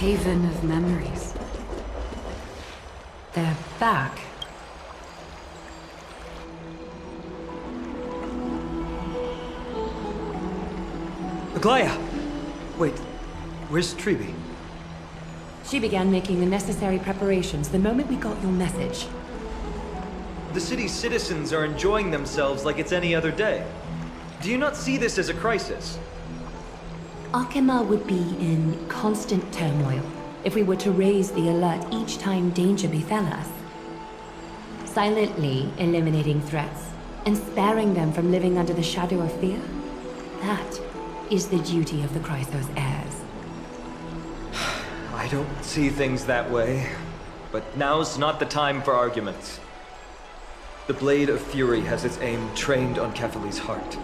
Haven of memories. They're back. Aglaya! Wait, where's Treeby? She began making the necessary preparations the moment we got your message. The city's citizens are enjoying themselves like it's any other day. Do you not see this as a crisis? Arkema would be in constant turmoil if we were to raise the alert each time danger befell us. Silently eliminating threats and sparing them from living under the shadow of fear, that is the duty of the Chrysos heirs. I don't see things that way, but now's not the time for arguments. The Blade of Fury has its aim trained on Kefali's heart.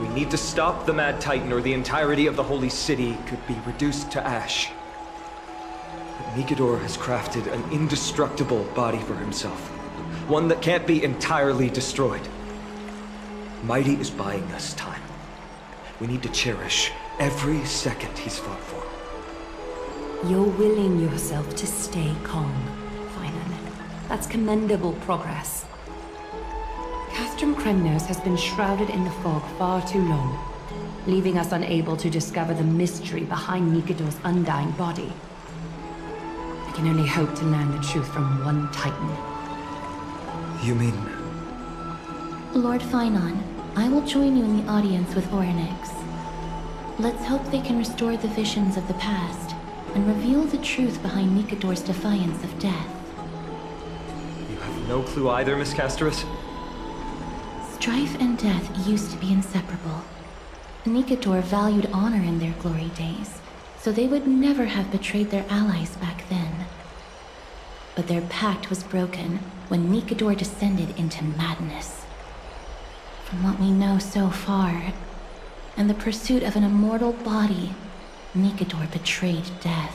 We need to stop the Mad Titan or the entirety of the Holy City could be reduced to ash. But Nikedor has crafted an indestructible body for himself. One that can't be entirely destroyed. Mighty is buying us time. We need to cherish every second he's fought for. You're willing yourself to stay calm, Paean. That's commendable progress. Castrum Kremnos has been shrouded in the fog far too long, leaving us unable to discover the mystery behind Nikedor's undying body. I can only hope to learn the truth from one Titan. You mean... Lord Paean, I will join you in the audience with Orynyx. Let's hope they can restore the visions of the past and reveal the truth behind Nikedor's defiance of death. You have no clue either, Miss Casterus? Strife and death used to be inseparable. Nikedor valued honor in their glory days, so they would never have betrayed their allies back then. But their pact was broken when Nikedor descended into madness. From what we know so far, and the pursuit of an immortal body, Nikedor betrayed death.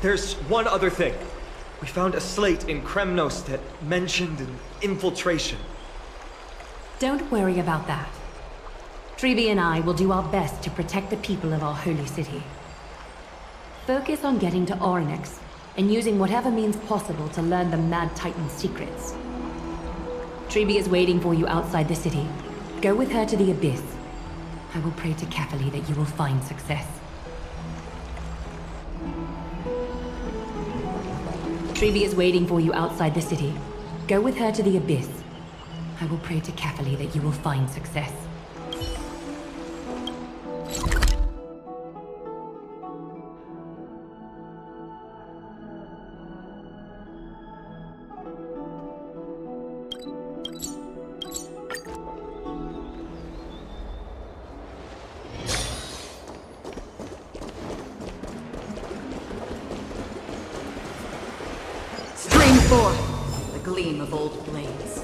There's one other thing. We found a slate in Kremnos that mentioned an infiltration. Don't worry about that. Treeby and I will do our best to protect the people of our holy city. Focus on getting to Orynyx and using whatever means possible to learn the Mad Titan's secrets. Treeby is waiting for you outside the city. Go with her to the Abyss. I will pray to Kefali that you will find success. Treeby is waiting for you outside the city. Go with her to the Abyss. I will pray to Kefali that you will find success. Stream forth the gleam of old blades.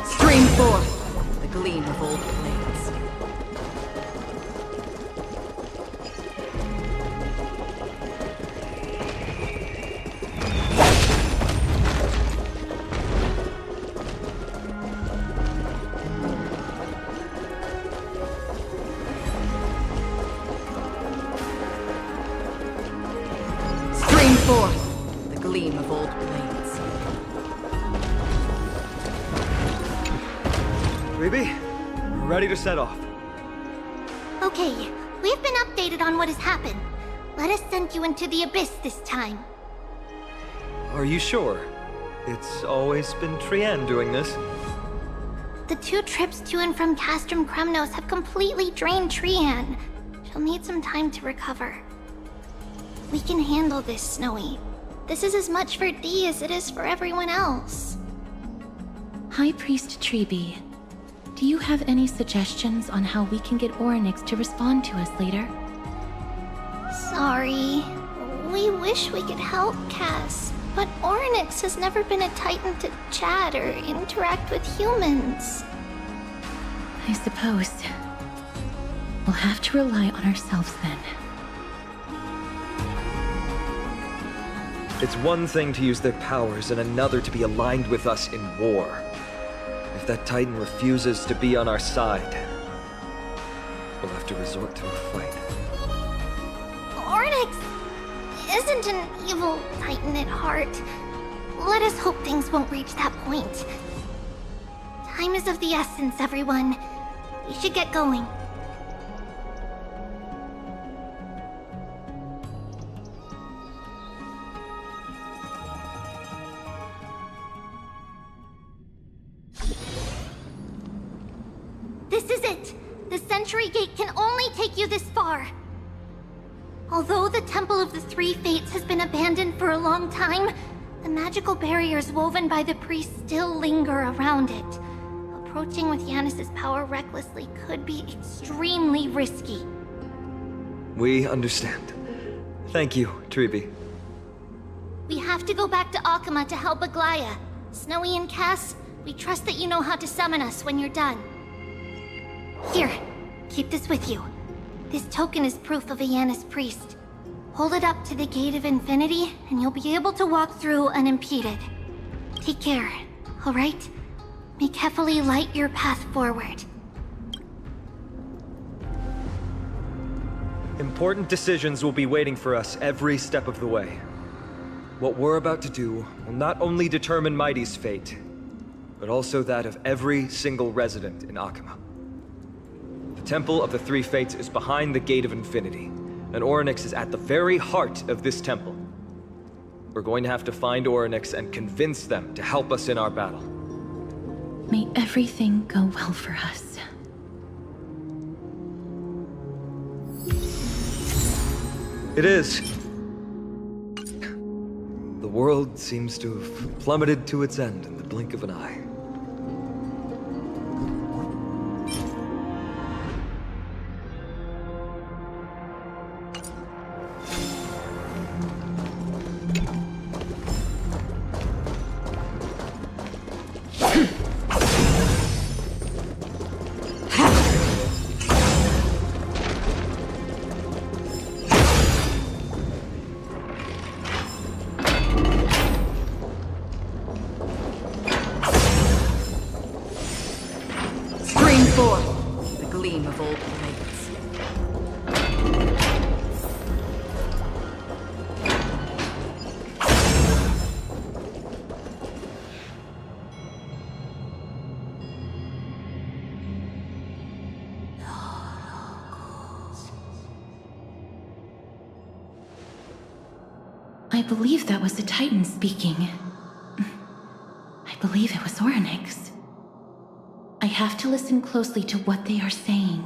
Stream forth the gleam of old blades. Stream forth the gleam of old blades. Treeby, we're ready to set off. Okay, we've been updated on what has happened. Let us send you into the Abyss this time. Are you sure? It's always been Paean doing this. The 2 trips to and from Castrum Kremnos have completely drained Paean. She'll need some time to recover. We can handle this, Snowy. This is as much for Dee as it is for everyone else. High Priest Treeby, do you have any suggestions on how we can get Orynyx to respond to us later? Sorry. We wish we could help, Cass, but Orynyx has never been a Titan to chat or interact with humans. I suppose. We'll have to rely on ourselves then. It's one thing to use their powers and another to be aligned with us in war. If that Titan refuses to be on our side, we'll have to resort to a fight. Ornyx isn't an evil Titan at heart. Let us hope things won't reach that point. Time is of the essence, everyone. We should get going. This is it! The Century Gate can only take you this far. Although the Temple of the Three Fates has been abandoned for a long time, the magical barriers woven by the priests still linger around it. Approaching with Yanis's power recklessly could be extremely risky. We understand. Thank you, Treeby. We have to go back to Akama to help Aglaya. Snowy and Cass, we trust that you know how to summon us when you're done. Here, keep this with you. This token is proof of a Yanis priest. Hold it up to the Gate of Infinity, and you'll be able to walk through unimpeded. Take care, alright? May Kefali light your path forward. Important decisions will be waiting for us every step of the way. What we're about to do will not only determine Mighty's fate, but also that of every single resident in Akama. The Temple of the Three Fates is behind the Gate of Infinity, and Ornyx is at the very heart of this temple. We're going to have to find Ornyx and convince them to help us in our battle. May everything go well for us. It is. The world seems to have plummeted to its end in the blink of an eye. Spring forth, the gleam of old blades. I believe that was the Titan speaking. I believe it was Ornyx. I have to listen closely to what they are saying.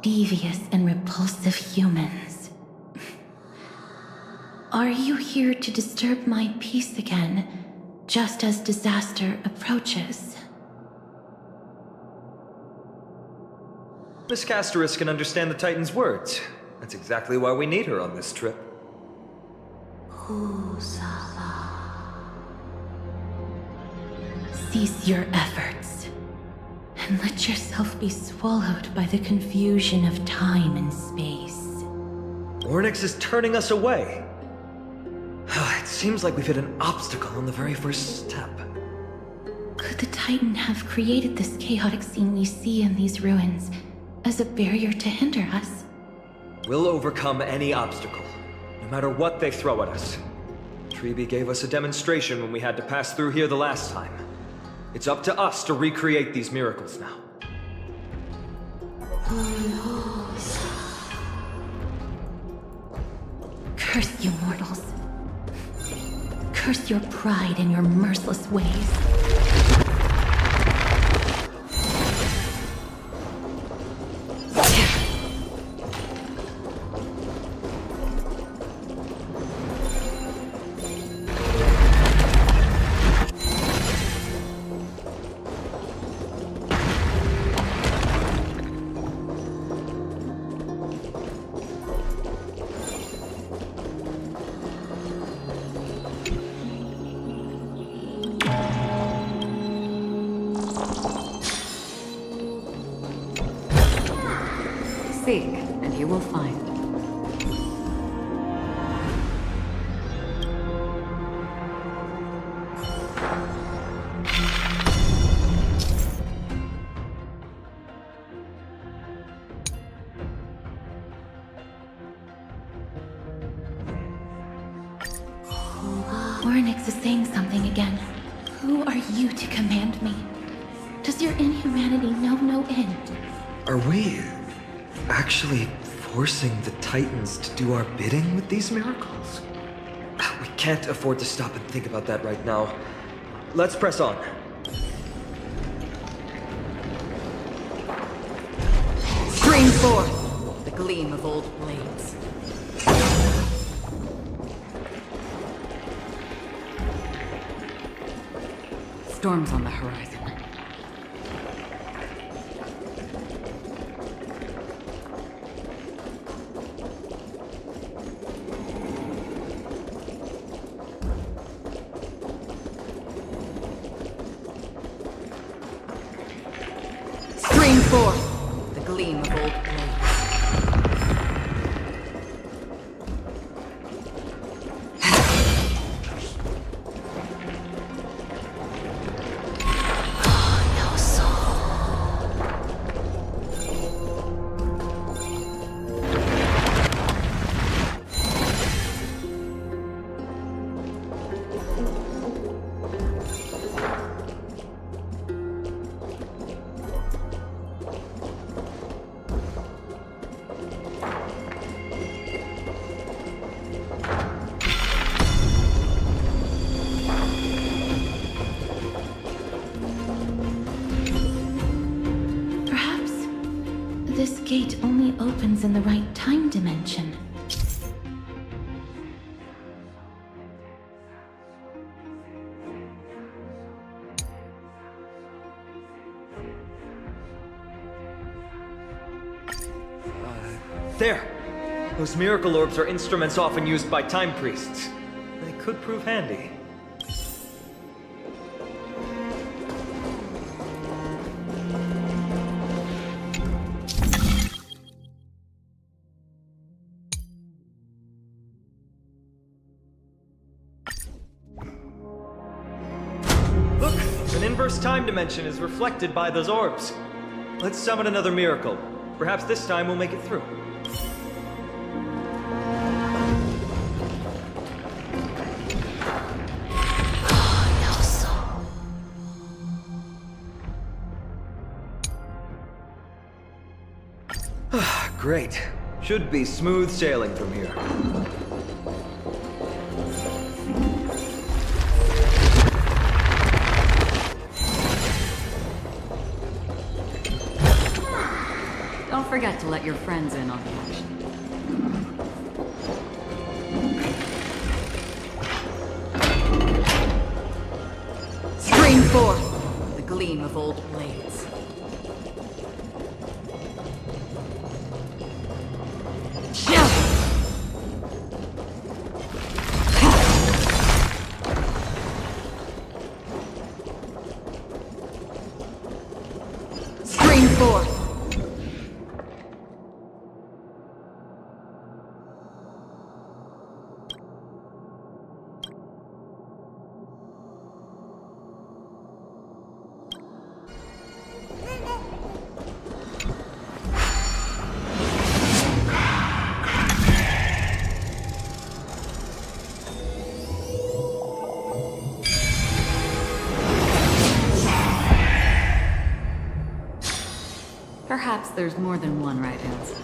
Devious and repulsive humans. Are you here to disturb my peace again, just as disaster approaches? Miss Casterus can understand the Titan's words. That's exactly why we need her on this trip. Cease your efforts, and let yourself be swallowed by the confusion of time and space. Ornyx is turning us away. It seems like we've hit an obstacle on the very first step. Could the Titan have created this chaotic scene we see in these ruins as a barrier to hinder us? We'll overcome any obstacle, no matter what they throw at us. Treeby gave us a demonstration when we had to pass through here the last time. It's up to us to recreate these miracles now. Curse you mortals. Curse your pride and your merciless ways. Seek, and you will find. Orynyx is saying something again. Who are you to command me? Does your inhumanity know no end? Are we actually forcing the Titans to do our bidding with these miracles? We can't afford to stop and think about that right now. Let's press on. Stream forth, the gleam of old blades. Storms on the horizon. Stream forth, the gleam of old blades. Perhaps this gate only opens in the right time dimension. There! Those miracle orbs are instruments often used by time priests. They could prove handy. Look! An inverse time dimension is reflected by those orbs. Let's summon another miracle. Perhaps this time we'll make it through. Great. Should be smooth sailing from here. Don't forget to let your friends in on the action. Stream forth, the gleam of old blades. Stream forth. Perhaps there's more than one right answer.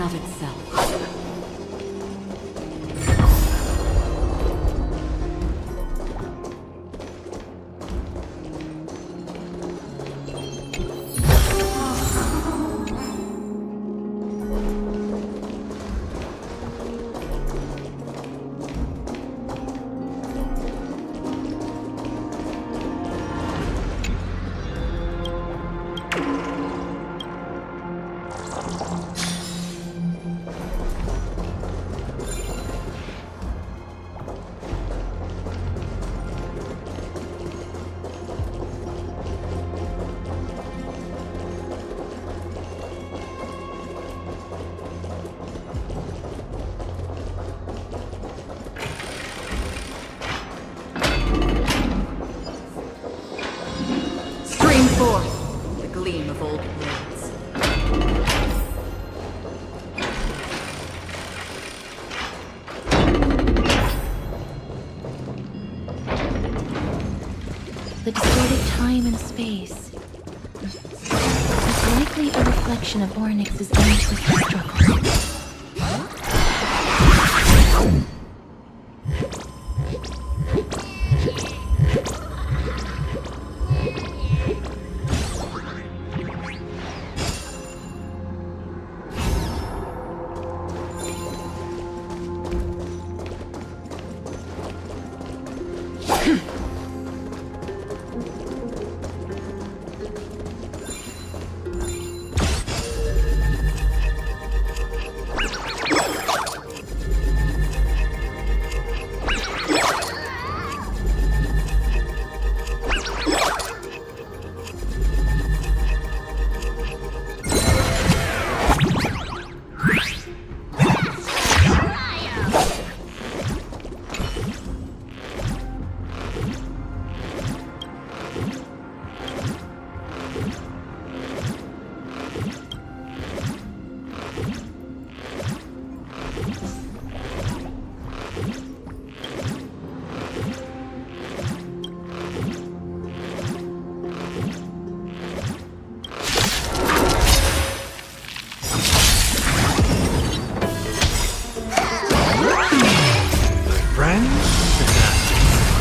of itself. Stream forth the gleam of old blades. The distorted time and space is likely a reflection of Orynyx's own twisted struggle.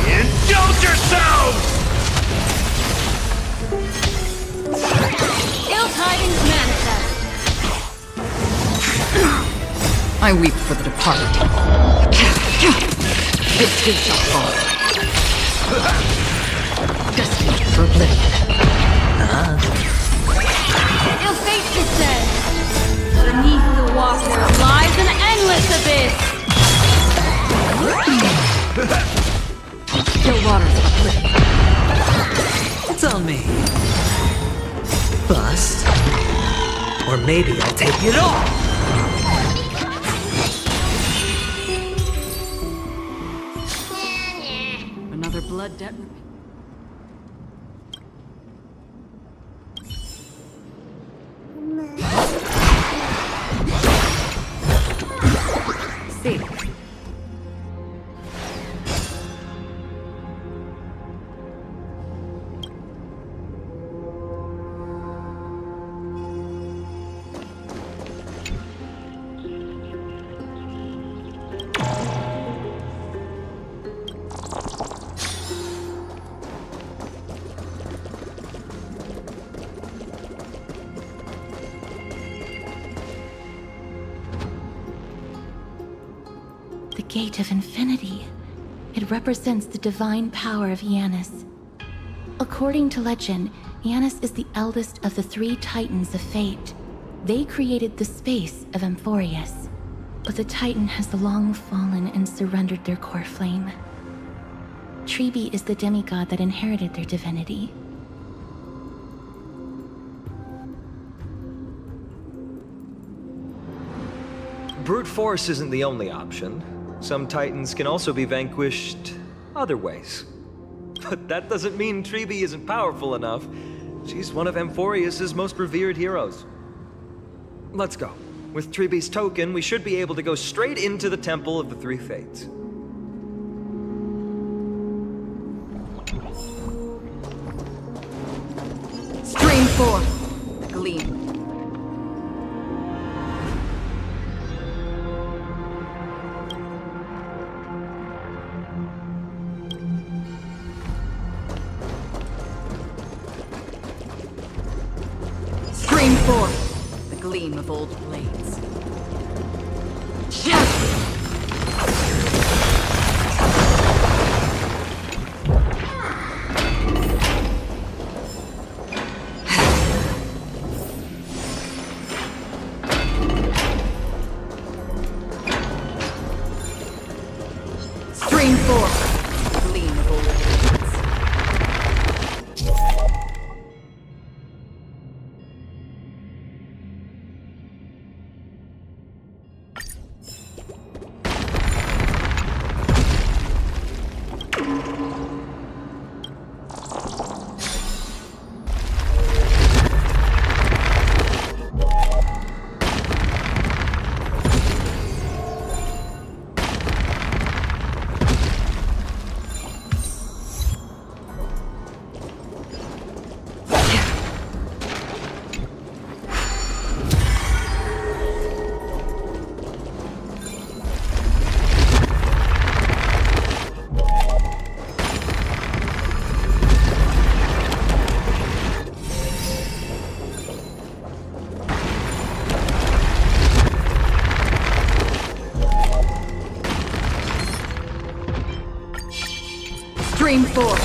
Indulge yourselves! Ill tidings manifest. I weep for the departed. This too shall fall. Destined for oblivion. Ill fate descends. Beneath the water lies an endless abyss. Still waters of oblivion. It's on me. Bust. Or maybe I'll take it all. Another blood debt. See. The Gate of Infinity. It represents the divine power of Janus. According to legend, Janus is the eldest of the three Titans of Fate. They created the space of Amphorius. But the Titan has long fallen and surrendered their core flame. Trebi is the demigod that inherited their divinity. Brute force isn't the only option. Some titans can also be vanquished other ways. But that doesn't mean Trebi isn't powerful enough. She's one of Amphorius' most revered heroes. Let's go. With Trebi's token, we should be able to go straight into the Temple of the Three Fates. Stream forth the gleam. 4. The gleam of old blades. Stream 4. The gleam of old blades. Stream 4.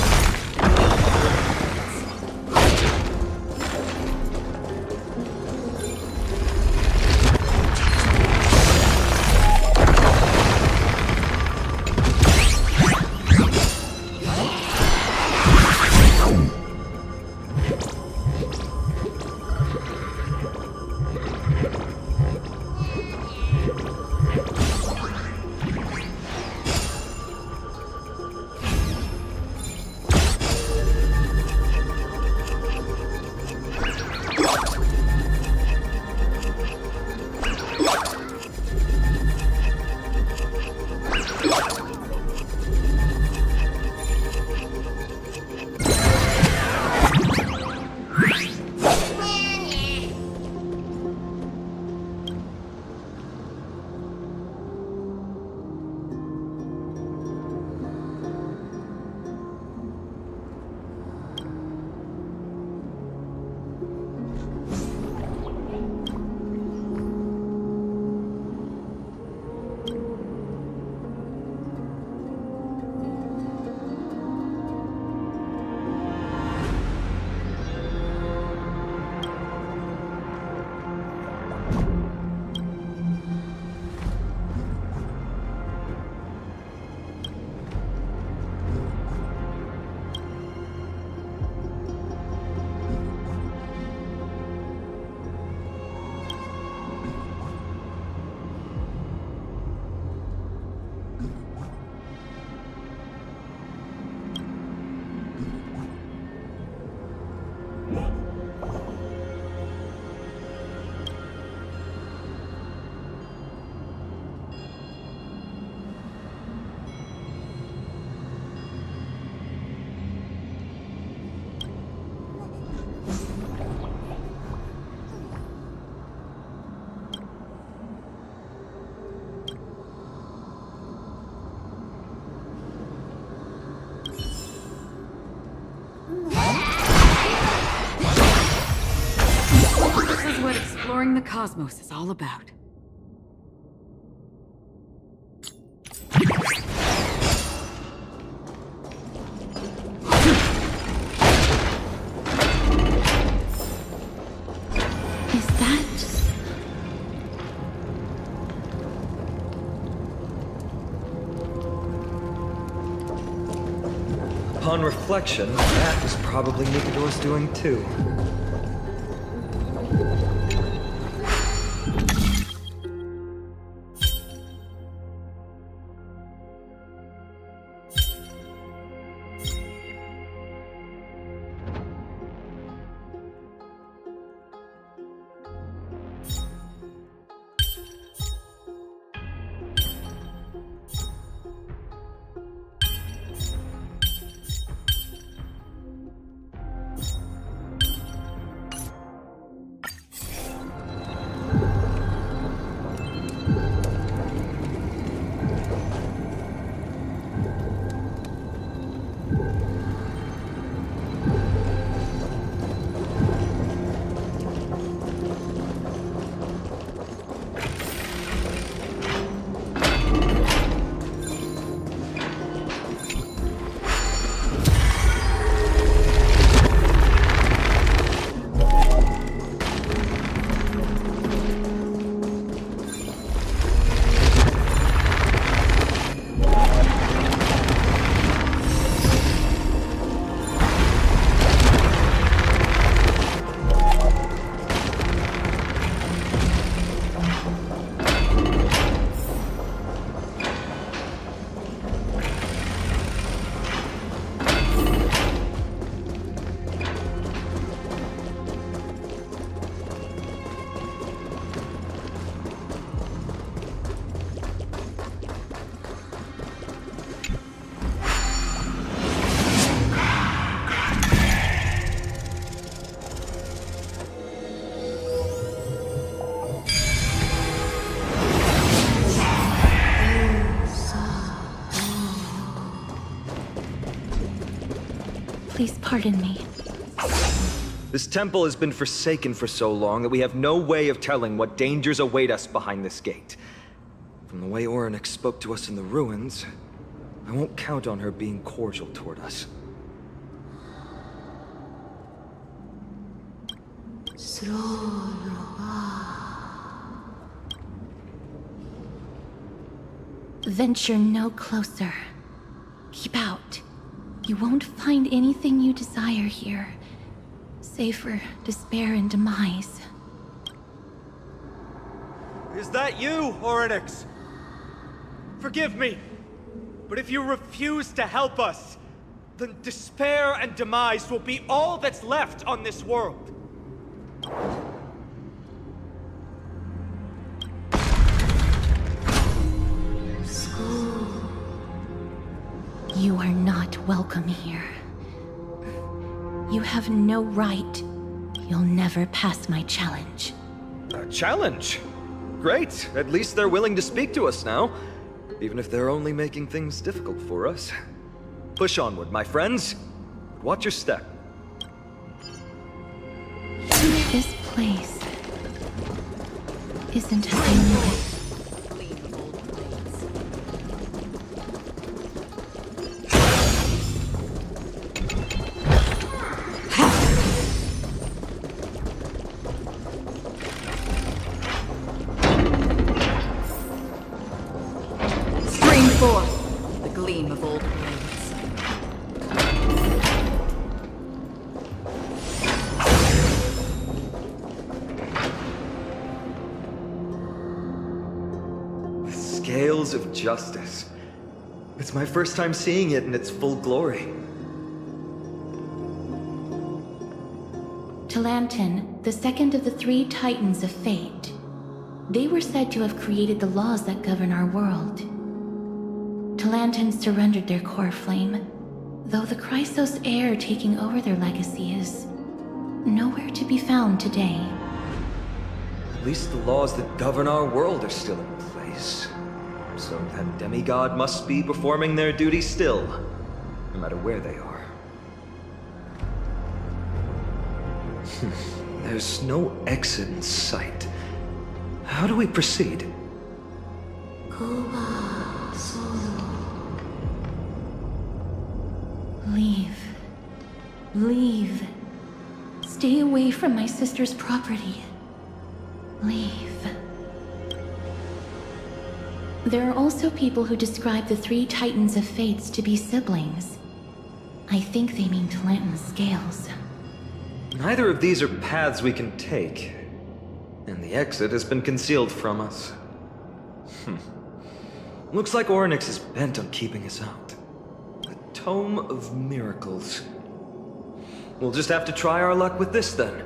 This is what exploring the cosmos is all about. Is that... Upon reflection, that was probably Nikador's doing too. Please pardon me. This temple has been forsaken for so long that we have no way of telling what dangers await us behind this gate. From the way Orynyx spoke to us in the ruins, I won't count on her being cordial toward us. Venture no closer. Keep out. You won't find anything you desire here, save for despair and demise. Is that you, Orynyx? Forgive me, but if you refuse to help us, then despair and demise will be all that's left on this world. You are not welcome here. You have no right. You'll never pass my challenge. A challenge? Great, at least they're willing to speak to us now. Even if they're only making things difficult for us. Push onward, my friends. Watch your step. This place isn't as I knew it. Gleam of old blades. Spring forth, the gleam of old blades. The scales of justice. It's my first time seeing it in its full glory. Talantin, the second of the three Titans of Fate. They were said to have created the laws that govern our world. Talantin surrendered their core flame, though the Chrysos heir taking over their legacy is nowhere to be found today. At least the laws that govern our world are still in place. So that demigod must be performing their duty still, no matter where they are. There's no exit in sight. How do we proceed? Leave. Leave. Stay away from my sister's property. Leave. There are also people who describe the three Titans of Fates to be siblings. I think they mean Talantin's scales. Neither of these are paths we can take. And the exit has been concealed from us. Looks like Orynyx is bent on keeping us out. The Tome of Miracles. We'll just have to try our luck with this then.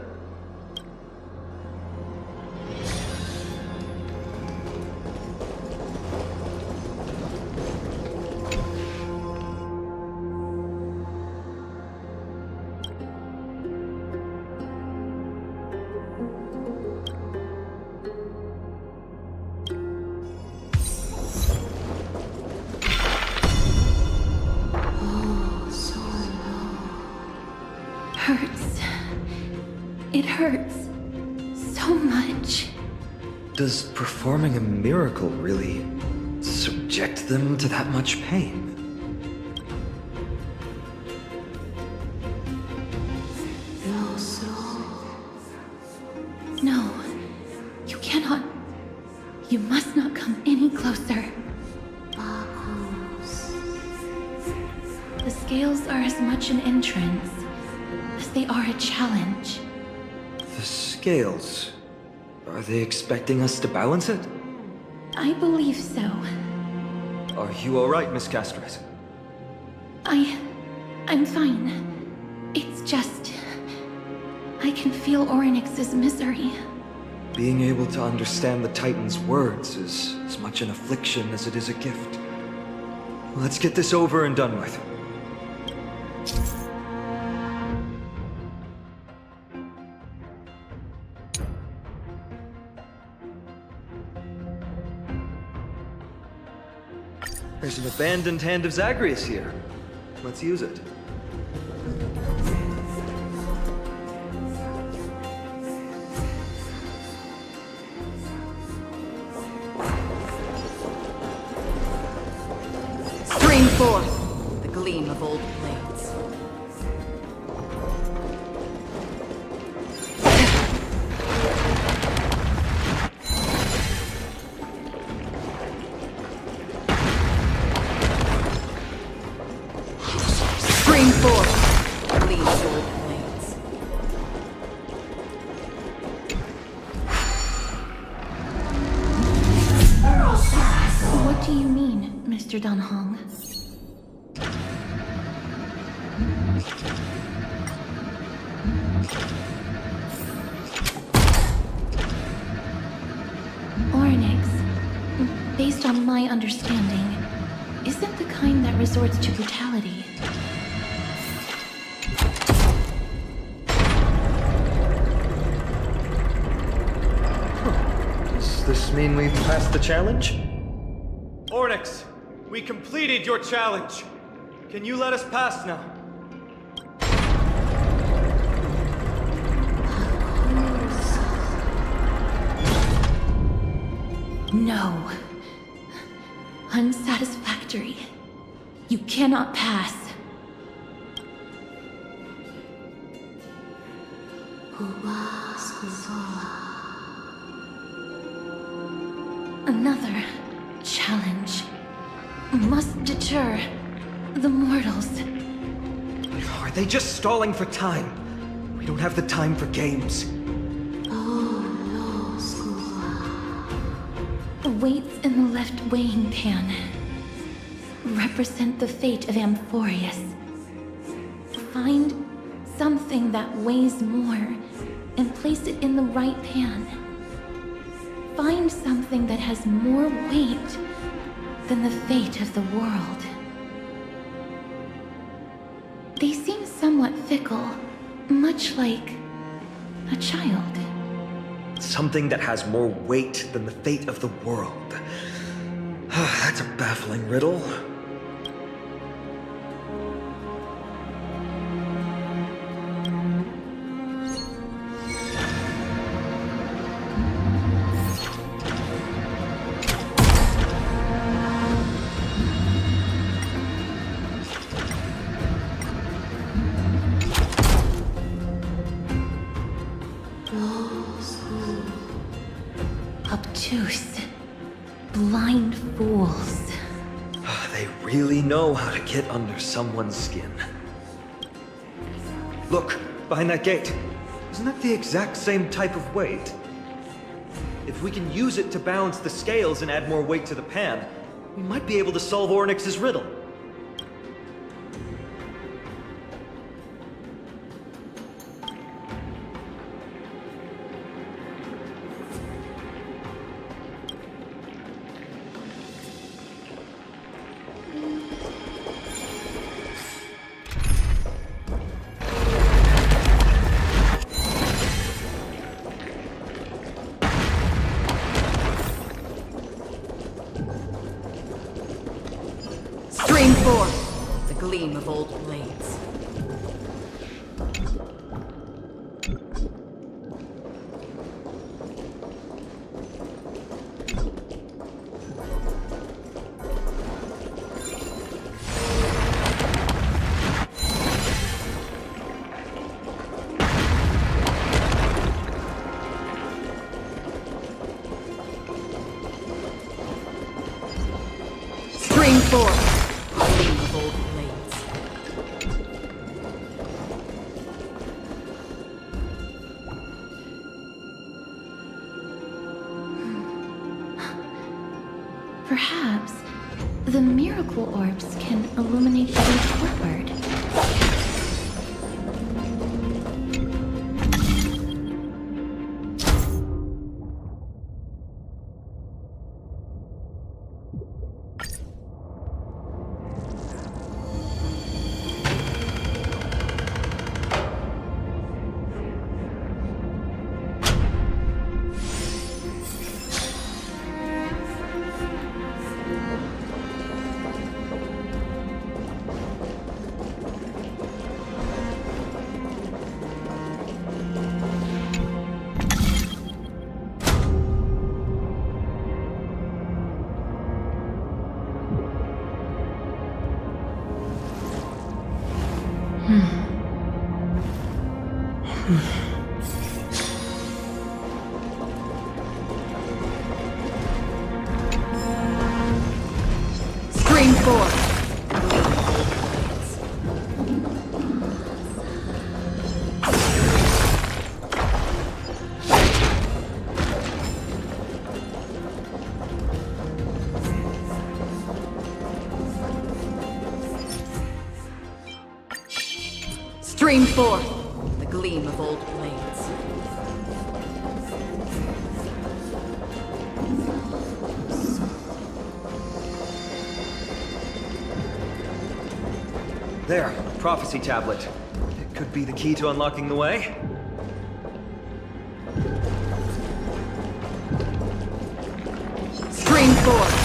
Hurts. It hurts so much. Does performing a miracle really subject them to that much pain? No, you cannot. You must not come any closer. The scales are as much an entrance as they are a challenge. The scales. Are they expecting us to balance it? I believe so. Are you alright, Miss Castret? I'm fine. It's just... I can feel Orynyx's misery. Being able to understand the Titan's words is as much an affliction as it is a gift. Let's get this over and done with. There's an abandoned hand of Zagreus here. Let's use it. forth the gleam of old blades. Scream forth the gleam of old blades. What do you mean, Mr. Dan Hong? Oryx, based on my understanding, isn't the kind that resorts to brutality. Does this mean we've passed the challenge? Onyx, we completed your challenge. Can you let us pass now? No. Unsatisfactory. You cannot pass. Another challenge must deter the mortals. Are they just stalling for time? We don't have the time for games. Weights in the left weighing pan represent the fate of Amphorius. Find something that weighs more and place it in the right pan. Find something that has more weight than the fate of the world. They seem somewhat fickle, much like a child. Something that has more weight than the fate of the world. That's a baffling riddle. Obtuse, blind fools. They really know how to get under someone's skin. Look, behind that gate. Isn't that the exact same type of weight? If we can use it to balance the scales and add more weight to the pan, we might be able to solve Ornyx's riddle. Scream forth the gleam of old blades. Scream forth the gleam of old blades. Perhaps the miracle orbs can illuminate the way forward. Screen 4. Stream 4. The gleam of old blades. There, prophecy tablet. It could be the key to unlocking the way. Screen 4.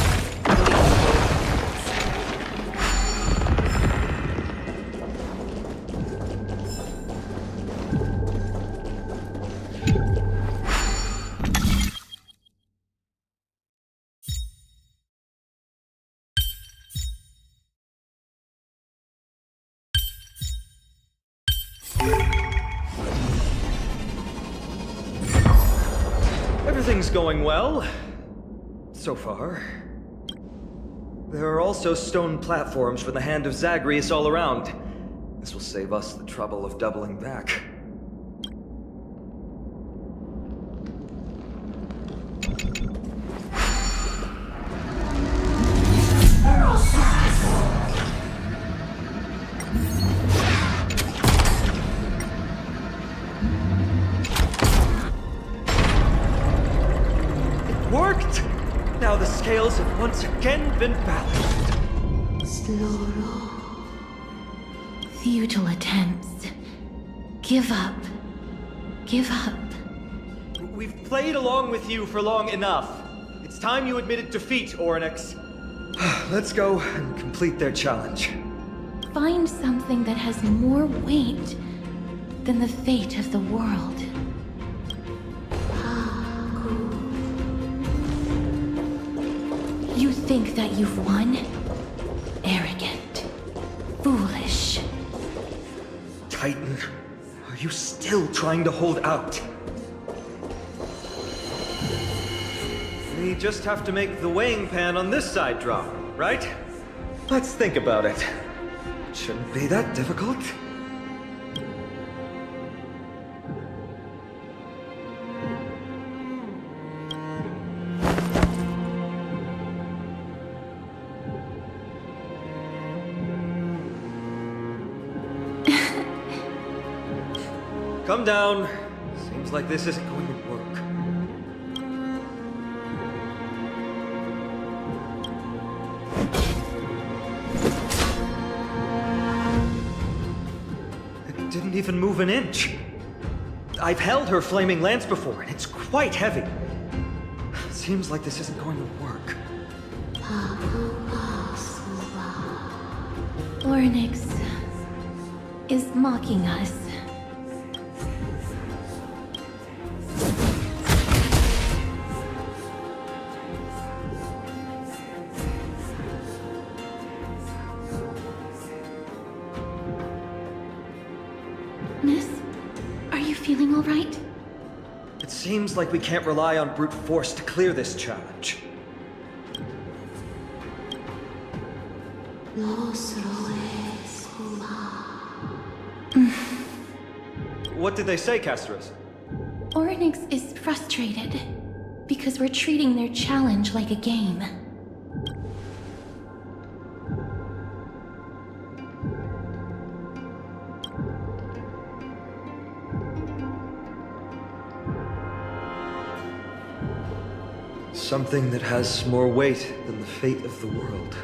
Everything's going well. So far. There are also stone platforms for the Hand of Zagreus all around. This will save us the trouble of doubling back. Worked! Now the scales have once again been balanced. Futile attempts. Give up. Give up. We've played along with you for long enough. It's time you admitted defeat, Orynyx. Let's go and complete their challenge. Find something that has more weight than the fate of the world. You think that you've won? Arrogant. Foolish. Titan, are you still trying to hold out? We just have to make the weighing pan on this side drop, right? Let's think about it. It shouldn't be that difficult. Come down. Seems like this isn't going to work. It didn't even move an inch. I've held her flaming lance before, and it's quite heavy. Seems like this isn't going to work. Orynyx is mocking us. Miss, are you feeling all right? It seems like we can't rely on brute force to clear this challenge. What did they say, Castros? Orynyx is frustrated because we're treating their challenge like a game. Something that has more weight than the fate of the world.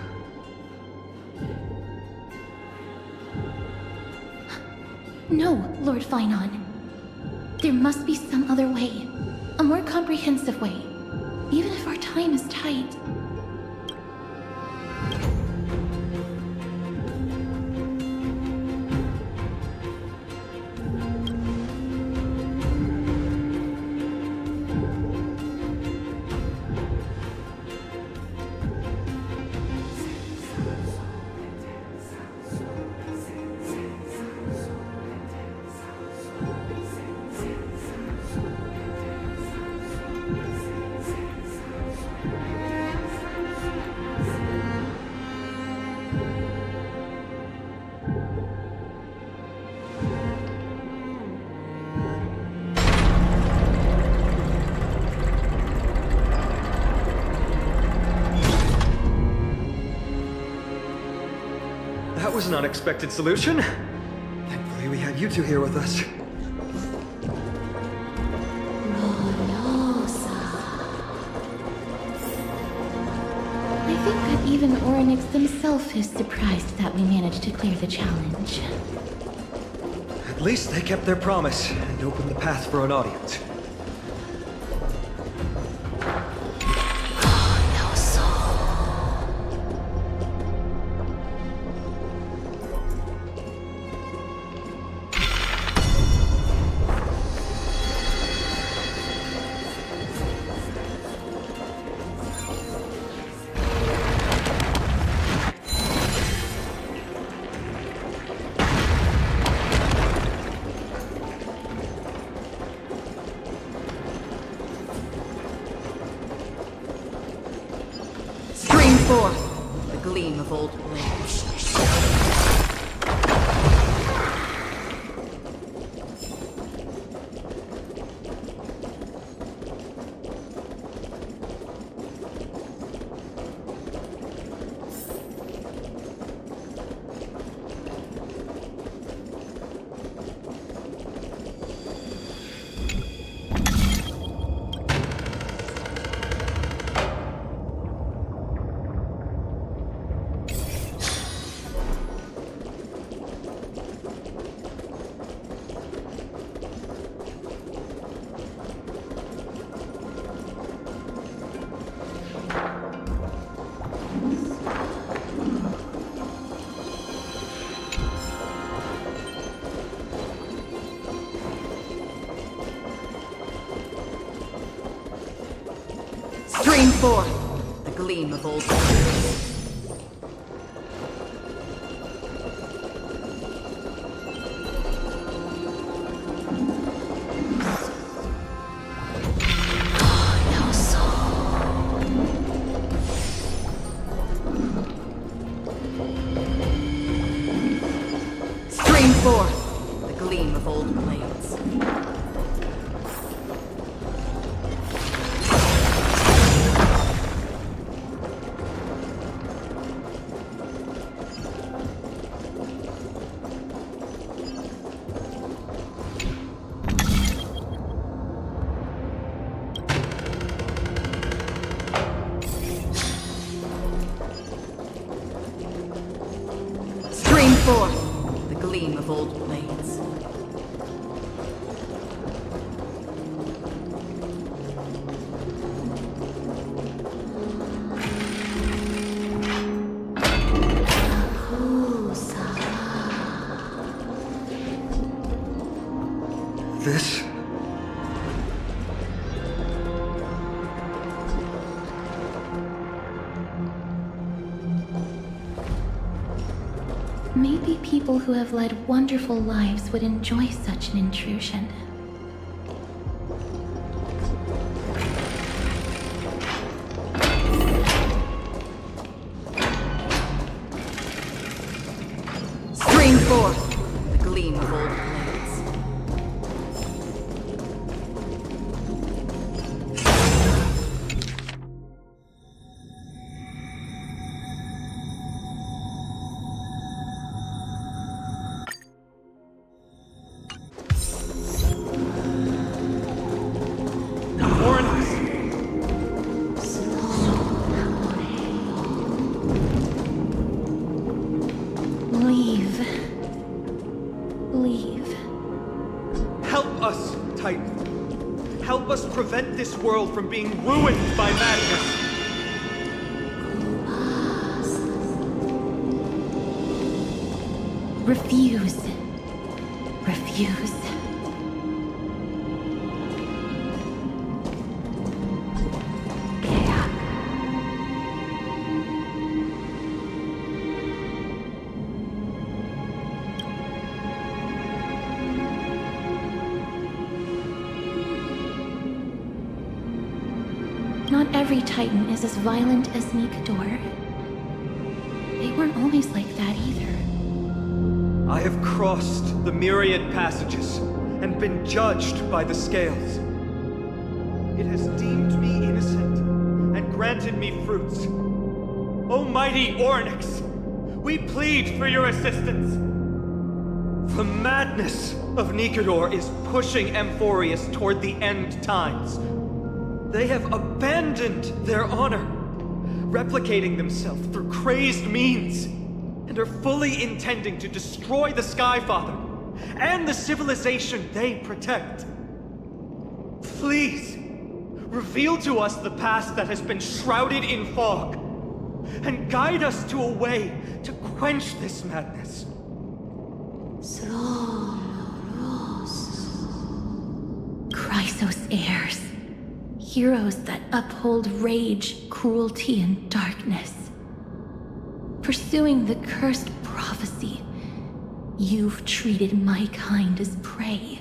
No, Lord Finon. There must be some other way. A more comprehensive way. Even if our time is tight. was an unexpected solution. Thankfully, we had you two here with us. I think that even Orynyx himself is surprised that we managed to clear the challenge. At least they kept their promise and opened the path for an audience. Stream forth the gleam of old blades. Stream forth the gleam of old blades. Stream forth the gleam of old blades. Stream forth the gleam of old blades. This? Maybe people who have led wonderful lives would enjoy such an intrusion. Stream forth the gleam of old blades. Leave. Leave. Help us, Titan. Help us prevent this world from being ruined by madness. Refuse. Refuse. Not every Titan is as violent as Nikador. They weren't always like that either. I have crossed the myriad passages and been judged by the scales. It has deemed me innocent and granted me fruits. O mighty Orynyx, We plead for your assistance. The madness of Nicanor is pushing Amphorius toward the end times. They have abandoned their honor, replicating themselves through crazed means, and are fully intending to destroy the Skyfather and the civilization they protect. Please, reveal to us the past that has been shrouded in fog, and guide us to a way to quench this madness. Chrysos heirs. Heroes that uphold rage, cruelty, and darkness. Pursuing the cursed prophecy, you've treated my kind as prey.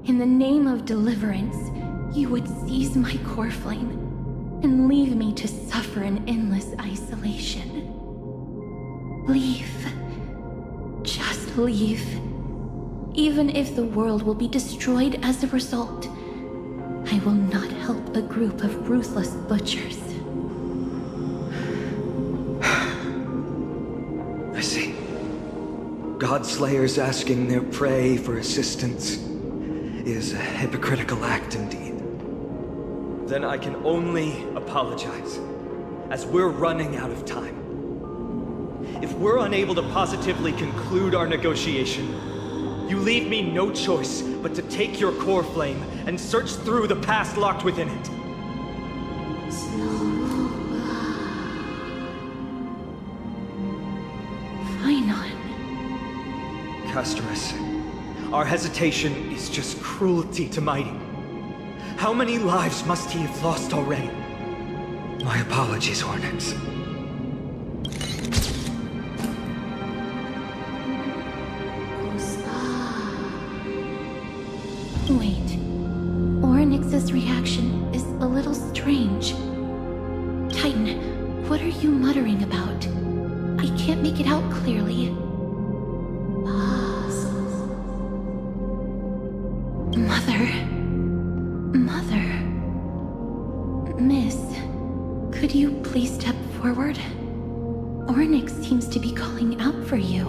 In the name of deliverance, you would seize my core flame and leave me to suffer in endless isolation. Leave. Just leave. Even if the world will be destroyed as a result, I will not help a group of ruthless butchers. I see. Godslayers asking their prey for assistance is a hypocritical act indeed. Then I can only apologize, as we're running out of time. If we're unable to positively conclude our negotiation, you leave me no choice but to take your core flame and search through the past locked within it. Phainon. Casterus, our hesitation is just cruelty to Mighty. How many lives must he have lost already? My apologies, Hornets. Wait. Orynyx's reaction is a little strange. Titan, what are you muttering about? I can't make it out clearly. Mother. Miss, could you please step forward? Orynyx seems to be calling out for you.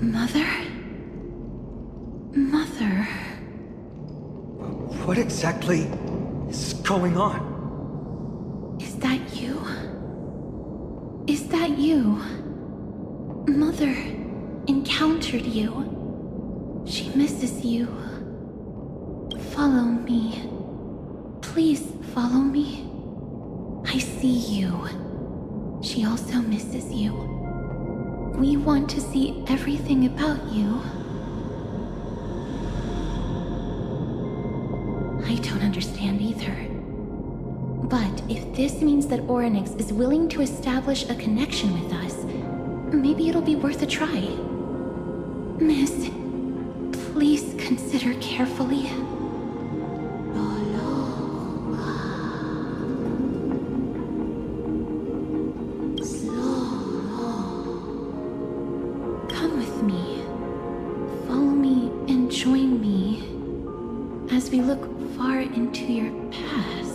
Mother? What exactly is going on? Is that you? Is that you? Mother encountered you. She misses you. Follow me. Please follow me. I see you. She also misses you. We want to see everything about you. I don't understand either. But if this means that Orynyx is willing to establish a connection with us, maybe it'll be worth a try. Miss, please consider carefully. Come with me. Follow me and join me as we look far into your past.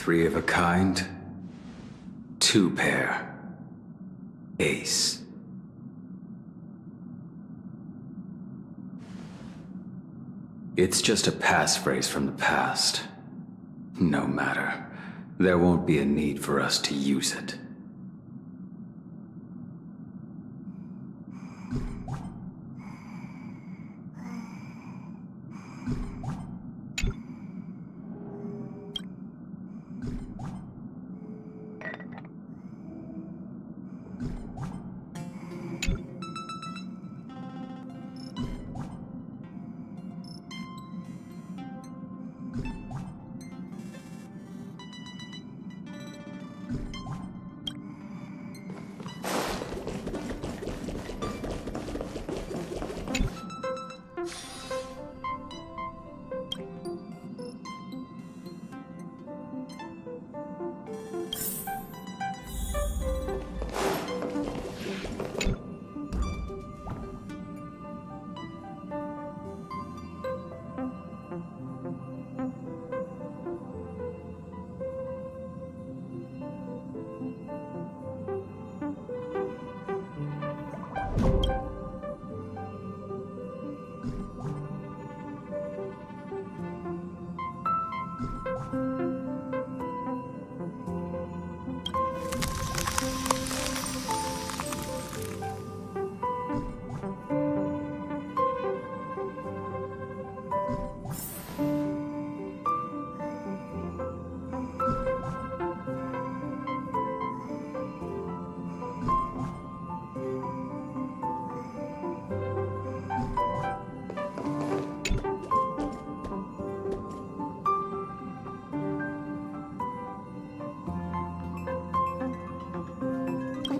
Three of a kind, two pair, ace. It's just a passphrase from the past. No matter. There won't be a need for us to use it.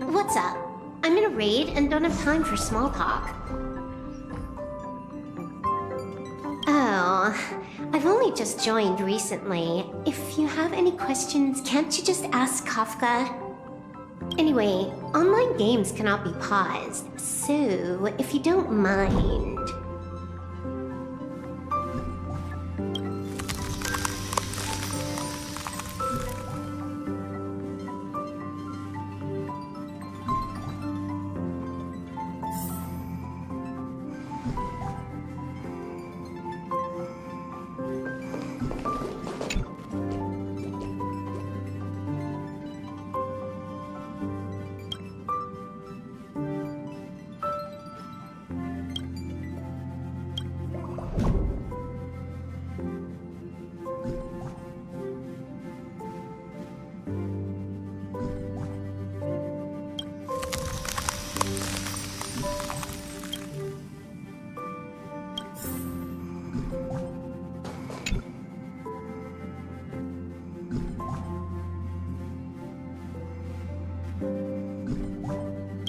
What's up? I'm in a raid and don't have time for small talk. Oh, I've only just joined recently. If you have any questions, can't you just ask Kafka? Anyway, online games cannot be paused, so if you don't mind...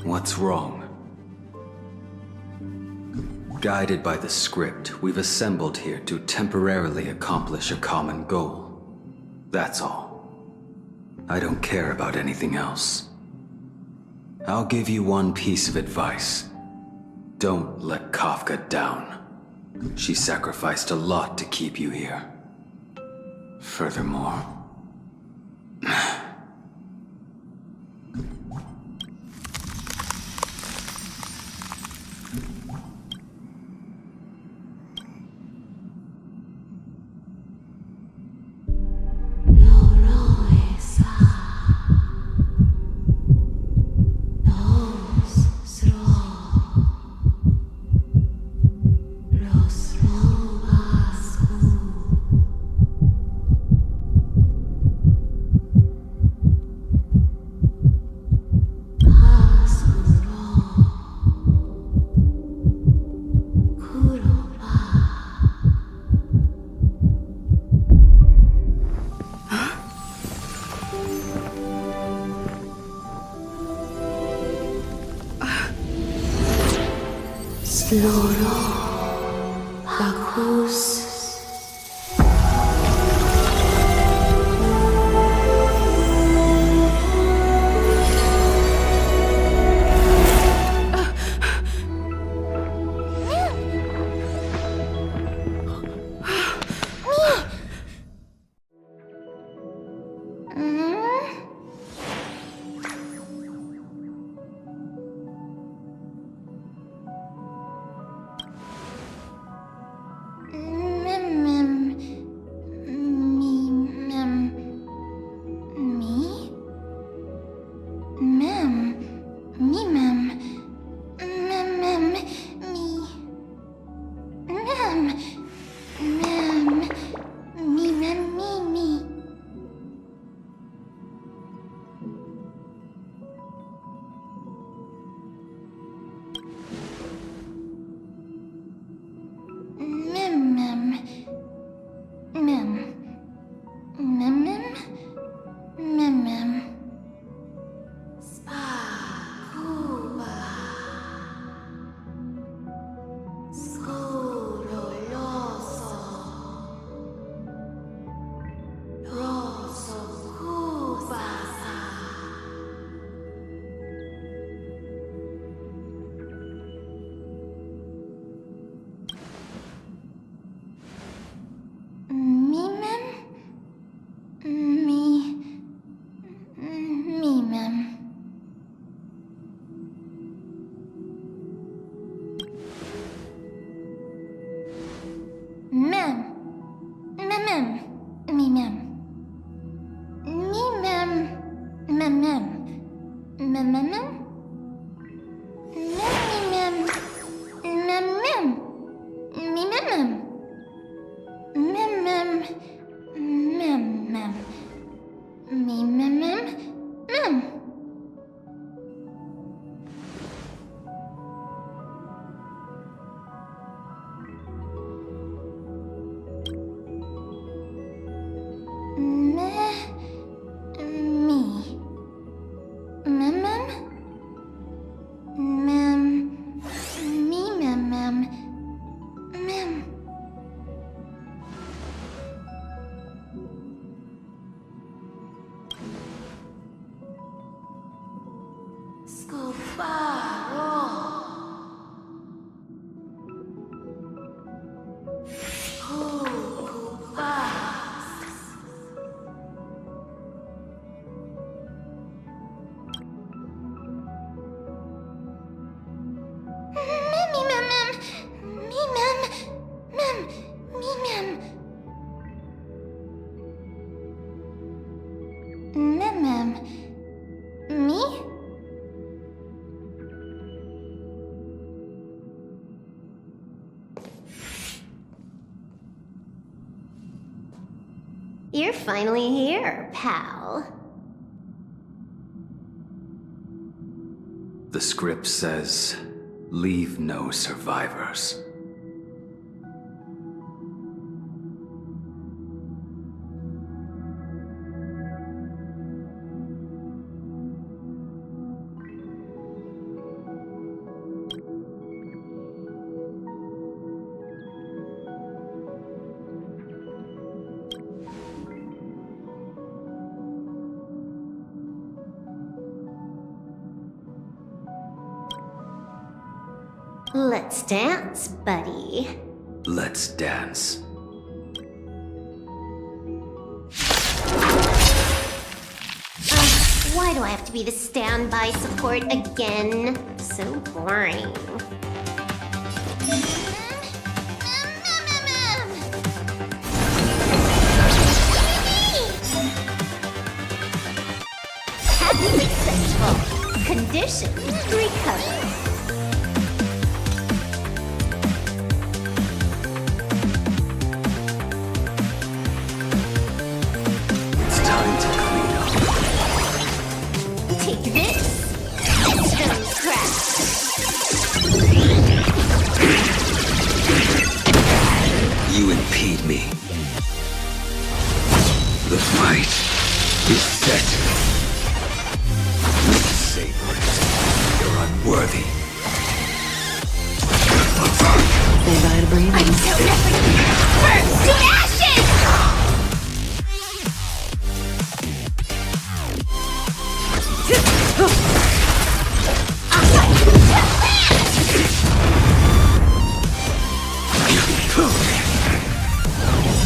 What's wrong? Guided by the script, we've assembled here to temporarily accomplish a common goal. That's all. I don't care about anything else. I'll give you one piece of advice. Don't let Kafka down. She sacrificed a lot to keep you here. Furthermore... Loro. Bacchus. You're finally here, pal. The script says, leave no survivors. Let's dance, buddy. Let's dance. Why do I have to be the standby support again? So boring. Happy successful. Condition recovered. Take this! Stone crash! You impede me. The fight is set. Savor it. You're unworthy. your breathing. Until nothing burns to ashes!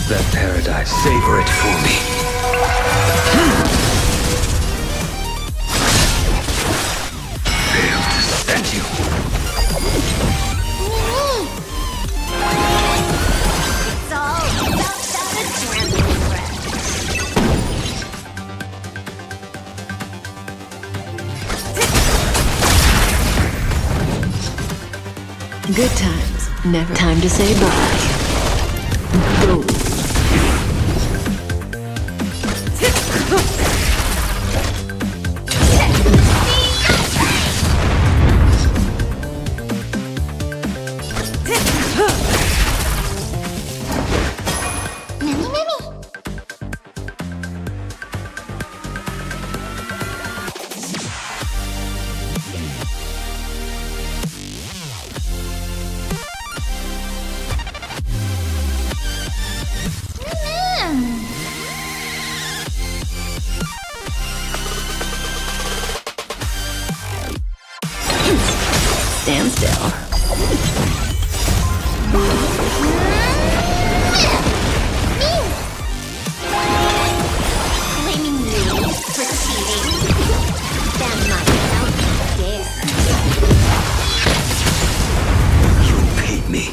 That paradise, savor it for me. Failed to stand you. It's all about that adrenaline rush. Good times. Never time to say bye. Go. Mimi, Mimi! Stand still. Blaming me for cheating? That might help you dare. You paid me.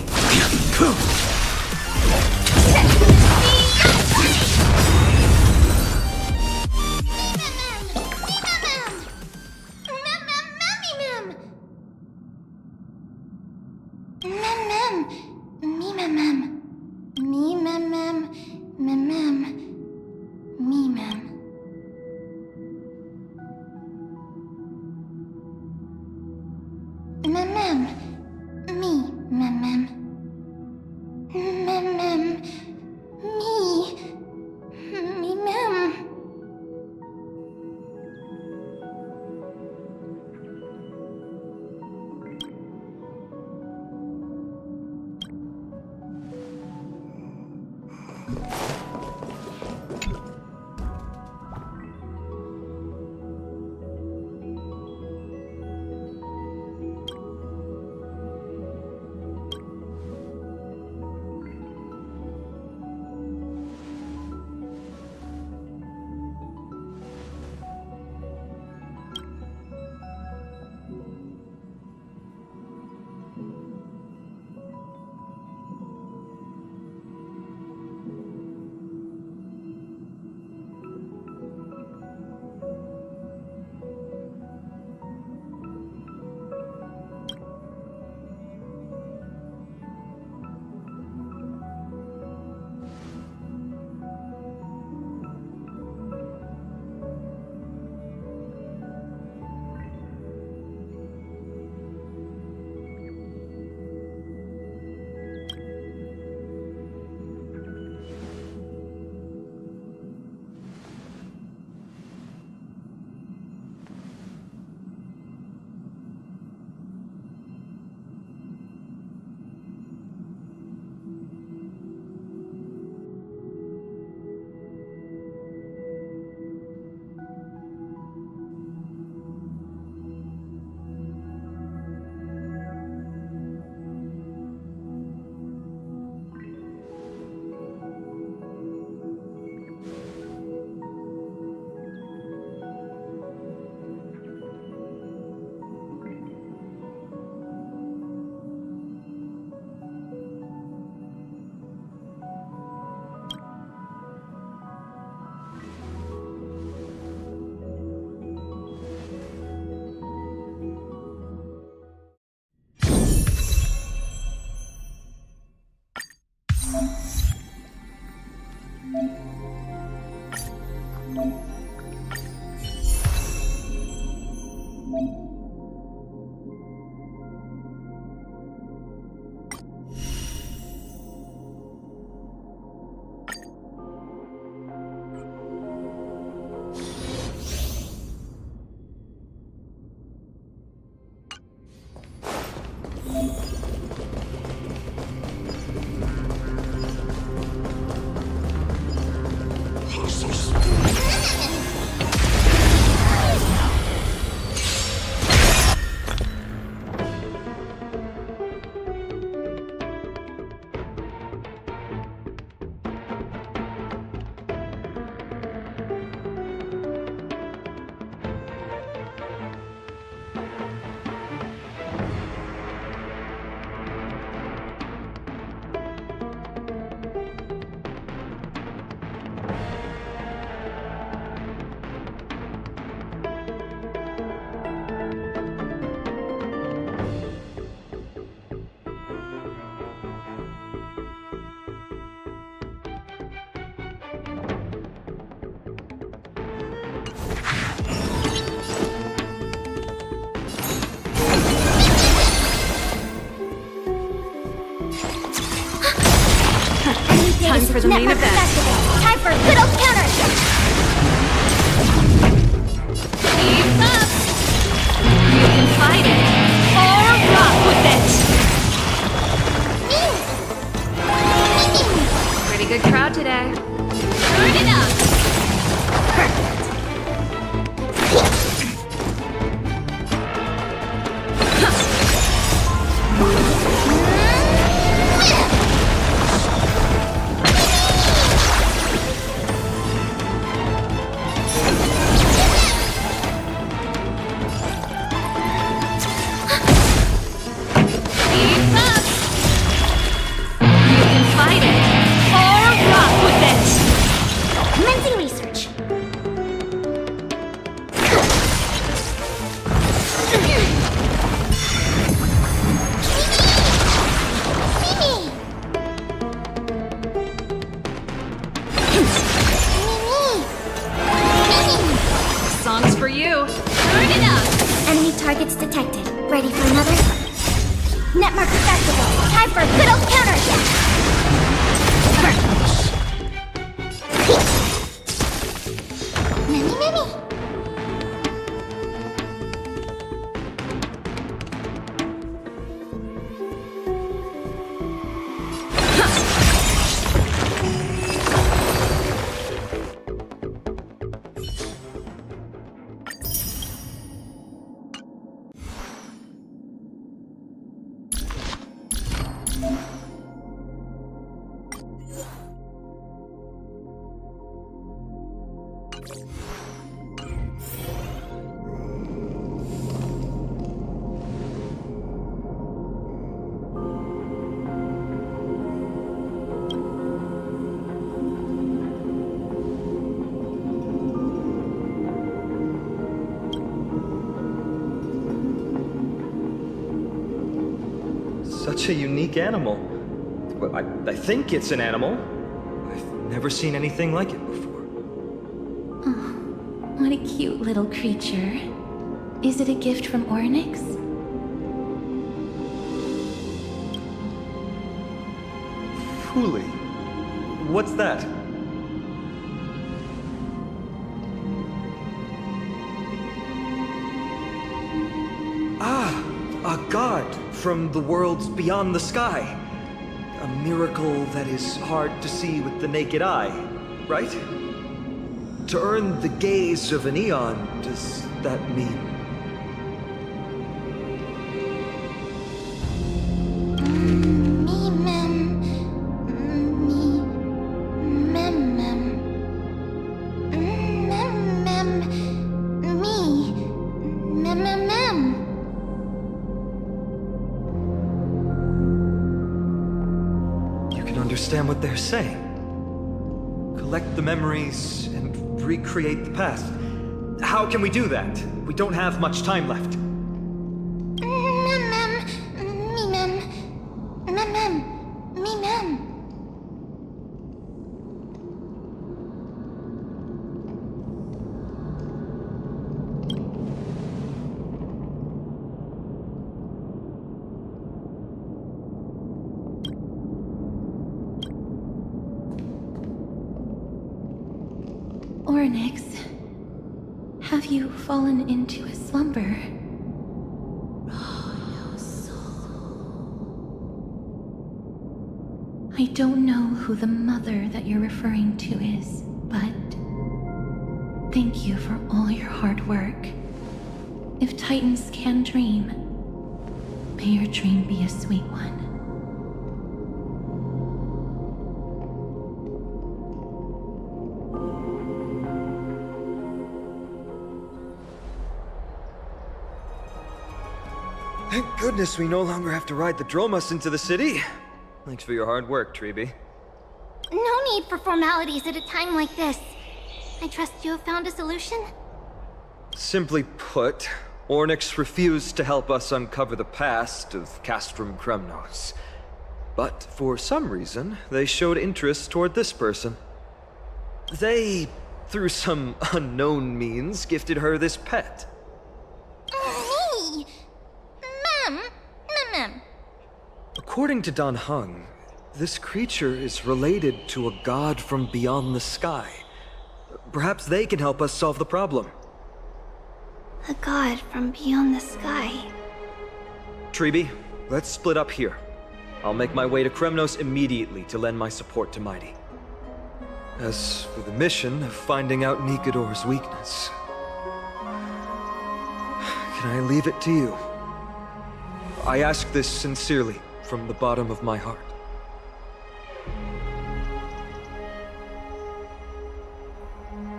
Time for the main Network event. Festival. Time for a good old counter. Keep up! You can fight it, or rock with it! Pretty good crowd today. Turn it up! Keep up! You can fight it, or rock with it! Commencing research. Song's for you. Turn it up! Enemy targets detected. Ready for another? Network Festival. Time for a good old counterattack. Many. Such a unique animal. Well, I think it's an animal. I've never seen anything like it before. What a cute little creature. Is it a gift from Ornyx? Fooly. What's that? Ah, a god from the worlds beyond the sky. A miracle that is hard to see with the naked eye, right? To earn the gaze of an eon, does that mean? Understand what they're saying. Collect the memories and recreate the past. How can we do that? We don't have much time left. Ornyx, have you fallen into a slumber? I don't know who the mother that you're referring to is, but thank you for all your hard work. If Titans can dream, may your dream be a sweet one. Thank goodness we no longer have to ride the Dromus into the city. Thanks for your hard work, Treeby. No need for formalities at a time like this. I trust you have found a solution? Simply put, Ornyx refused to help us uncover the past of Castrum Kremnos. But for some reason, they showed interest toward this person. They, through some unknown means, gifted her this pet. Me? Ma'am? According to Don Hung, This creature is related to a god from beyond the sky. Perhaps they can help us solve the problem. A god from beyond the sky. Treeby, let's split up here. I'll make my way to Kremnos immediately to lend my support to Mighty. As for the mission of finding out Nikador's weakness, can I leave it to you? I ask this sincerely, from the bottom of my heart.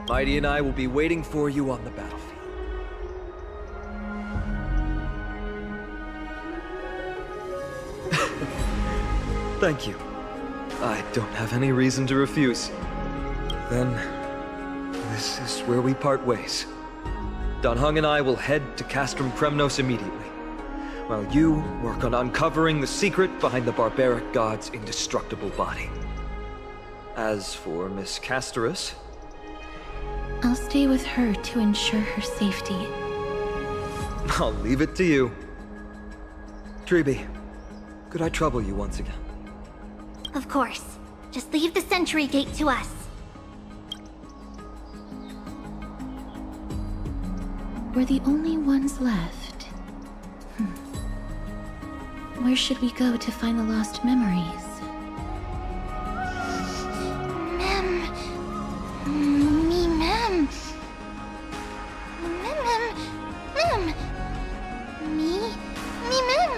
Mighty and I will be waiting for you on the battlefield. Thank you. I don't have any reason to refuse. Then, this is where we part ways. Dan Heng and I will head to Castrum Kremnos immediately, while you work on uncovering the secret behind the barbaric god's indestructible body. As for Miss Casterus, I'll stay with her to ensure her safety. I'll leave it to you. Treeby, could I trouble you once again? Of course. Just leave the sentry gate to us. We're the only ones left. Where should we go to find the lost memories? Mem. Me, Mem. Mem. Me, Mem.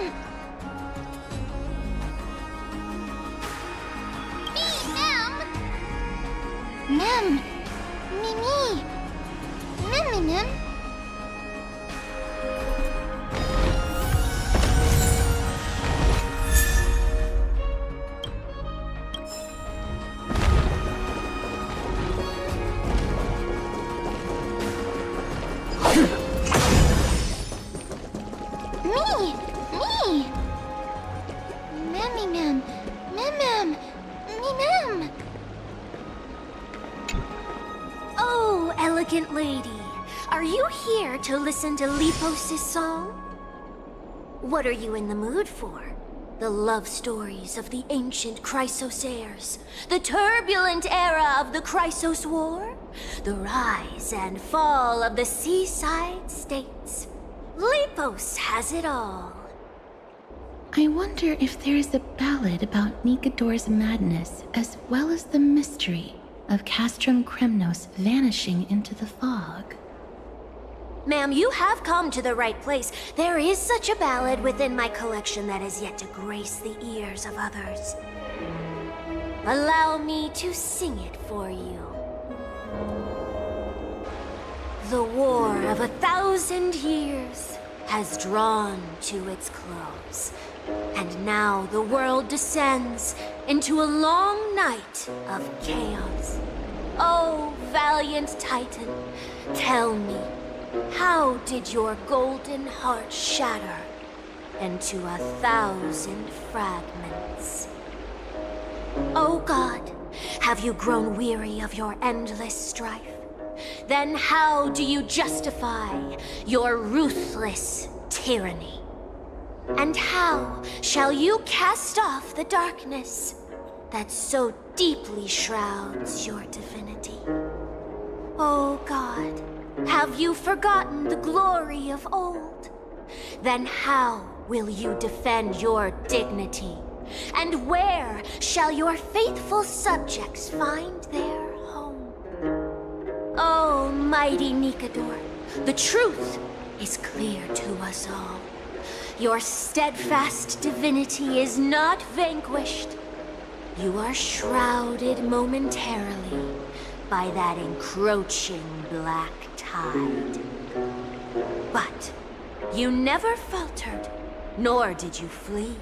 Mem! Me! Mem! Elegant lady, are you here to listen to Lepos' song? What are you in the mood for? The love stories of the ancient Chrysos heirs? The turbulent era of the Chrysos War? The rise and fall of the seaside states? Lepos has it all. I wonder if there is a ballad about Nikador's madness as well as the mystery of Castrum Kremnos vanishing into the fog. Ma'am, you have come to the right place. There is such a ballad within my collection that is yet to grace the ears of others. Allow me to sing it for you. The war of 1,000 years has drawn to its close, and now the world descends into a long night of chaos. Oh, valiant Titan, tell me, how did your golden heart shatter into 1,000 fragments? Oh God, have you grown weary of your endless strife? Then how do you justify your ruthless tyranny? And how shall you cast off the darkness that so deeply shrouds your divinity? Oh God, have you forgotten the glory of old? Then how will you defend your dignity? And where shall your faithful subjects find their home? Oh, mighty Nikador, the truth is clear to us all. Your steadfast divinity is not vanquished. You are shrouded momentarily by that encroaching black tide. But you never faltered, nor did you flee.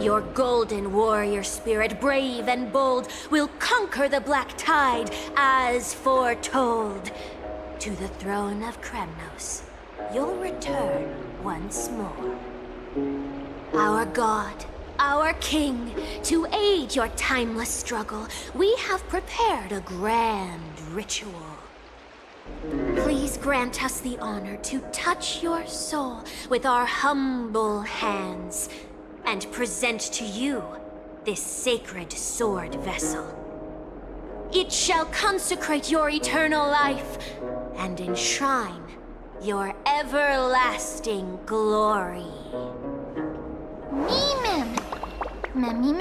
Your golden warrior spirit, brave and bold, will conquer the black tide as foretold. To the throne of Kremnos, you'll return once more. Our God, our King, to aid your timeless struggle, we have prepared a grand ritual. Please grant us the honor to touch your soul with our humble hands and present to you this sacred sword vessel. It shall consecrate your eternal life and enshrine your everlasting glory. Mem. Mem.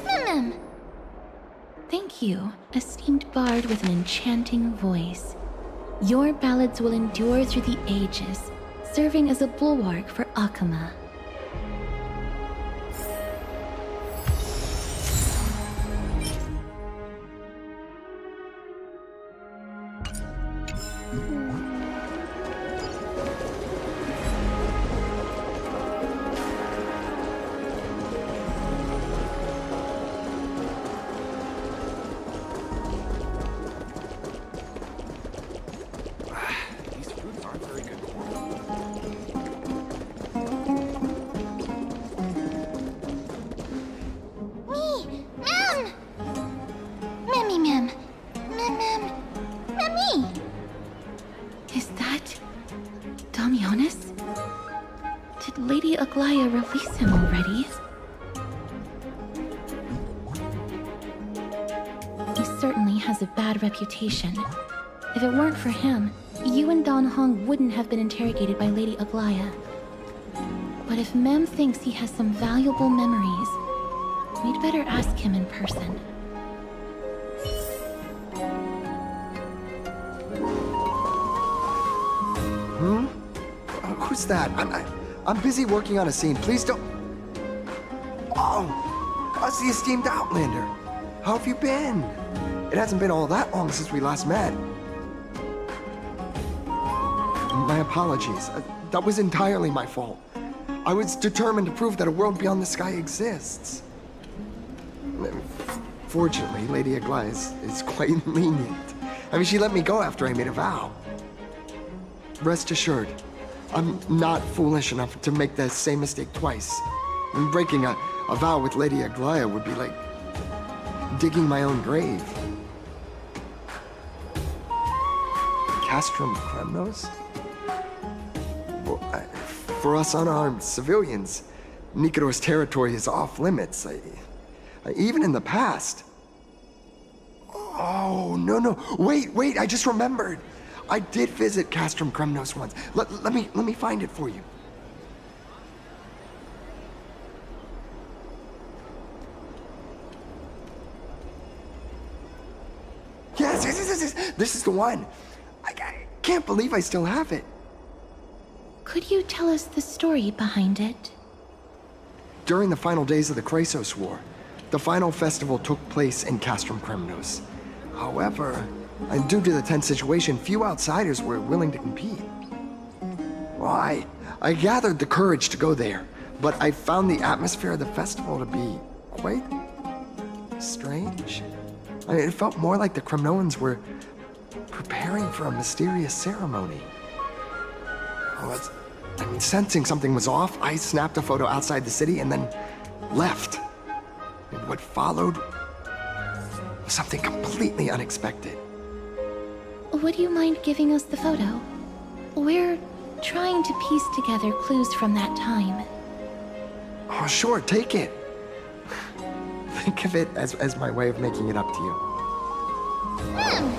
Mem. Thank you, esteemed bard with an enchanting voice. Your ballads will endure through the ages, serving as a bulwark for Akama. Is that Damionis? Did Lady Aglaya release him already? He certainly has a bad reputation. If it weren't for him, you and Don Hong wouldn't have been interrogated by Lady Aglaya. But if Mem thinks he has some valuable memories, we'd better ask him in person. Who's that? I'm busy working on a scene. Please don't. Oh, it's the esteemed Outlander. How have you been? It hasn't been all that long since we last met. My apologies. That was entirely my fault. I was determined to prove that a world beyond the sky exists. Fortunately, Lady Aglaya is quite lenient. I mean, she let me go after I made a vow. Rest assured, I'm not foolish enough to make the same mistake twice. Breaking a vow with Lady Aglaya would be like digging my own grave. Castrum Kremnos? Well, for us unarmed civilians, Nikador's territory is off limits. Even in the past. Oh, no. Wait, I just remembered. I did visit Castrum Kremnos once. Let me find it for you. Yes. This is the one. I can't believe I still have it. Could you tell us the story behind it? During the final days of the Krasos War, the final festival took place in Castrum Kremnos. However, due to the tense situation, few outsiders were willing to compete. Well, I gathered the courage to go there, but I found the atmosphere of the festival to be quite strange. It felt more like the Kremnoans were preparing for a mysterious ceremony. Sensing something was off, I snapped a photo outside the city and then left. And what followed was something completely unexpected. Would you mind giving us the photo? We're trying to piece together clues from that time. Oh, sure, take it. Think of it as my way of making it up to you. Mem.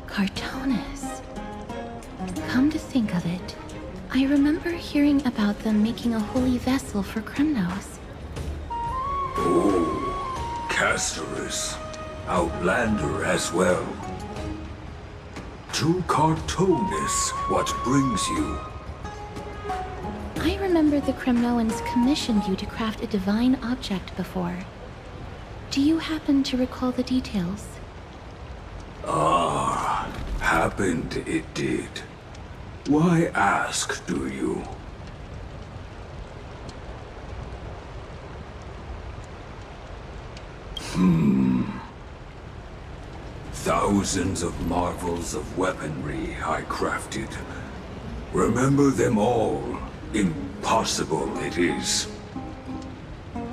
Cartonis. Come to think of it, I remember hearing about them making a holy vessel for Kremnos. Oh, Casterus. Outlander as well. To Cartonis, what brings you? I remember the Kremnoans commissioned you to craft a divine object before. Do you happen to recall the details? Happened it did. Why ask, do you? Thousands of marvels of weaponry I crafted. Remember them all. Impossible it is.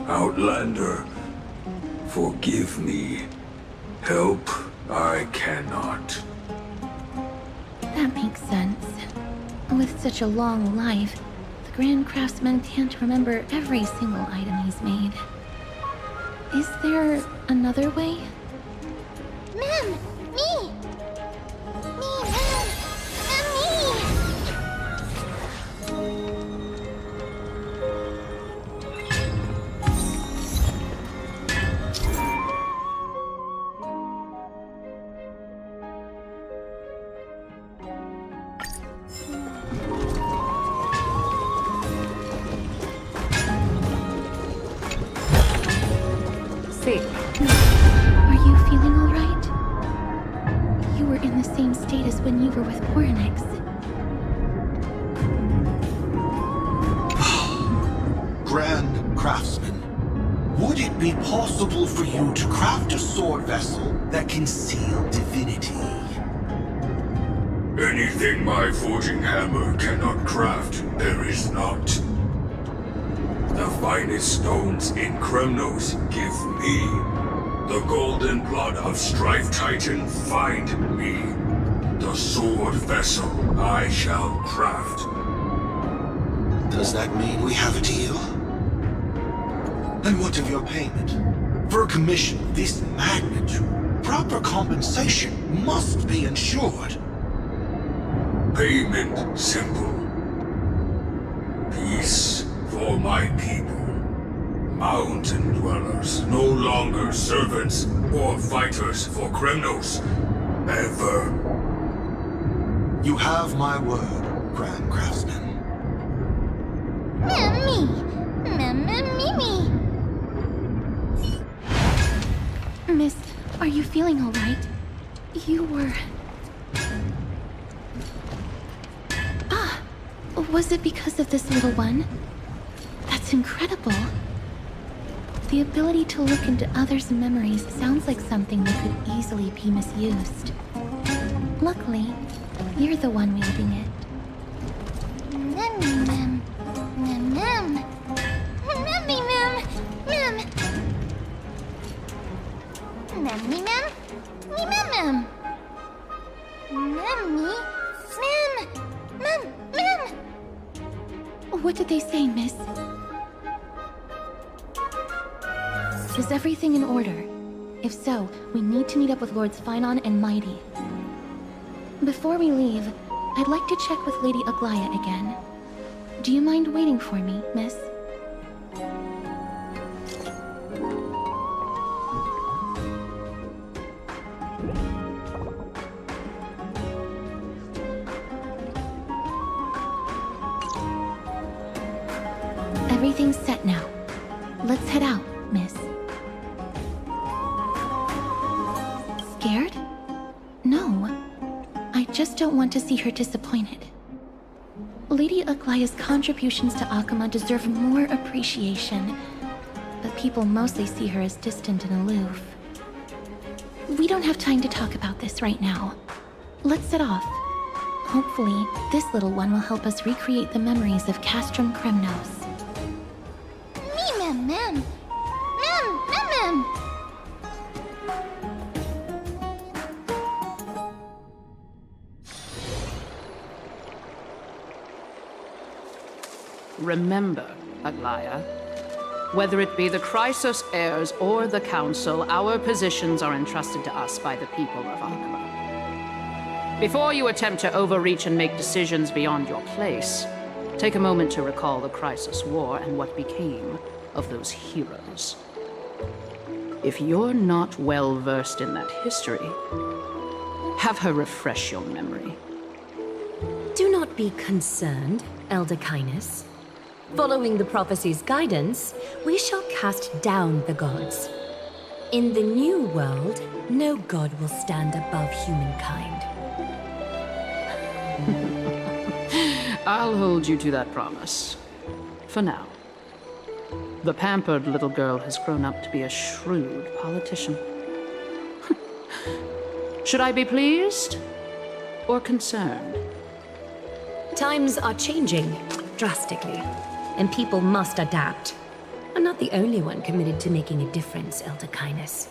Outlander, forgive me. Help I cannot. That makes sense. With such a long life, the Grand Craftsman can't remember every single item he's made. Is there another way? Mem! Me! Me, Mem! Mem, me! See. Are you feeling all right? You were in the same state as when you were with Oryx. Grand Craftsman, would it be possible for you to craft a sword vessel that can seal divinity? Anything my forging hammer cannot craft, there is not. The finest stones in Kremnos give me. The golden blood of Strife Titan find me. The sword vessel I shall craft. Does that mean we have a deal? And what of your payment? For a commission of this magnitude, proper compensation must be ensured. Payment simple. Peace for my people. Mountain dwellers, no longer servants or fighters for Kremnos. Ever. You have my word, Grand Craftsman. Mem, me! Mem, mem, me, me! Miss, are you feeling all right? You were... Ah! Was it because of this little one? That's incredible. The ability to look into others' memories sounds like something that could easily be misused. Luckily, you're the one wielding it. Mem, me, mem. Mem, mem. Mem, me, mem. Mem. Mem, me, mem. Me, mem, mem. Mem, me. Mem. Mem, mem. What did they say, miss? Is everything in order? If so, we need to meet up with Lords Finon and Mighty. Before we leave, I'd like to check with Lady Aglaya again. Do you mind waiting for me, miss? Everything's set now. Let's head out, miss. Scared? No. I just don't want to see her disappointed. Lady Aglaya's contributions to Akama deserve more appreciation, but people mostly see her as distant and aloof. We don't have time to talk about this right now. Let's set off. Hopefully, this little one will help us recreate the memories of Castrum Kremnos. Me, mem, mem. Mem, mem, mem. Remember, Aglaya, whether it be the Chrysos heirs or the Council, our positions are entrusted to us by the people of Akama. Before you attempt to overreach and make decisions beyond your place, take a moment to recall the Chrysos War and what became of those heroes. If you're not well versed in that history, have her refresh your memory. Do not be concerned, Elder Kynus. Following the prophecy's guidance, we shall cast down the gods. In the new world, no god will stand above humankind. I'll hold you to that promise. For now. The pampered little girl has grown up to be a shrewd politician. Should I be pleased or concerned? Times are changing drastically, and people must adapt. I'm not the only one committed to making a difference, Elder Kindness.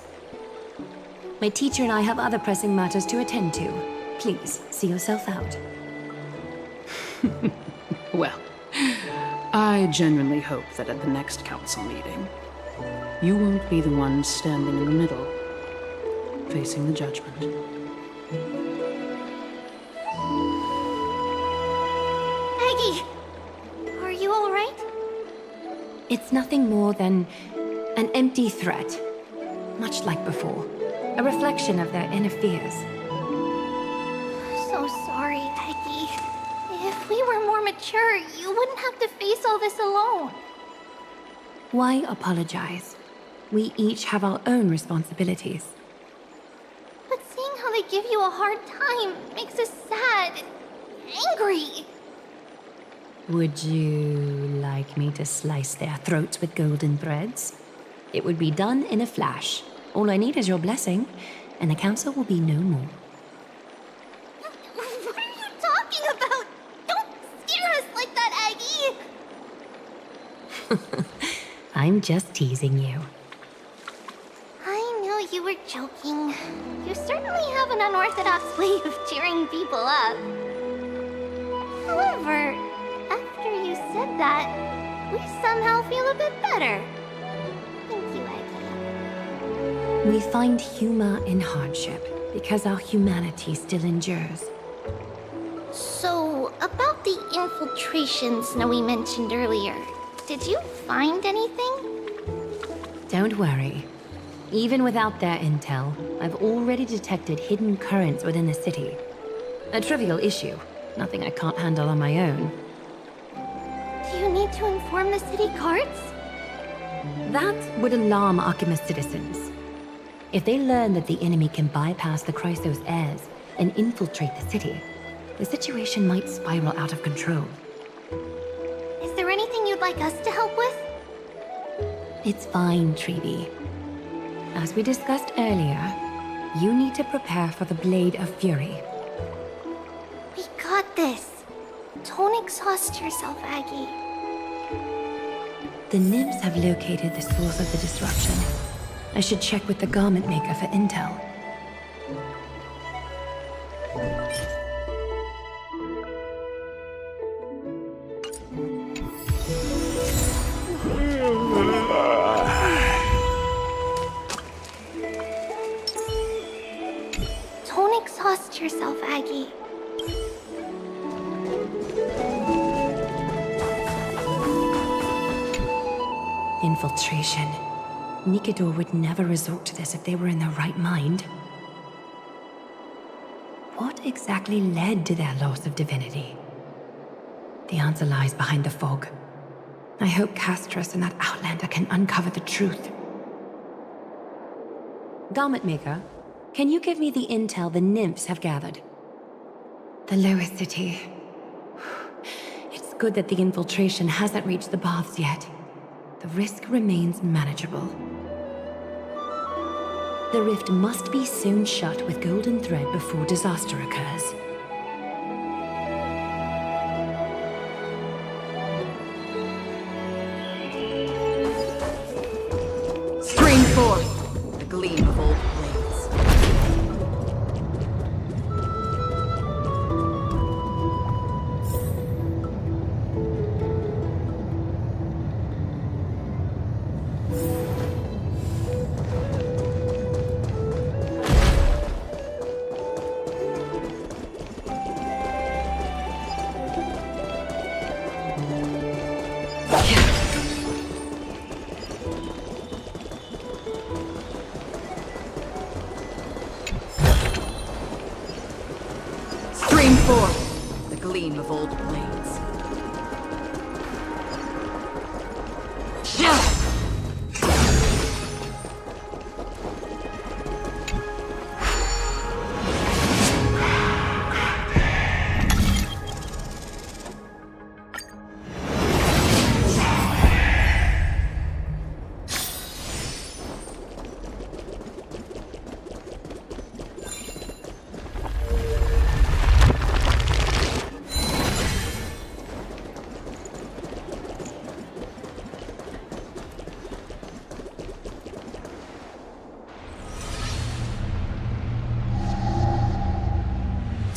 My teacher and I have other pressing matters to attend to. Please, see yourself out. Well, I genuinely hope that at the next council meeting, you won't be the one standing in the middle, facing the judgment. Aggie! Are you alright? It's nothing more than an empty threat, much like before. A reflection of their inner fears. So sorry, Aggie. If we were more mature, you wouldn't have to face all this alone. Why apologize? We each have our own responsibilities. But seeing how they give you a hard time makes us sad and angry. Would you like me to slice their throats with golden threads? It would be done in a flash. All I need is your blessing, and the council will be no more. What are you talking about? Don't scare us like that, Aggie! I'm just teasing you. I knew you were joking. You certainly have an unorthodox way of cheering people up. However, after you said that, we somehow feel a bit better. Thank you, Aggie. We find humor in hardship because our humanity still endures. So, about the infiltration Snowy mentioned earlier, did you find anything? Don't worry. Even without their intel, I've already detected hidden currents within the city. A trivial issue, nothing I can't handle on my own. Do you need to inform the city guards? That would alarm Archimedes citizens. If they learn that the enemy can bypass the Chrysos heirs and infiltrate the city, the situation might spiral out of control. Is there anything you'd like us to help with? It's fine, Treeby. As we discussed earlier, you need to prepare for the Blade of Fury. We got this. Don't exhaust yourself, Aggie. The nymphs have located the source of the disruption. I should check with the garment maker for intel. Don't exhaust yourself, Aggie. Infiltration. Nikador would never resort to this if they were in their right mind. What exactly led to their loss of divinity? The answer lies behind the fog. I hope Castras and that Outlander can uncover the truth. Garment Maker, can you give me the intel the nymphs have gathered? The lowest city. It's good that the infiltration hasn't reached the baths yet. The risk remains manageable. The rift must be soon shut with golden thread before disaster occurs. Stream forth the gleam of old blades. Stream forth the gleam of old blades.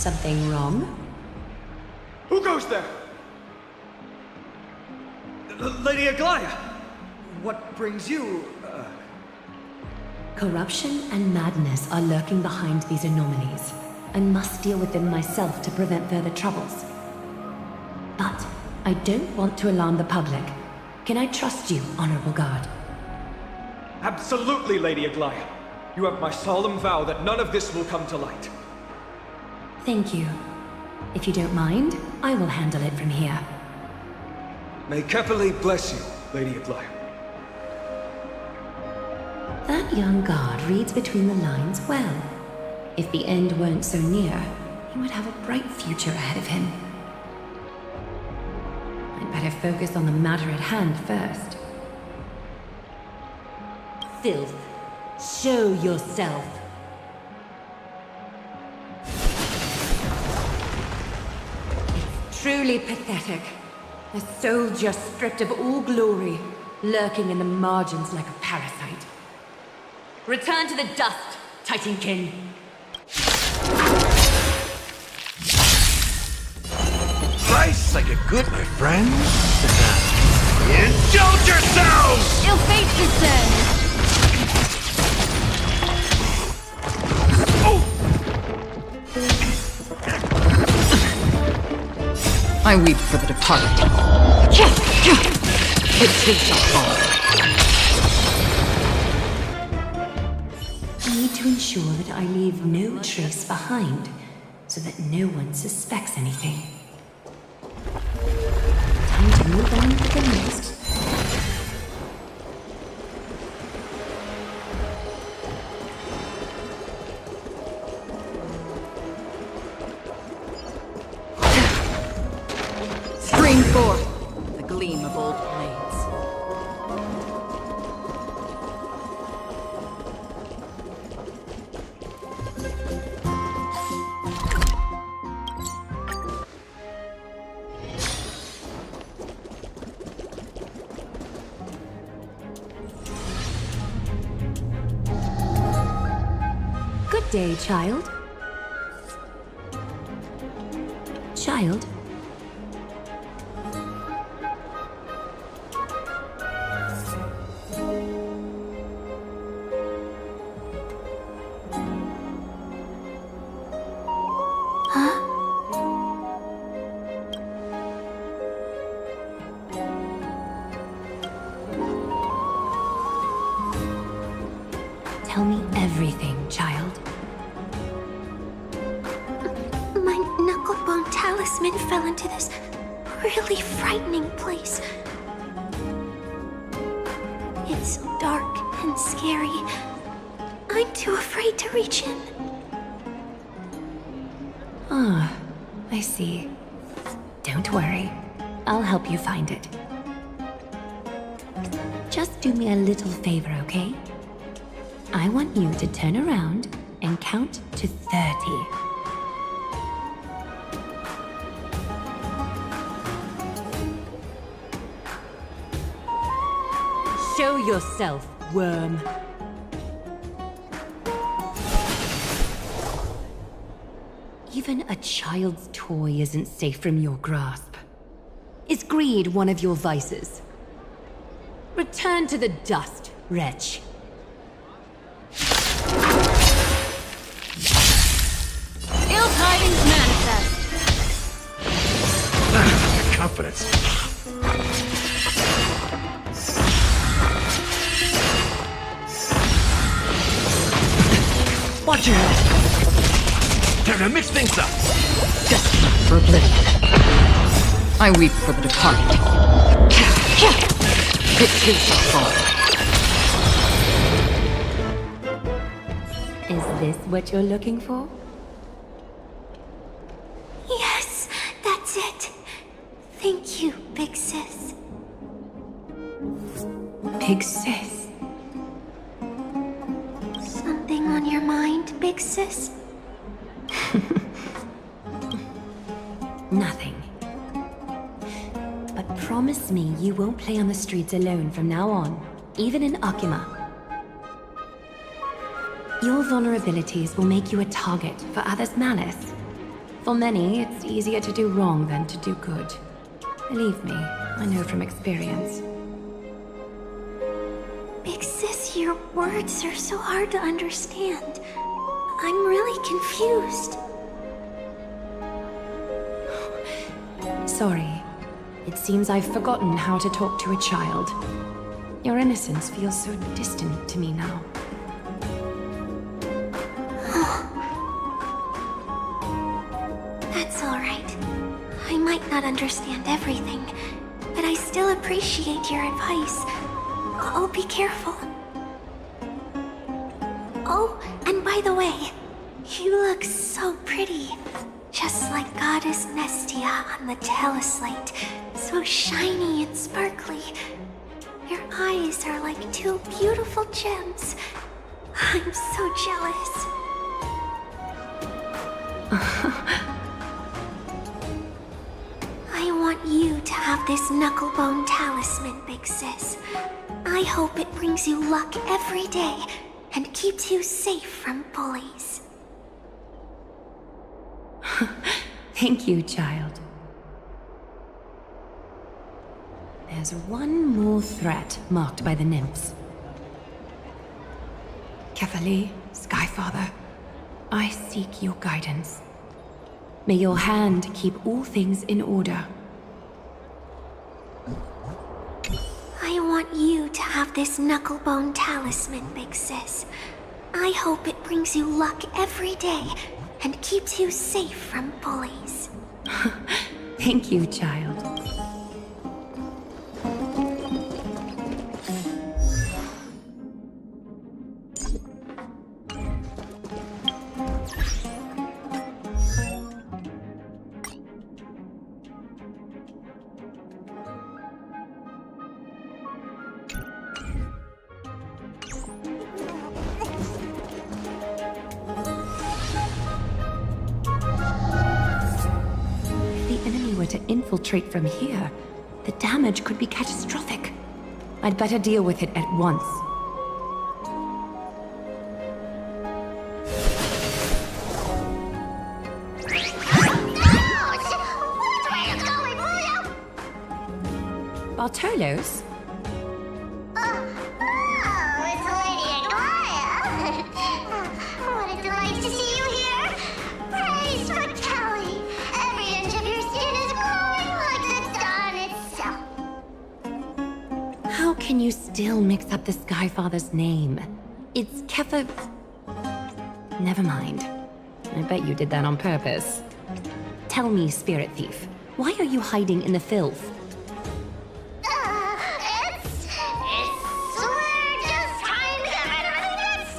Something wrong? Who goes there? Lady Aglaya! What brings you, Corruption and madness are lurking behind these anomalies. I must deal with them myself to prevent further troubles. But I don't want to alarm the public. Can I trust you, Honorable Guard? Absolutely, Lady Aglaya. You have my solemn vow that none of this will come to light. Thank you. If you don't mind, I will handle it from here. May Kepali bless you, Lady Aglaya. That young guard reads between the lines well. If the end weren't so near, he would have a bright future ahead of him. I'd better focus on the matter at hand first. Filth, show yourself. It's truly pathetic. A soldier stripped of all glory, lurking in the margins like a parasite. Return to the dust, Titankin. Rice like a good, my friend. Indulge yourselves! Ill fate descends! I weep for the departed. It too shall fall. I need to ensure that I leave no trace behind, so that no one suspects anything. Time to move on to the next. Spring forth, the gleam of old blades. Good day, child. Child? Tell me everything, child. My knucklebone talisman fell into this really frightening place. It's dark and scary. I'm too afraid to reach in. Ah, I see. Don't worry. I'll help you find it. Just do me a little favor, okay? I want you to turn around and count to 30. Show yourself, worm. Even a child's toy isn't safe from your grasp. Is greed one of your vices? Return to the dust, wretch. Ill tidings manifest! Confidence. Watch your head. Time to mix things up. Destined for oblivion. I weep for the departed. It too shall fall. Is this what you're looking for? Yes, that's it. Thank you, big sis. Big sis. Something on your mind, big sis? Nothing. But promise me you won't play on the streets alone from now on, even in Akima. Your vulnerabilities will make you a target for others' malice. For many, it's easier to do wrong than to do good. Believe me, I know from experience. Big Sis, your words are so hard to understand. I'm really confused. Sorry. It seems I've forgotten how to talk to a child. Your innocence feels so distant to me now. That's all right. I might not understand everything, but I still appreciate your advice. I'll be careful. Oh, and by the way, you look so pretty. Just like Goddess Nestia on the teleslate. So shiny and sparkly. Your eyes are like two beautiful gems. I'm so jealous. I want you to have this knucklebone talisman, Big Sis. I hope it brings you luck every day and keeps you safe from bullies. Thank you, child. There's one more threat marked by the nymphs. Kefali, Skyfather, I seek your guidance. May your hand keep all things in order. I want you to have this knucklebone talisman, Big Sis. I hope it brings you luck every day and keeps you safe from bullies. Thank you, child. To infiltrate from here, the damage could be catastrophic. I'd better deal with it at once. Bartolos? Can you still mix up the Skyfather's name? It's Kefa... Never mind. I bet you did that on purpose. Tell me, Spirit Thief, why are you hiding in the filth? We're just trying to get rid of everything that's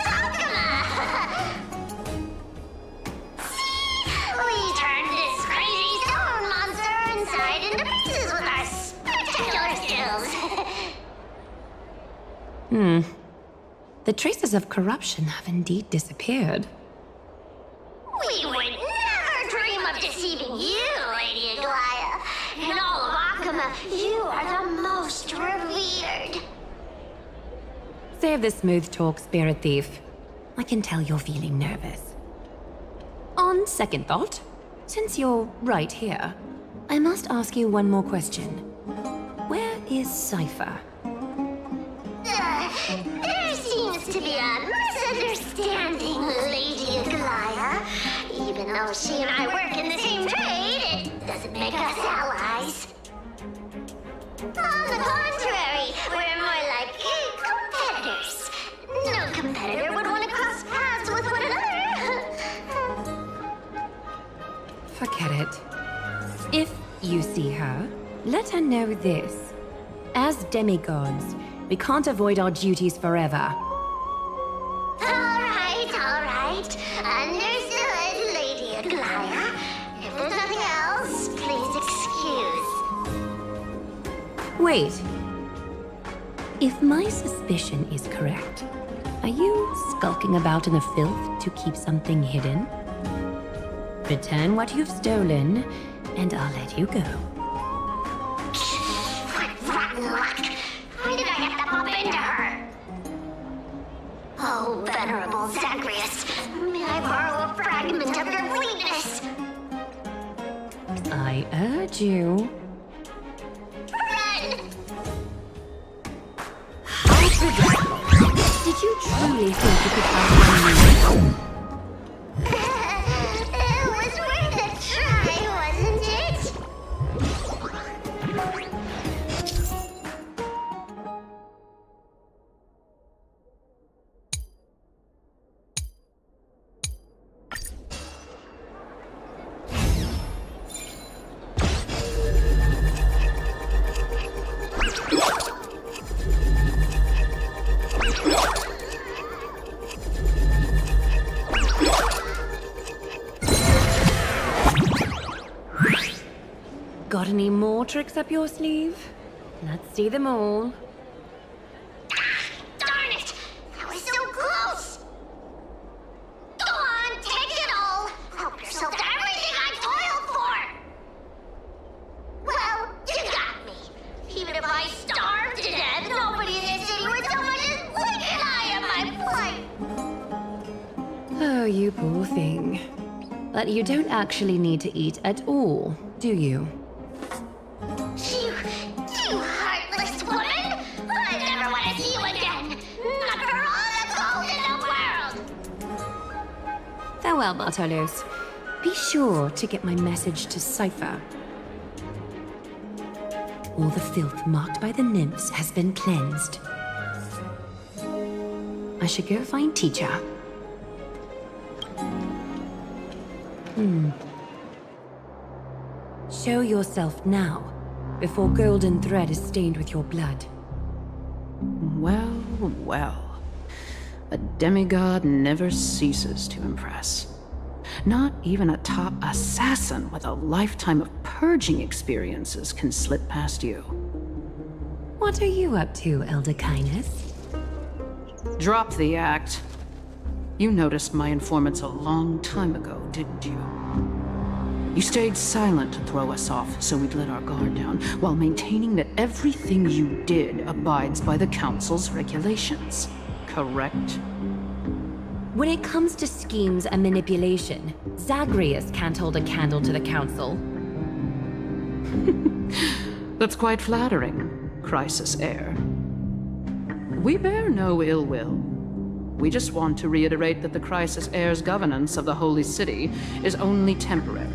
See? We turned this crazy stone monster inside into pieces with our spectacular skills. The traces of corruption have indeed disappeared. We would never dream of deceiving you, Lady Aglaya. In all of Akama, you are the most revered. Save the smooth talk, Spirit Thief. I can tell you're feeling nervous. On second thought, since you're right here, I must ask you one more question. Where is Cypher? There seems to be a misunderstanding, Lady Aglaya. Even though she and I work in the same trade, it doesn't make us allies. On the contrary, we're more like competitors. No competitor would want to cross paths with one another. Forget it. If you see her, let her know this. As demigods, we can't avoid our duties forever. All right. Understood, Lady Aglaya. If there's nothing else, please excuse. Wait. If my suspicion is correct, are you skulking about in the filth to keep something hidden? Return what you've stolen, and I'll let you go. What rotten luck! Why did I have to bump into her? Oh, venerable Zagreus, may I borrow a fragment of your weakness? I urge you. How forgetful! Did you truly think you could outrun me? It was worth a try, wasn't it? Got any more tricks up your sleeve? Let's see them all. Darn it! That was so close! Go on, take it all! Help yourself to everything I toiled for! Well, you got me. Even if I starved to death, nobody in this city would so much as blink an eye at my plight! Oh, you poor thing. But you don't actually need to eat at all, do you? You heartless woman! I never want to see you again! Not for all the gold in the world! Farewell, Bartolos. Be sure to get my message to Cypher. All the filth marked by the nymphs has been cleansed. I should go find Teacher. Show yourself now, before golden thread is stained with your blood. Well, well. A demigod never ceases to impress. Not even a top assassin with a lifetime of purging experiences can slip past you. What are you up to, Elder Kindness? Drop the act. You noticed my informants a long time ago, didn't you? You stayed silent to throw us off so we'd let our guard down, while maintaining that everything you did abides by the Council's regulations. Correct? When it comes to schemes and manipulation, Zagreus can't hold a candle to the Council. That's quite flattering, Crisis Heir. We bear no ill will. We just want to reiterate that the Crisis Heir's governance of the Holy City is only temporary.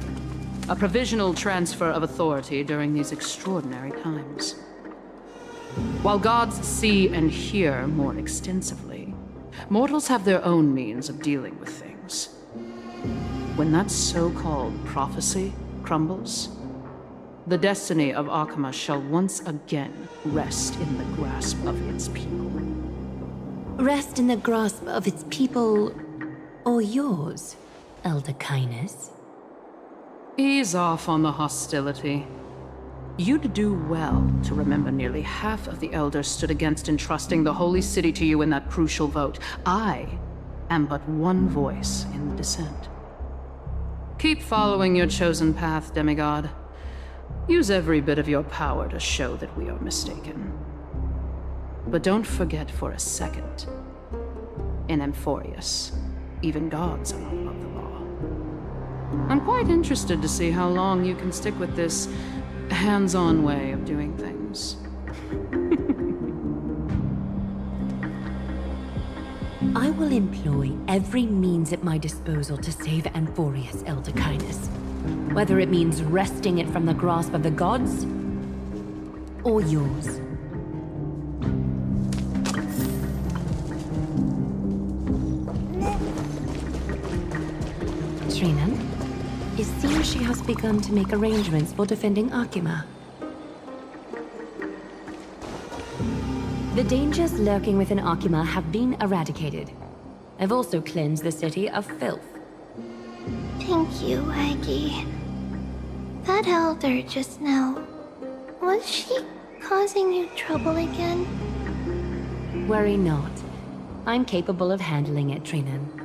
A provisional transfer of authority during these extraordinary times. While gods see and hear more extensively, mortals have their own means of dealing with things. When that so-called prophecy crumbles, the destiny of Akama shall once again rest in the grasp of its people. Rest in the grasp of its people, or yours, Elder Kindness? Ease off on the hostility. You'd do well to remember nearly half of the elders stood against entrusting the Holy City to you in that crucial vote. I am but one voice in the dissent. Keep following your chosen path, demigod. Use every bit of your power to show that we are mistaken. But don't forget for a second, in Amphorius, even gods are not above the law. I'm quite interested to see how long you can stick with this hands-on way of doing things. I will employ every means at my disposal to save Amphorius, Elder Kindness. Whether it means wresting it from the grasp of the gods, or yours. Trina, it seems she has begun to make arrangements for defending Akima. The dangers lurking within Akima have been eradicated. I've also cleansed the city of filth. Thank you, Aggie. That elder just now, was she causing you trouble again? Worry not. I'm capable of handling it, Trinan.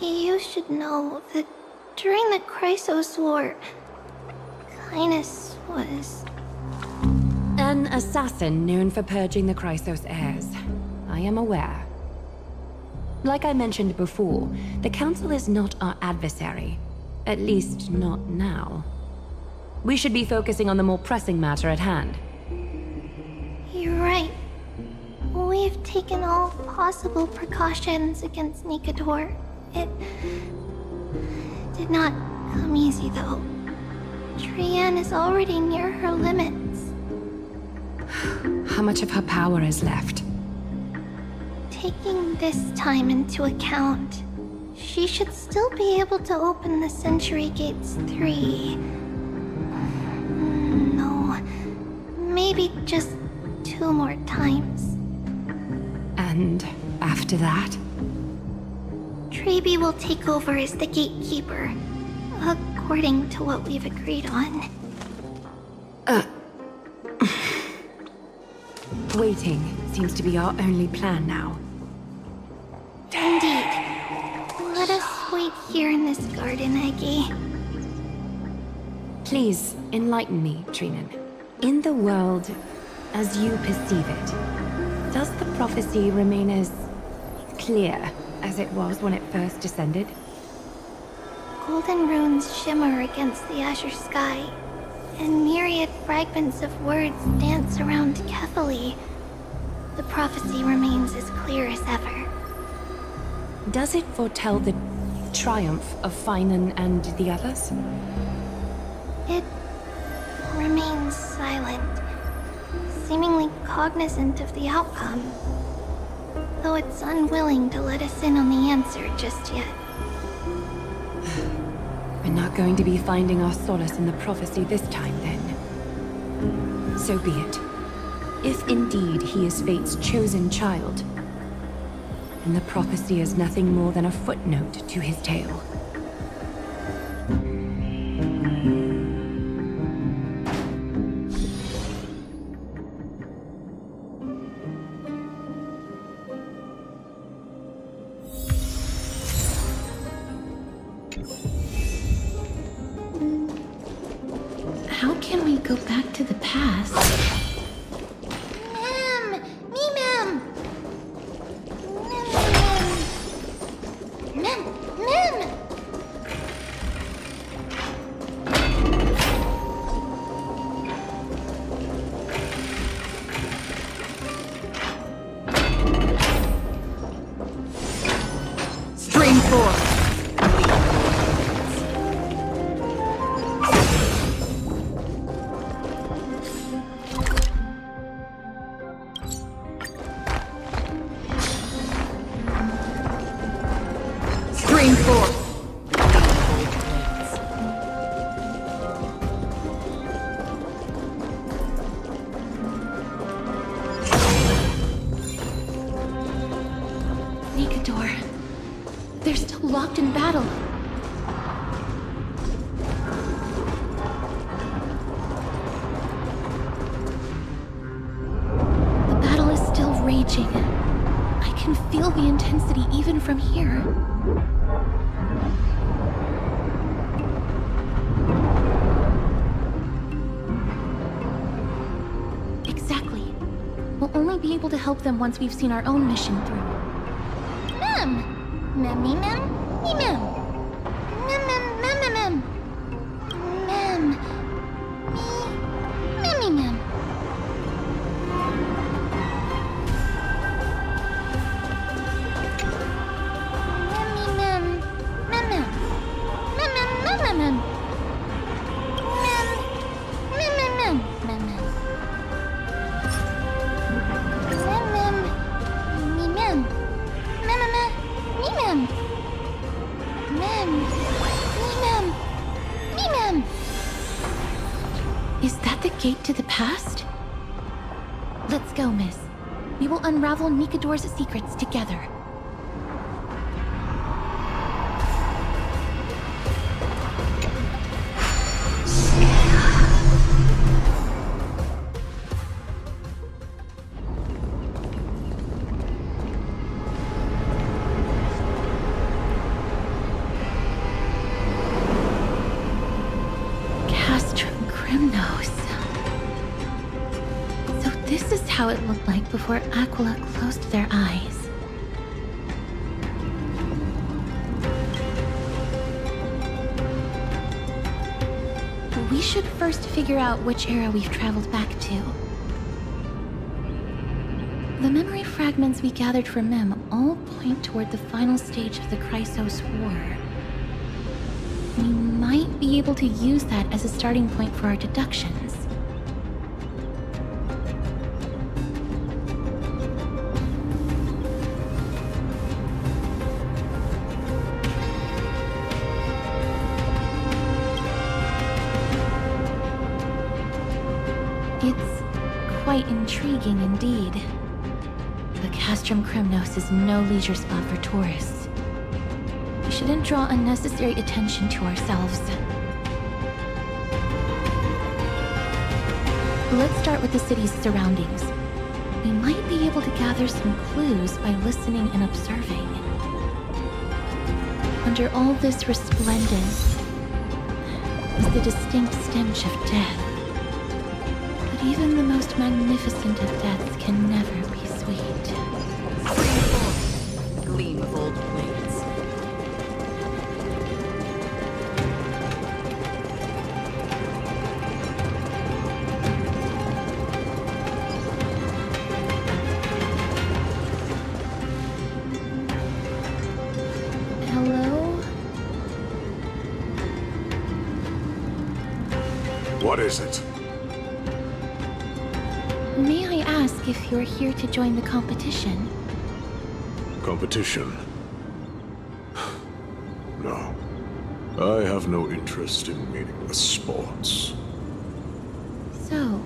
You should know that during the Chrysos War, Kindness was... An assassin known for purging the Chrysos heirs. I am aware. Like I mentioned before, the Council is not our adversary. At least, not now. We should be focusing on the more pressing matter at hand. You're right. We've taken all possible precautions against Nikador. It did not come easy, though. Trian is already near her limits. How much of her power is left? Taking this time into account, she should still be able to open the Century Gates 3. No, maybe just 2 more times. And after that? Trebi will take over as the gatekeeper, according to what we've agreed on. Waiting seems to be our only plan now. Indeed. Let us wait here in this garden, Eggy. Please, enlighten me, Trinan. In the world, as you perceive it, does the prophecy remain as clear as it was when it first descended? Golden runes shimmer against the azure sky, and myriad fragments of words dance around Kefali. The prophecy remains as clear as ever. Does it foretell the triumph of Finan and the others? It remains silent, seemingly cognizant of the outcome, though it's unwilling to let us in on the answer just yet. We're not going to be finding our solace in the prophecy this time, then. So be it. If indeed he is Fate's chosen child, then the prophecy is nothing more than a footnote to his tale. How can we go back to the past? Mem! Me, Mem! Mem! Mem! Stream 4. Stream 4. Nikador. They're still locked in battle. The battle is still raging. I can feel the intensity even from here. Exactly. We'll only be able to help them once we've seen our own mission through. Mem! Mem, me, Mem? Me, Mem! Mem, Mem, Mem, Mem, Mem! Mem! Me... Mem, me, Mem! Mem, me, Mem! Mem, Mem! Mem, Mem, Mem, Mem, Mem! Mem! Mem, Mem, Mem! Mem, Mem! Mem, Mem! Me, Mem! Mem, Mem, Mem! Me, Mem! Mem! Me, Mem! Me, Mem! Is that the gate to the past? Let's go, miss. We will unravel Nikador's secrets together. So this is how it looked like before Aquila closed their eyes. We should first figure out which era we've traveled back to. The memory fragments we gathered from Mim all point toward the final stage of the Chrysos War. We might be able to use that as a starting point for our deductions. It's quite intriguing indeed. The Castrum Kremnos is no leisure spot for tourists. We shouldn't draw unnecessary attention to ourselves. Let's start with the city's surroundings. We might be able to gather some clues by listening and observing. Under all this resplendence is the distinct stench of death. But even the most magnificent of deaths can never be sweet. Gleam of old blades. Hello? What is it? May I ask if you're here to join the competition? Competition? No. I have no interest in meaningless sports. So,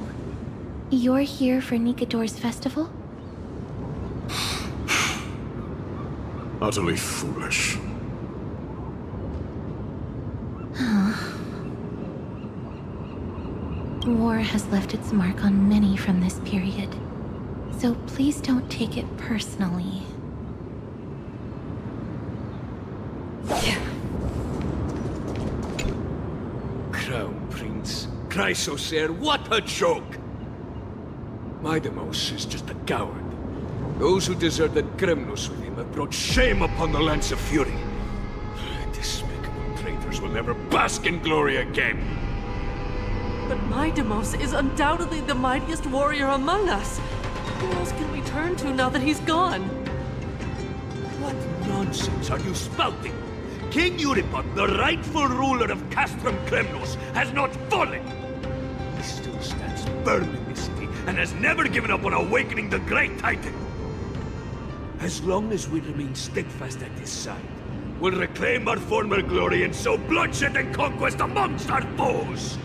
you're here for Nikador's festival? Utterly foolish. War has left its mark on many from this period, so please don't take it personally. Crown Prince, Chrysosair, what a joke! Midemos is just a coward. Those who deserted Kremnos with him have brought shame upon the Lance of Fury. Despicable traitors will never bask in glory again. But Midemos is undoubtedly the mightiest warrior among us. Who else can we turn to now that he's gone? What nonsense are you spouting? King Euripon, the rightful ruler of Castrum Kremnos, has not fallen! He still stands firm in this city and has never given up on awakening the Great Titan. As long as we remain steadfast at his side, we'll reclaim our former glory and sow bloodshed and conquest amongst our foes!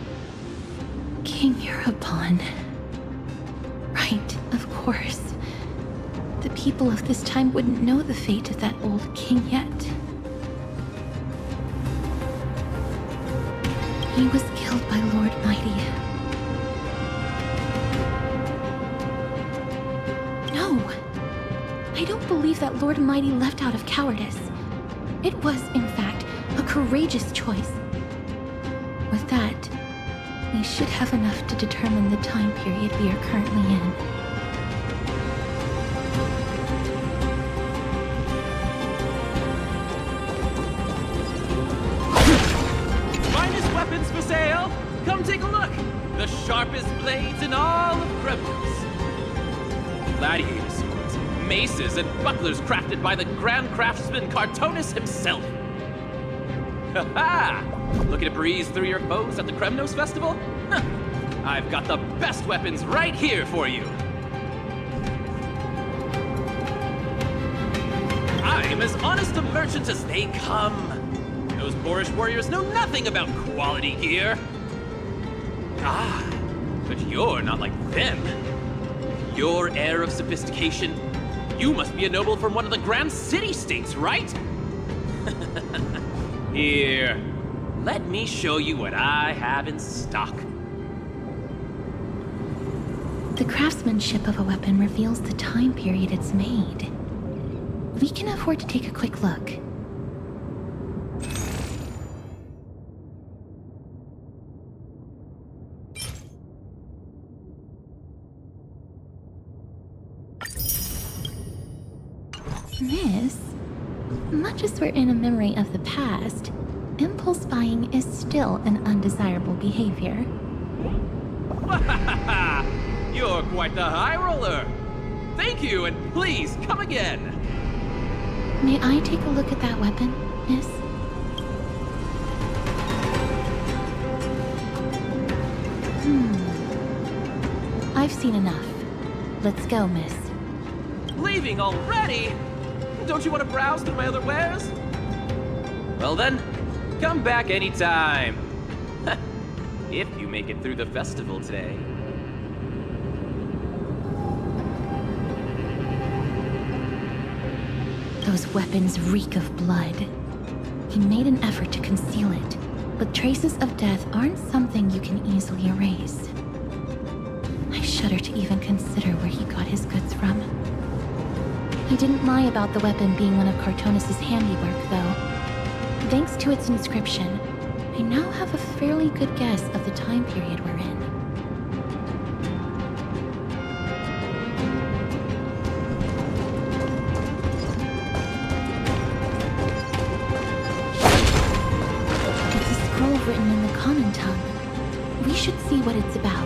King Euripon. Right, of course. The people of this time wouldn't know the fate of that old king yet. He was killed by Lord Mighty. No! I don't believe that Lord Mighty left out of cowardice. It was, in fact, a courageous choice. With that, we should have enough to determine the time period we are currently in. Finest weapons for sale! Come take a look! The sharpest blades in all of Kremnos. Gladiator swords, maces, and bucklers crafted by the Grand Craftsman Cartonus himself. Ha-ha! Looking to breeze through your foes at the Kremnos Festival? Huh. I've got the best weapons right here for you. I'm as honest a merchant as they come. Those boorish warriors know nothing about quality gear. Ah, but you're not like them. Your air of sophistication, you must be a noble from one of the Grand City-States, right? Here, let me show you what I have in stock. The craftsmanship of a weapon reveals the time period it's made. We can afford to take a quick look. This, much as we're in a memory of the past, impulse buying is still an undesirable behavior. You're quite the high roller. Thank you, and please come again. May I take a look at that weapon, miss? I've seen enough. Let's go, miss. Leaving already? Don't you want to browse through my other wares? Well then, come back anytime. If you make it through the festival today. Those weapons reek of blood. He made an effort to conceal it, but traces of death aren't something you can easily erase. I shudder to even consider where he got his goods from. He didn't lie about the weapon being one of Cartonis' handiwork, though. Thanks to its inscription, I now have a fairly good guess of the time period we're in. It's a scroll written in the common tongue. We should see what it's about.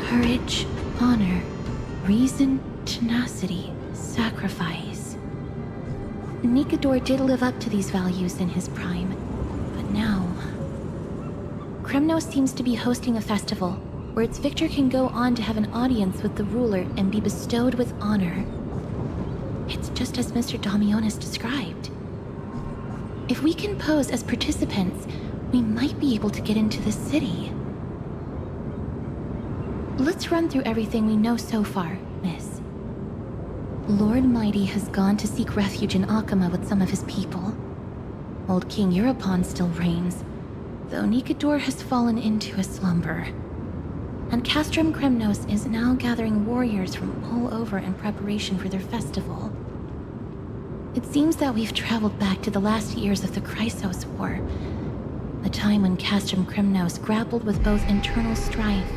Courage, honor, reason, tenacity, sacrifice. Nikador did live up to these values in his prime, but now... Kremnos seems to be hosting a festival where its victor can go on to have an audience with the ruler and be bestowed with honor. It's just as Mr. Damionis described. If we can pose as participants, we might be able to get into the city. Let's run through everything we know so far, miss. Lord Mighty has gone to seek refuge in Akama with some of his people. Old King Europon still reigns, though Nikador has fallen into a slumber. And Castrum Kremnos is now gathering warriors from all over in preparation for their festival. It seems that we've traveled back to the last years of the Chrysos War, a time when Castrum Kremnos grappled with both internal strife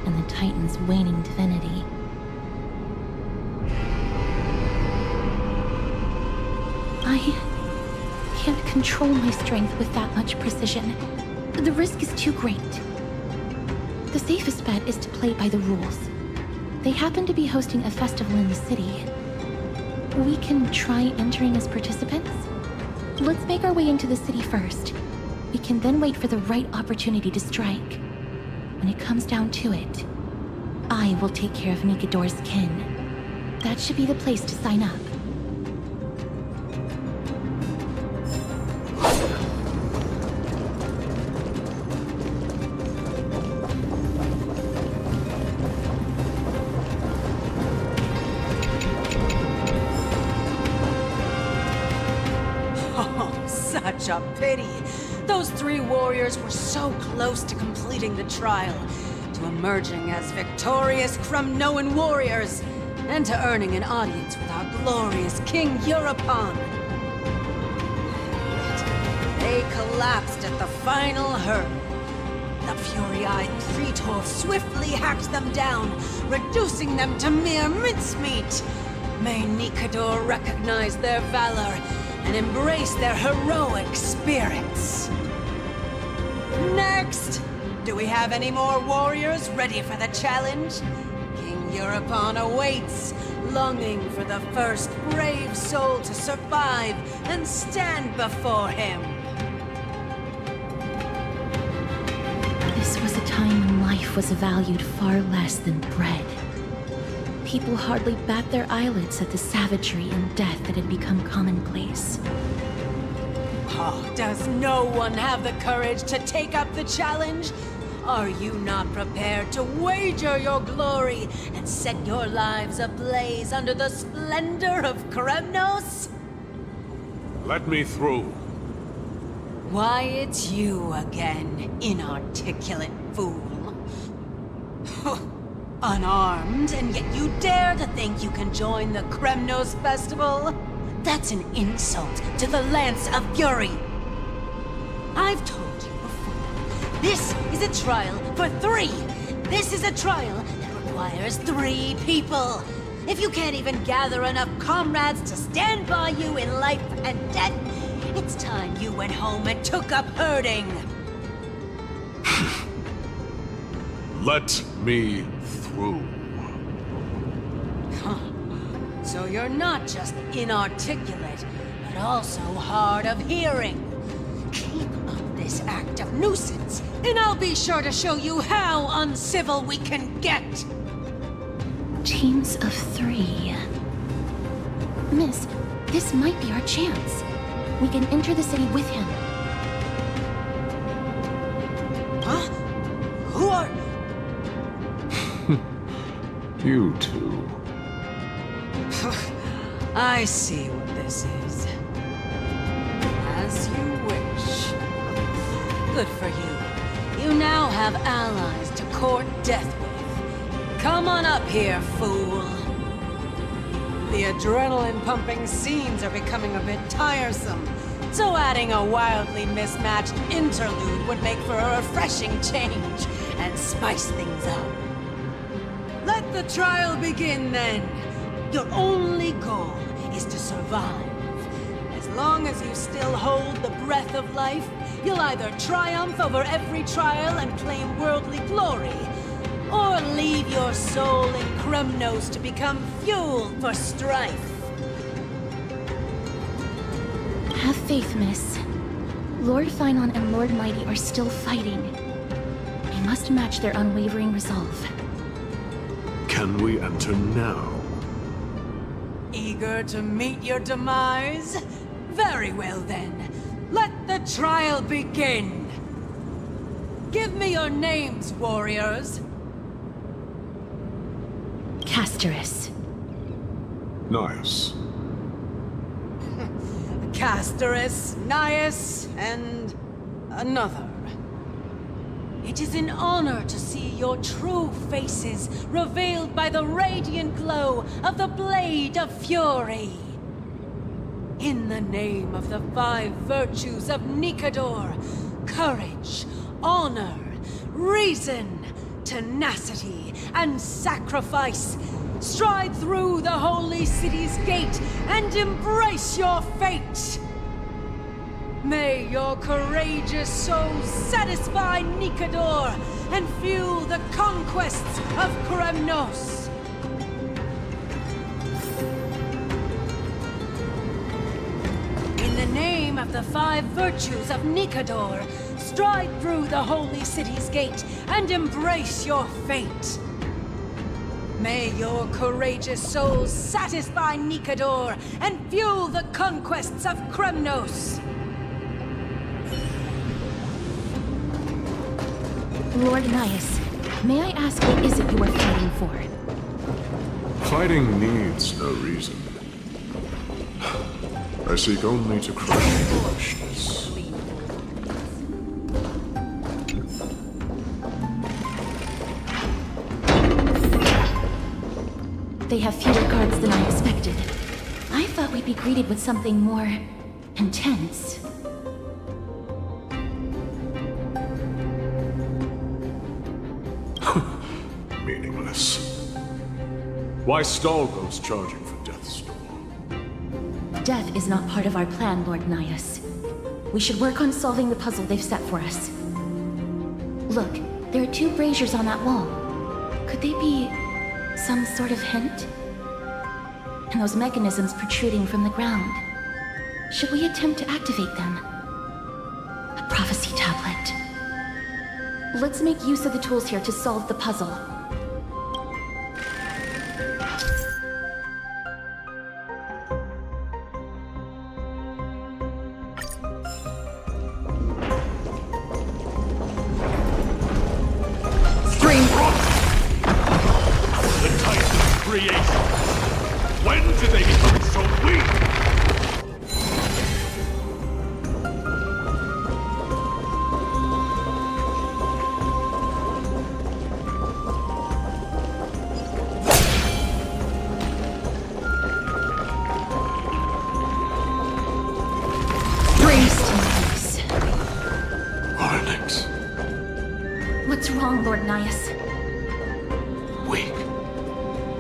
and the Titan's waning divinity. I can't control my strength with that much precision. The risk is too great. The safest bet is to play by the rules. They happen to be hosting a festival in the city. We can try entering as participants. Let's make our way into the city first. We can then wait for the right opportunity to strike. When it comes down to it, I will take care of Nikador's kin. That should be the place to sign up. Oh, such a pity. Those three warriors were so close to completing the trial, to emerging as victorious Kremnoan warriors, and to earning an audience with our glorious King Europon. Yet, they collapsed at the final hurdle. The fury-eyed Praetor swiftly hacked them down, reducing them to mere mincemeat. May Nikador recognize their valor and embrace their heroic spirits. Next! Do we have any more warriors ready for the challenge? King Europon awaits, longing for the first brave soul to survive and stand before him. This was a time when life was valued far less than bread. People hardly bat their eyelids at the savagery and death that had become commonplace. Oh, does no one have the courage to take up the challenge? Are you not prepared to wager your glory and set your lives ablaze under the splendor of Kremnos? Let me through. Why, it's you again, inarticulate fool. Unarmed, and yet you dare to think you can join the Kremnos festival? That's an insult to the Lance of Fury. I've told you before, this is a trial for 3. This is a trial that requires 3 people. If you can't even gather enough comrades to stand by you in life and death, it's time you went home and took up herding. Let me through. Huh. So you're not just inarticulate, but also hard of hearing. Keep up this act of nuisance, and I'll be sure to show you how uncivil we can get. Teams of 3. Miss, this might be our chance. We can enter the city with him. Huh? Who are... You two. I see what this is. As you wish. Good for you. You now have allies to court death with. Come on up here, fool. The adrenaline-pumping scenes are becoming a bit tiresome, so adding a wildly mismatched interlude would make for a refreshing change and spice things up. Let the trial begin, then. Your only goal is to survive. As long as you still hold the breath of life, you'll either triumph over every trial and claim worldly glory, or leave your soul in Kremnos to become fuel for strife. Have faith, miss. Lord Finon and Lord Mighty are still fighting. We must match their unwavering resolve. Can we enter now? Eager to meet your demise? Very well then. Let the trial begin. Give me your names, warriors. Casterus. Nice. Casterus, Nias, and another. It is an honor to see your true faces revealed by the radiant glow of the Blade of Fury. In the name of the 5 virtues of Nikador, courage, honor, reason, tenacity, and sacrifice, stride through the holy city's gate and embrace your fate! May your courageous souls satisfy Nikador and fuel the conquests of Kremnos! In the name of the 5 virtues of Nikador, stride through the holy city's gate and embrace your fate! May your courageous souls satisfy Nikador and fuel the conquests of Kremnos! Lord Nias, may I ask what is it you are fighting for? Fighting needs no reason. I seek only to crush foolishness. They have fewer guards than I expected. I thought we'd be greeted with something more intense. Meaningless. Why stall those charging for death's door? Death is not part of our plan, Lord Nias. We should work on solving the puzzle they've set for us. Look, there are 2 braziers on that wall. Could they be some sort of hint? And those mechanisms protruding from the ground. Should we attempt to activate them? A prophecy tablet. Let's make use of the tools here to solve the puzzle. creations? When did they become so weak? What's wrong, Lord Nias? Weak.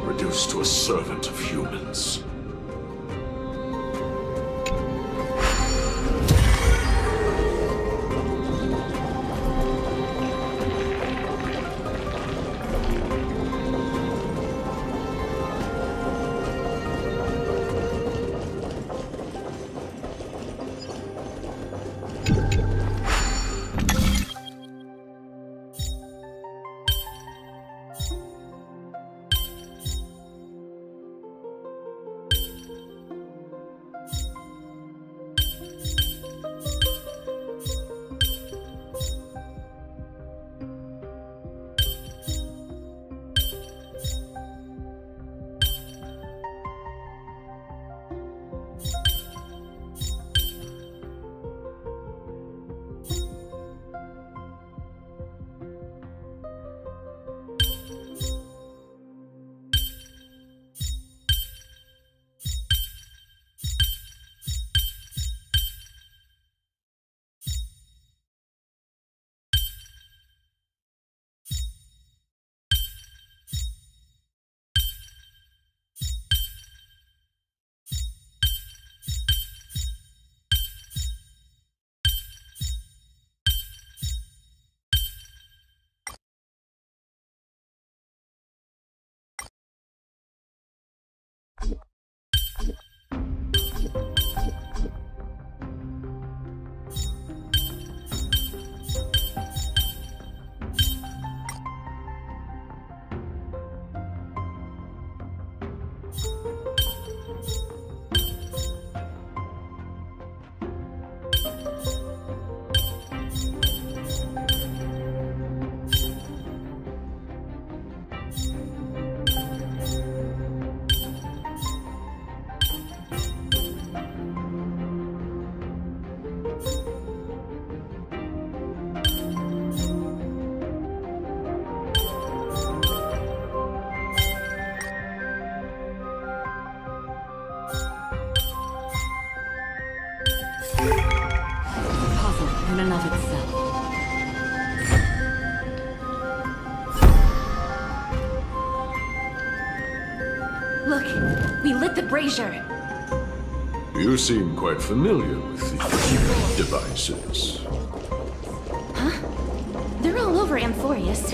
Reduced to a servant of humans. In and of itself. Look, we lit the brazier. You seem quite familiar with the devices. Huh? They're all over Amphorius.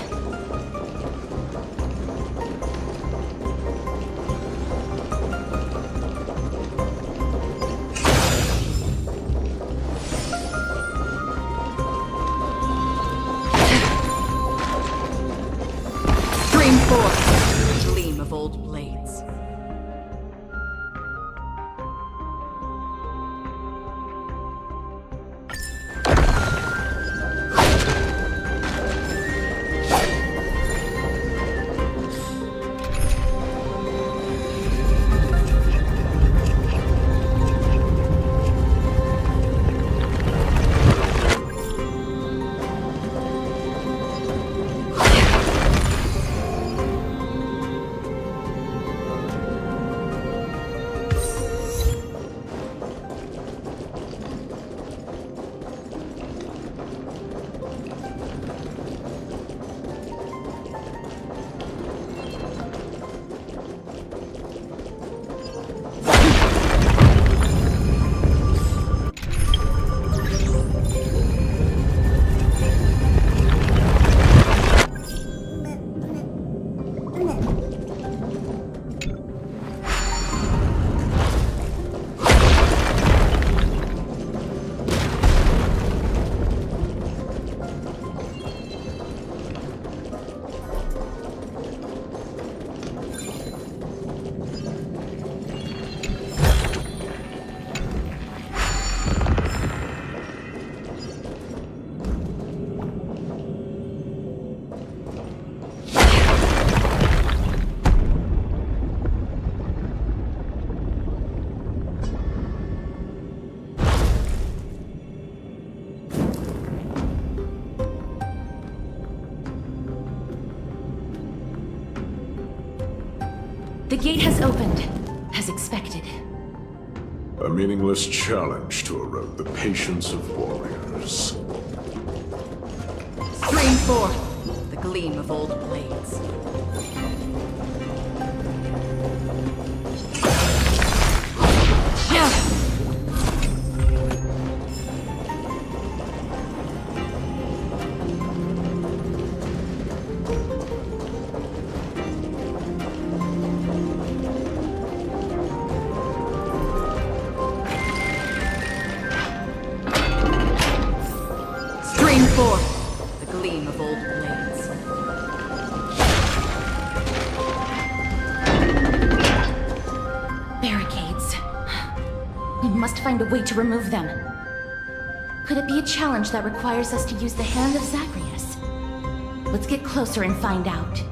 Gleam of old blades. The gate has opened, as expected. A meaningless challenge to erode the patience of warriors. Stream 4. The gleam of old blades. Stream 4. The gleam of old blades. Barricades. We must find a way to remove them. Could it be a challenge that requires us to use the hand of Zagreus? Let's get closer and find out.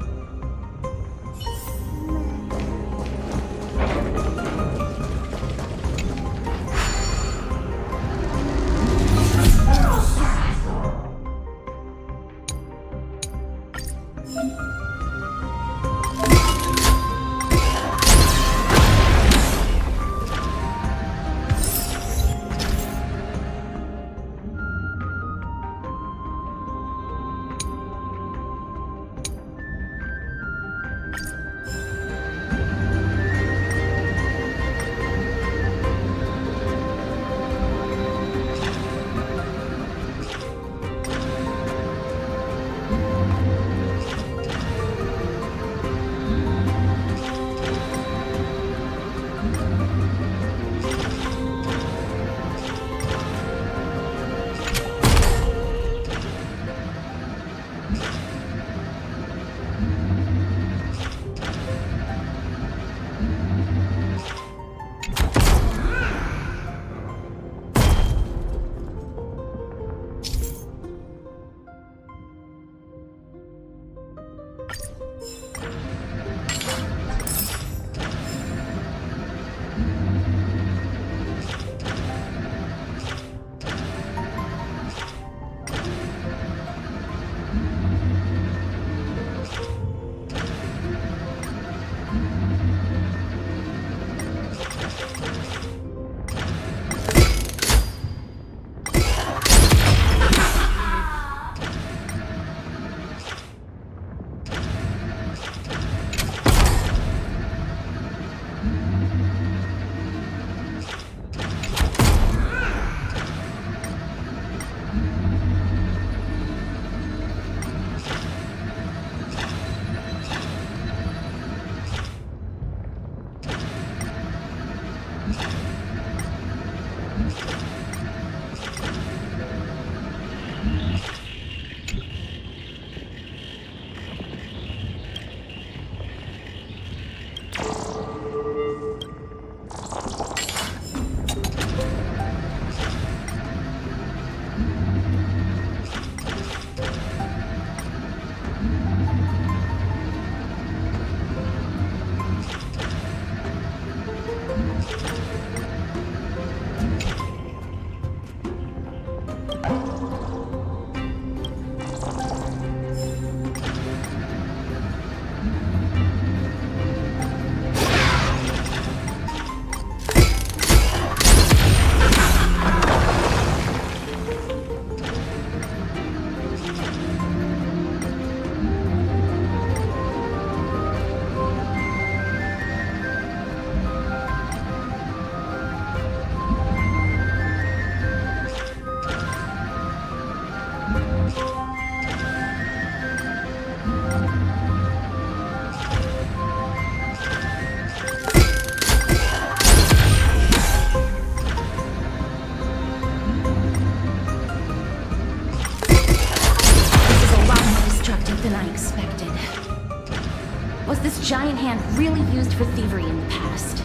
Was this giant hand really used for thievery in the past?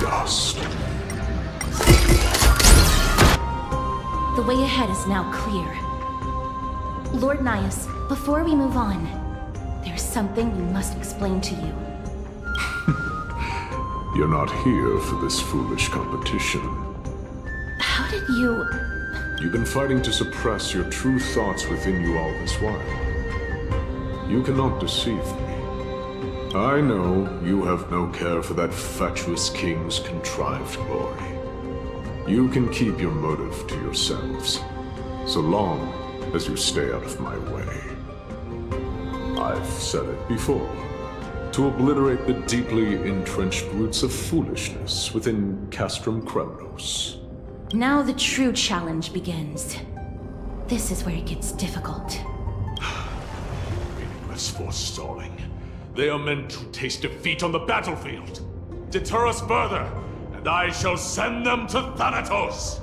Dust. The way ahead is now clear. Lord Nias, before we move on, there's something we must explain to you. You're not here for this foolish competition. How did you... You've been fighting to suppress your true thoughts within you all this while. You cannot deceive me. I know you have no care for that fatuous king's contrived glory. You can keep your motive to yourselves, so long as you stay out of my way. I've said it before. To obliterate the deeply entrenched roots of foolishness within Castrum Kremnos. Now the true challenge begins. This is where it gets difficult. Meaningless forestalling. They are meant to taste defeat on the battlefield. Deter us further, and I shall send them to Thanatos!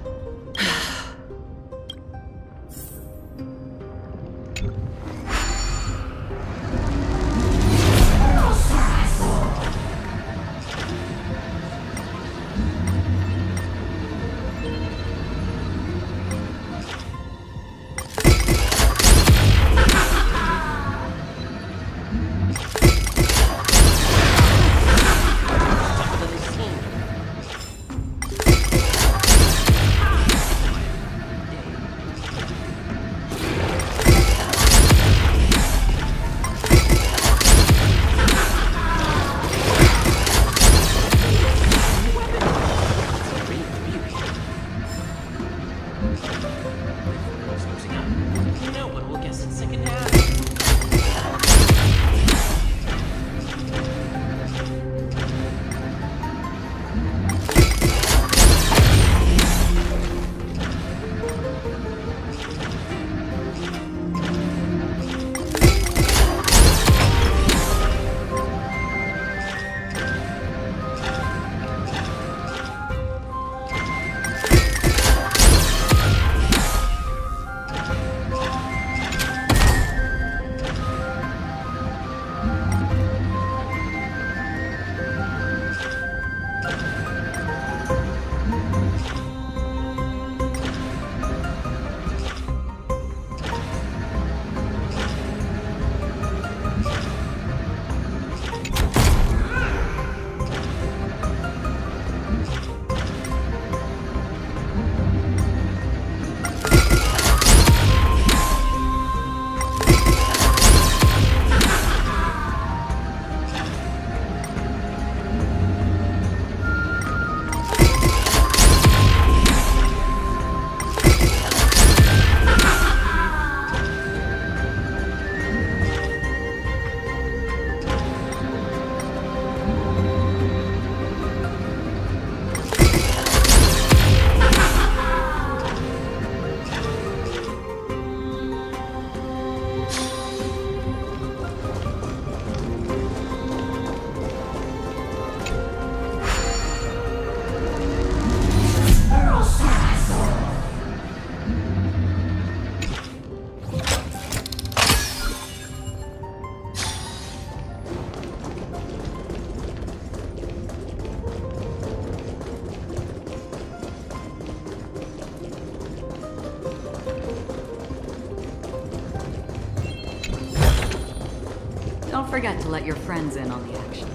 Don't forget to let your friends in on the action.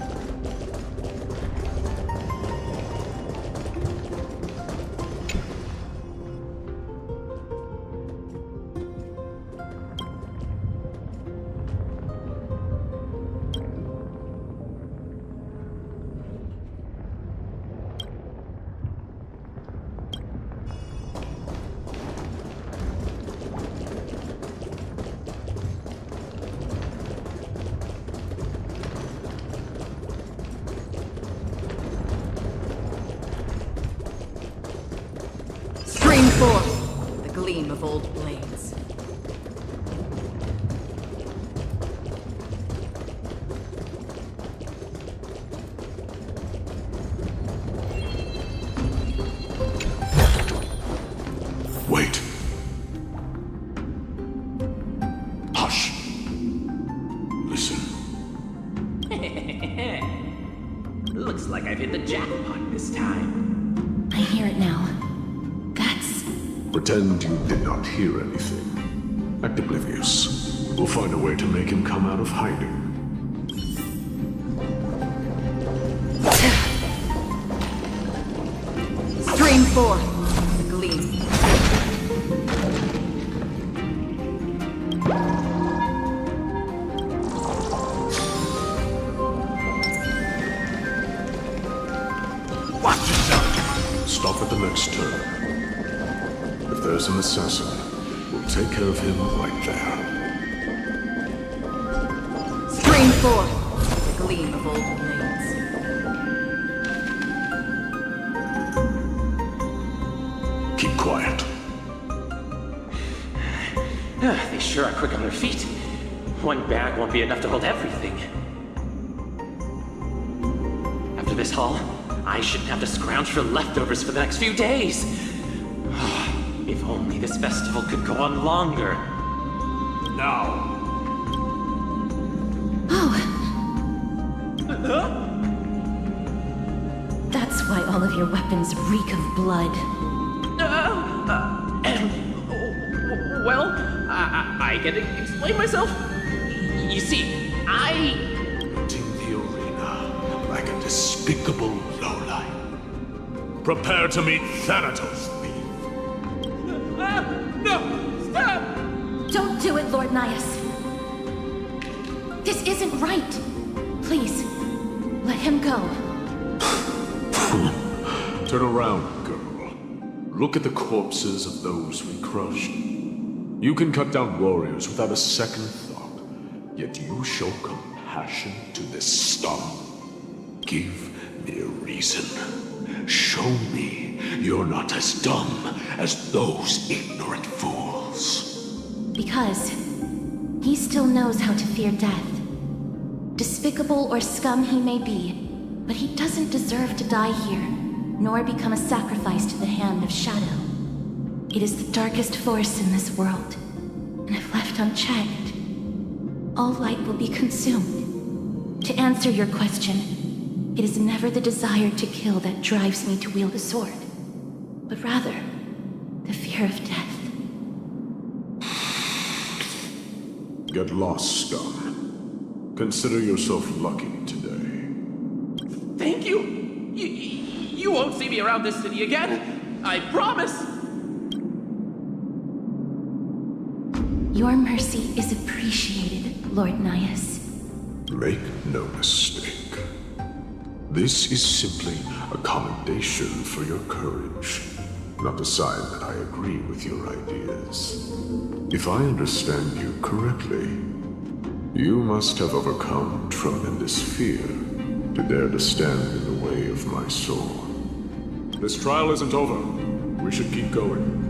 Stream forth the gleam of old blades. Wait. Hush. Listen. Looks like I've hit the jackpot this time. I hear it now. Pretend you did not hear anything. Act oblivious. We'll find a way to make him come out of hiding. Stream forth the gleam. next turn. If there's an assassin, we'll take care of him right there. Stream 4. The gleam of old blades. Keep quiet. They sure are quick on their feet. One bag won't be enough to hold everything. After this haul, I shouldn't have to scrounge for leftovers for the next few days. If only this festival could go on longer. Now. That's why all of your weapons reek of blood. Well, I can explain myself. You see, Entering the arena like a despicable lowlife. Prepare to meet Thanatos, thief. No! Stop! Don't do it, Lord Nias. This isn't right. Please, let him go. Turn around, girl. Look at the corpses of those we crushed. You can cut down warriors without a second thought, yet you show compassion to this scum. Give me a reason. Show me you're not as dumb as those ignorant fools. Because he still knows how to fear death. Despicable or scum he may be, but he doesn't deserve to die here, nor become a sacrifice to the hand of Shadow. It is the darkest force in this world, and if left unchecked, all light will be consumed. To answer your question, it is never the desire to kill that drives me to wield a sword, but rather the fear of death. Get lost, scum. Consider yourself lucky today. Thank you! You won't see me around this city again! I promise! Your mercy is appreciated, Lord Nias. Make no mistake. This is simply a commendation for your courage, not a sign that I agree with your ideas. If I understand you correctly, you must have overcome tremendous fear to dare to stand in the way of my soul. This trial isn't over. We should keep going.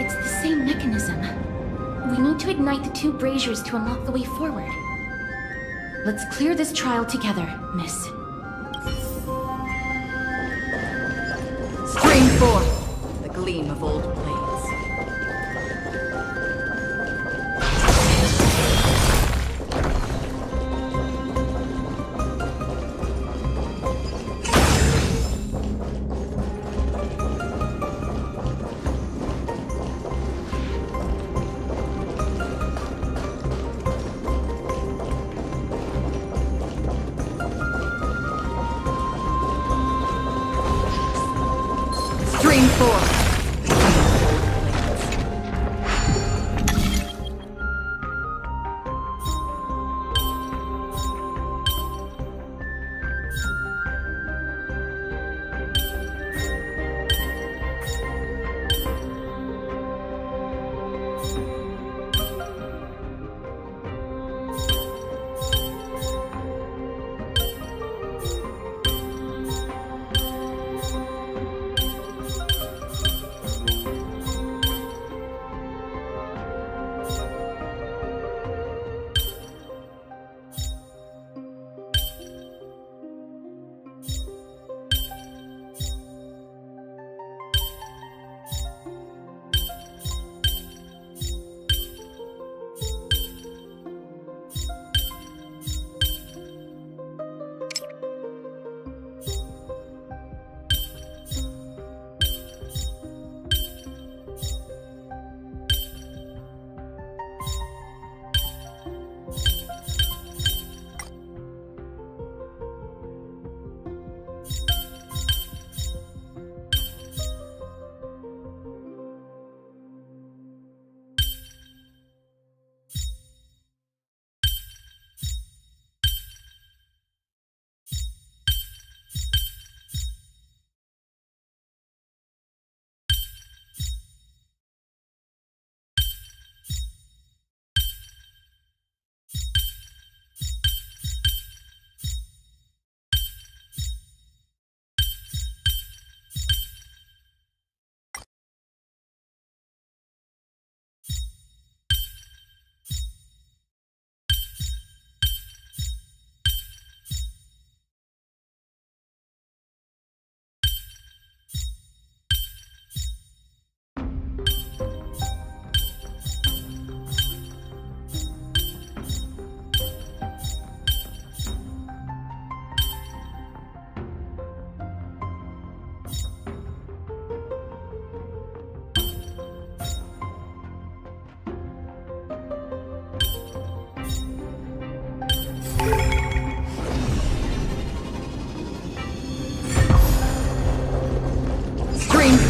It's the same mechanism. We need to ignite the two braziers to unlock the way forward. Let's clear this trial together, miss. Stream 4. The gleam of old blades. Stream 4.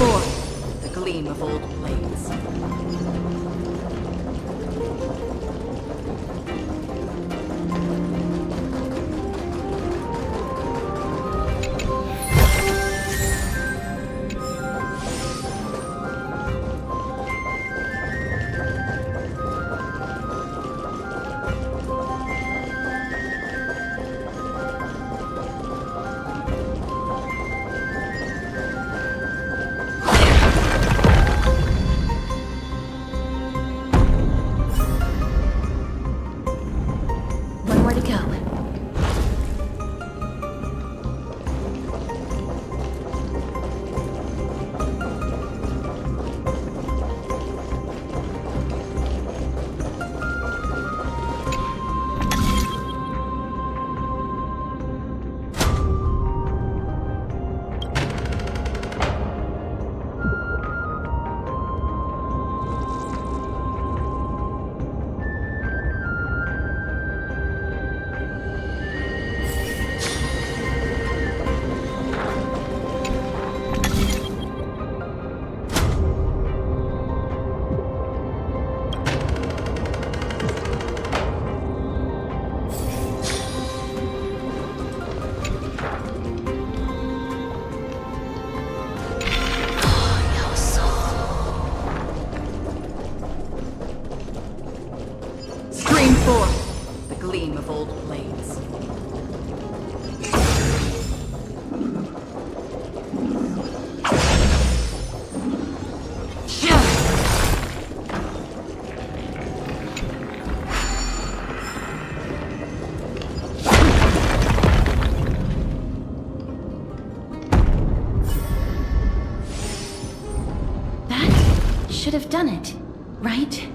4. The gleam of old blades. One more to go. Stream 4. The gleam of old blades. That should have done it, right?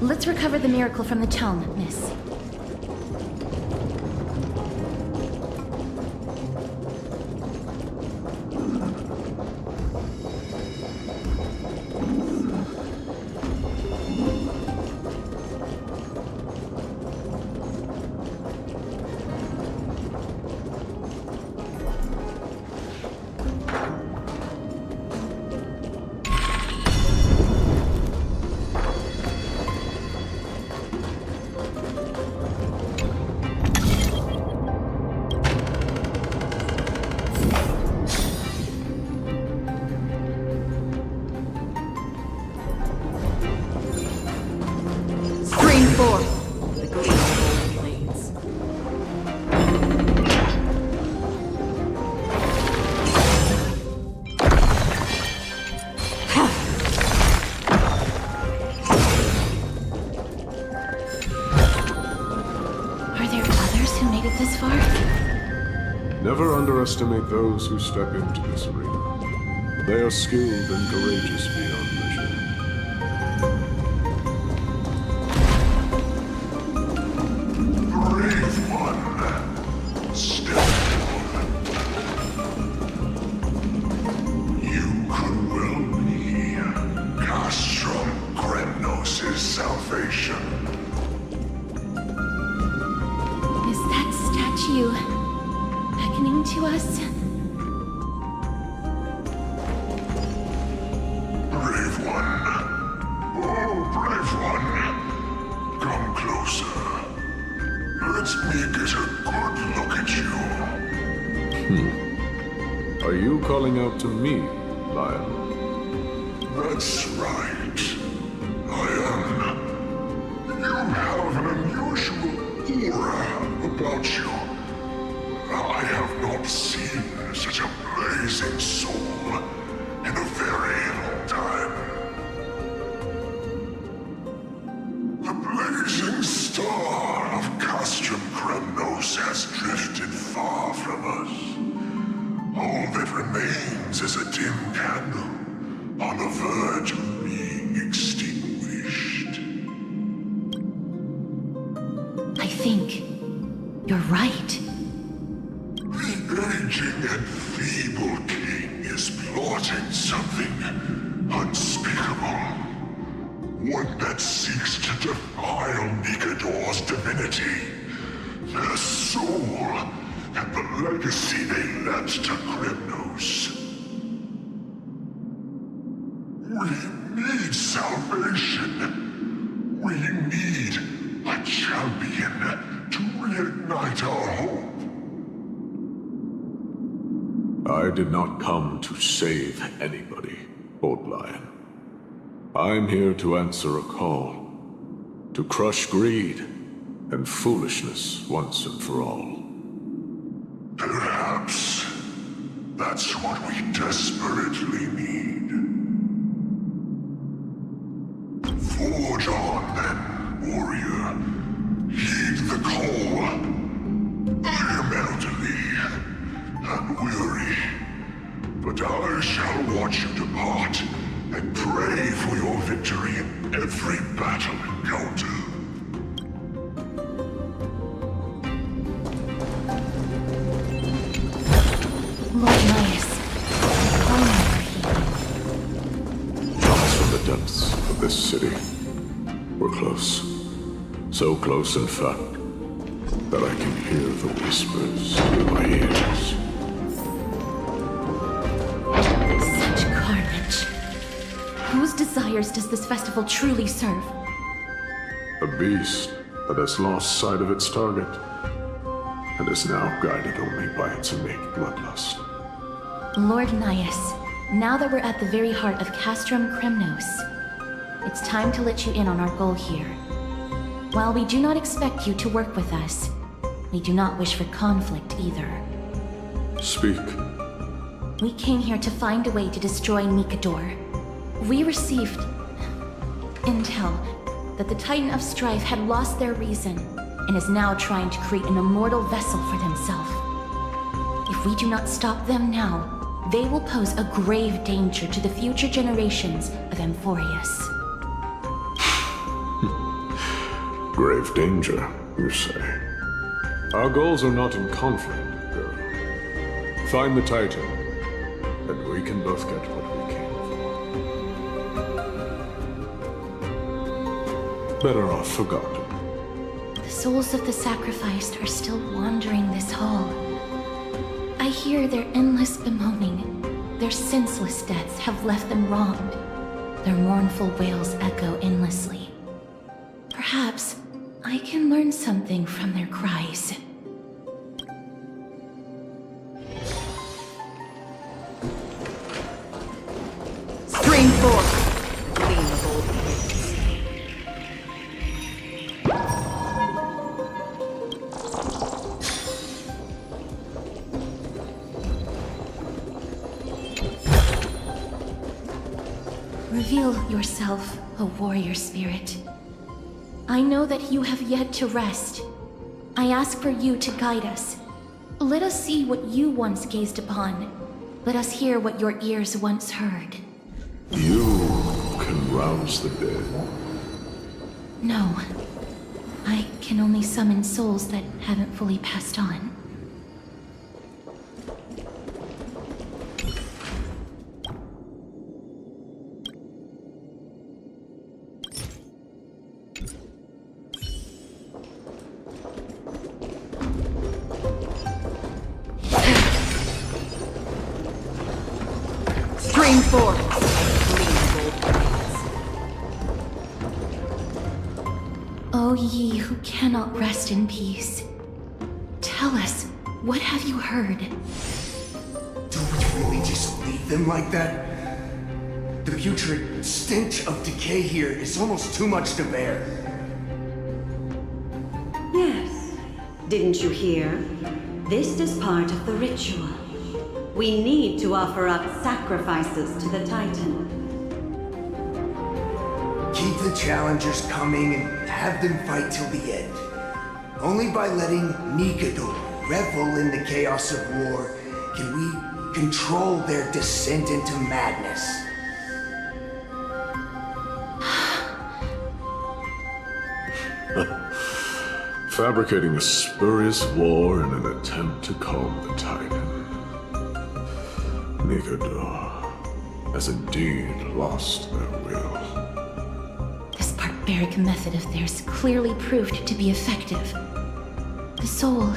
Let's recover the miracle from the tome, miss. Stream 4. The gleam of old blades. Are there others who made it this far? Never underestimate those who step into this arena. They are skilled and courageous beyond measure. Brave one, step forward. You could well be Castrum Kremnos' salvation. Is that statue beckoning to us? Brave one. Oh, brave one. Come closer. Let me get a good look at you. Are you calling out to me, Lion? That's right. I am. You have an unusual aura about you. I have not seen such a blazing soul in a very long time. The blazing star of Castrum Kremnos has drifted far from us. All that remains is a dim candle on the verge of being extinguished. I think you're right. The aging and feeble king is plotting something unspeakable. One that seeks to defile Nikador's divinity, their soul, and the legacy they left to Kremnos. again to reignite our hope. I did not come to save anybody, Old Lion. I'm here to answer a call. To crush greed and foolishness once and for all. Perhaps that's what we desperately need. Forge on then, warrior. Heed the call. I am elderly and weary, but I shall watch you depart and pray for your victory in every battle encounter. Lord Mias, Comes from the depths of this city. We're close. So close, in fact, that I can hear the whispers in my ears. such carnage. Whose desires does this festival truly serve? A beast that has lost sight of its target and is now guided only by its innate bloodlust. Lord Nias, now that we're at the very heart of Castrum Kremnos, it's time to let you in on our goal here. While we do not expect you to work with us, we do not wish for conflict either. Speak. We came here to find a way to destroy Nikador. We received intel that the Titan of Strife had lost their reason and is now trying to create an immortal vessel for themselves. If we do not stop them now, they will pose a grave danger to the future generations of Amphorius. Grave danger, you say? Our goals are not in conflict, girl. Find the Titan, and we can both get what we came for. Better off forgotten. The souls of the sacrificed are still wandering this hall. I hear their endless bemoaning. Their senseless deaths have left them wronged. Their mournful wails echo endlessly. Perhaps I can learn something from their cries. Stream 4. The gleam of old blades. Reveal yourself, O warrior spirit. I know that you have yet to rest. I ask for you to guide us. Let us see what you once gazed upon. Let us hear what your ears once heard. You can rouse the dead. No. I can only summon souls that haven't fully passed on. Stream 4. Gleam of old blades. O ye who cannot rest in peace, tell us, what have you heard? Do we really just leave them like that? The putrid stench of decay here is almost too much to bear. Yes. Didn't you hear? This is part of the ritual. We need to offer up sacrifices to the Titan. Keep the challengers coming and have them fight till the end. Only by letting Nikador revel in the chaos of war can we control their descent into madness. Fabricating a spurious war in an attempt to calm the Titan. Nikador has indeed lost their will. This barbaric method of theirs clearly proved to be effective. The soul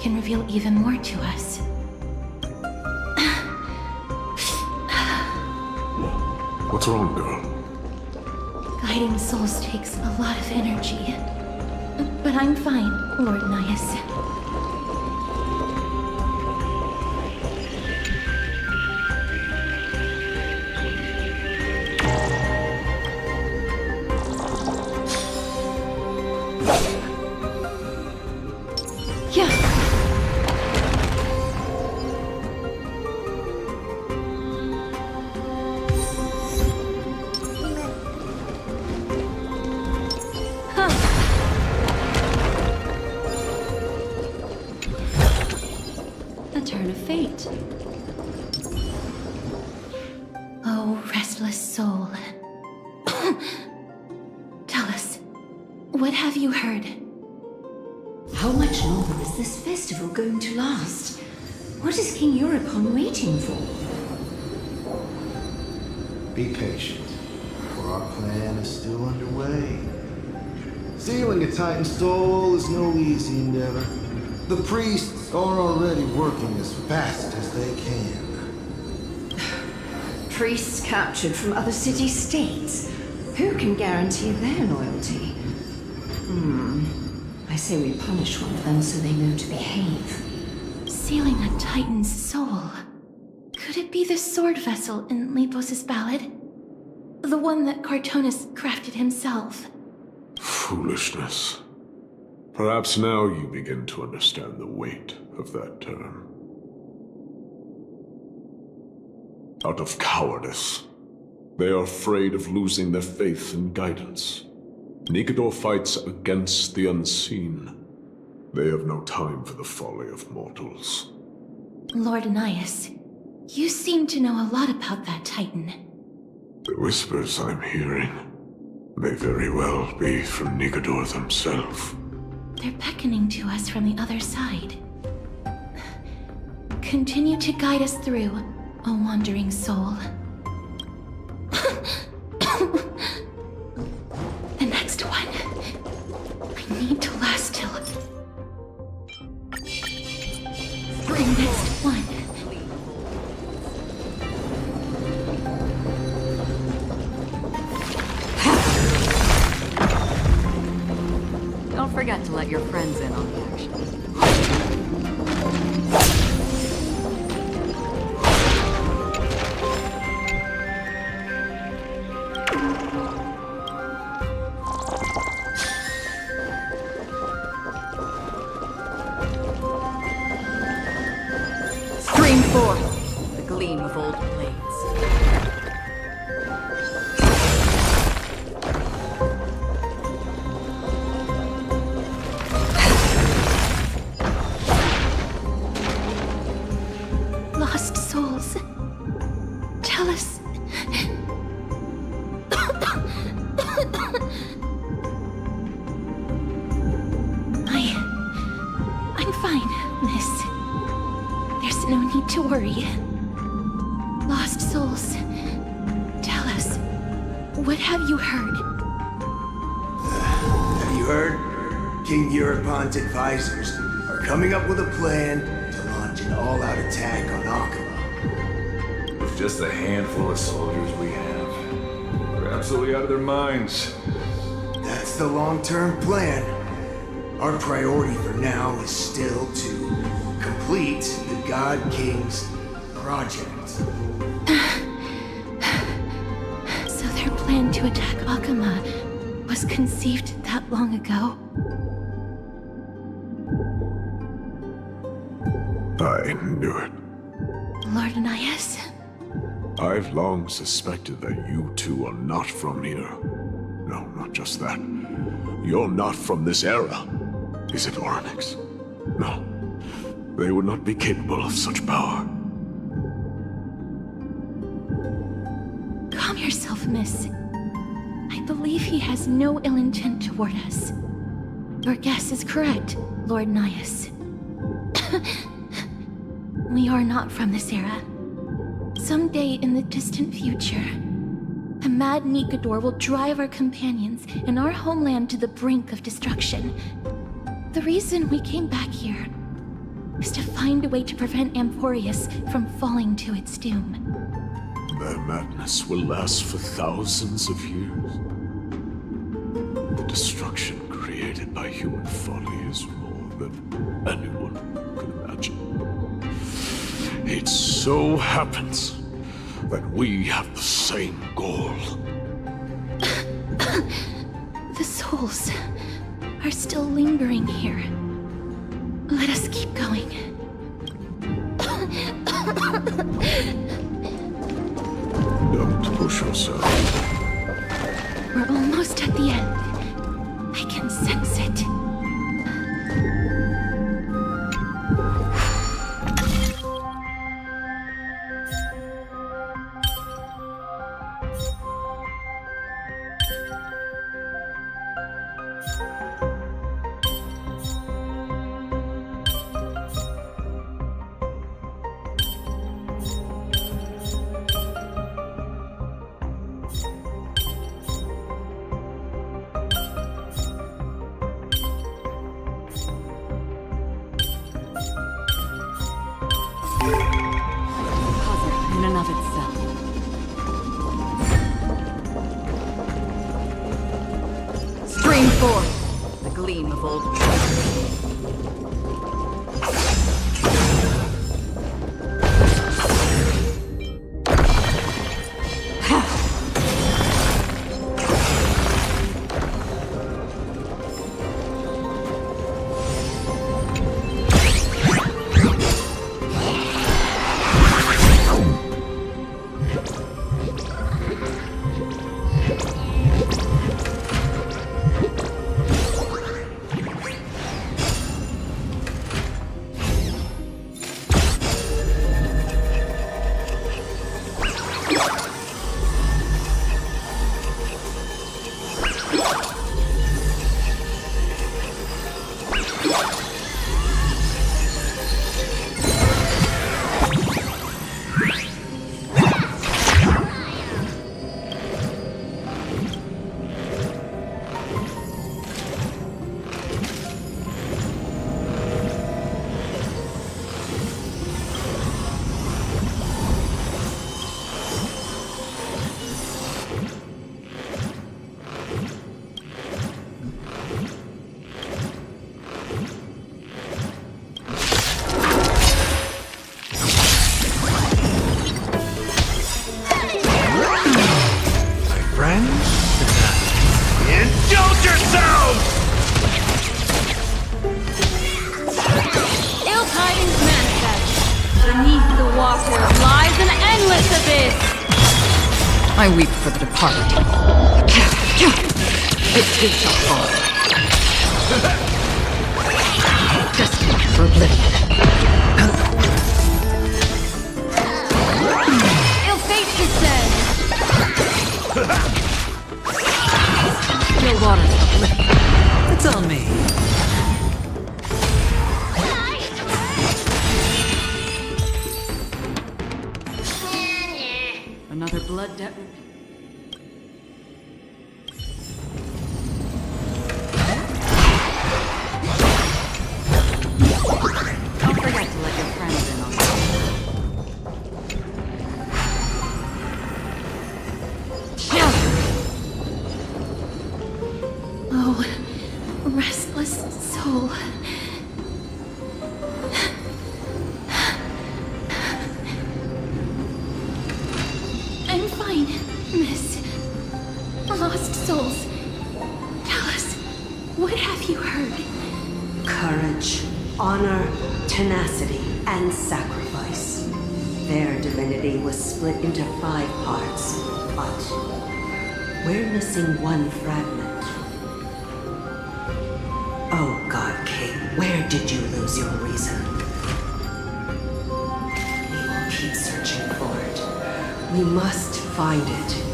can reveal even more to us. What's wrong, girl? Guiding souls takes a lot of energy. but I'm fine, Lord Nias. A turn of fate. Oh, restless soul. Tell us, what have you heard? How much longer is this festival going to last? What is King Euripon waiting for? Be patient, for our plan is still underway. Sealing a Titan soul is no easy endeavor. The priests are already working as fast as they can. Priests captured from other city-states. Who can guarantee their loyalty? I say we punish one of them so they know to behave. Sealing a Titan's soul. Could it be the sword vessel in Lepos' ballad? The one that Cartonus crafted himself? Foolishness. Perhaps now you begin to understand the weight of that term. Out of cowardice, they are afraid of losing their faith and guidance. Nikador fights against the unseen. They have no time for the folly of mortals. Lord Nias, you seem to know a lot about that Titan. The whispers I'm hearing may very well be from Nikador themselves. They're beckoning to us from the other side. Continue to guide us through, O wandering soul. The next one. I need to last till... The next one. Don't forget to let your friends in on the action. Stream forth the gleam of old blades. Lost souls. Tell us. I'm fine, miss. There's no need to worry. Lost souls. Tell us. What have you heard? Have you heard? King Eurypon's advisors are coming up with a plan to launch an all-out attack on Akama. With just a handful of soldiers we have, they're absolutely out of their minds. That's the long-term plan. Our priority for now is still to complete the God King's project. So their plan to attack Akama was conceived that long ago? I knew it. Lord Nias? I've long suspected that you two are not from here. No, not just that. You're not from this era. Is it Oryx? No. They would not be capable of such power. Calm yourself, miss. I believe he has no ill intent toward us. Your guess is correct, Lord Nias. We are not from this era. Someday in the distant future, a mad Nikador will drive our companions and our homeland to the brink of destruction. The reason we came back here is to find a way to prevent Amporius from falling to its doom. Their madness will last for thousands of years. The destruction created created by human folly is more than anyone could imagine. It so happens that we have the same goal. The souls are still lingering here. Let us keep going. Don't push yourself. We're almost at the end. I can sense it. In and of itself. Stream forth, the gleam of old Indulge yourselves! Ill tidings manifest. Beneath the water lies an endless abyss. I weep for the departed. It too shall fall. Destined for oblivion. Ill fate is said. Still waters of oblivion. It's on me. Another blood debt. Don't forget to let your friends in on this. Oh, restless soul. I'm fine, miss. Lost souls. Tell us, what have you heard? Courage, honor, tenacity, and sacrifice. Their divinity was split into 5 parts, but we're missing one fragment. Oh, God King, where did you lose your reason? We will keep searching for it. We must find it.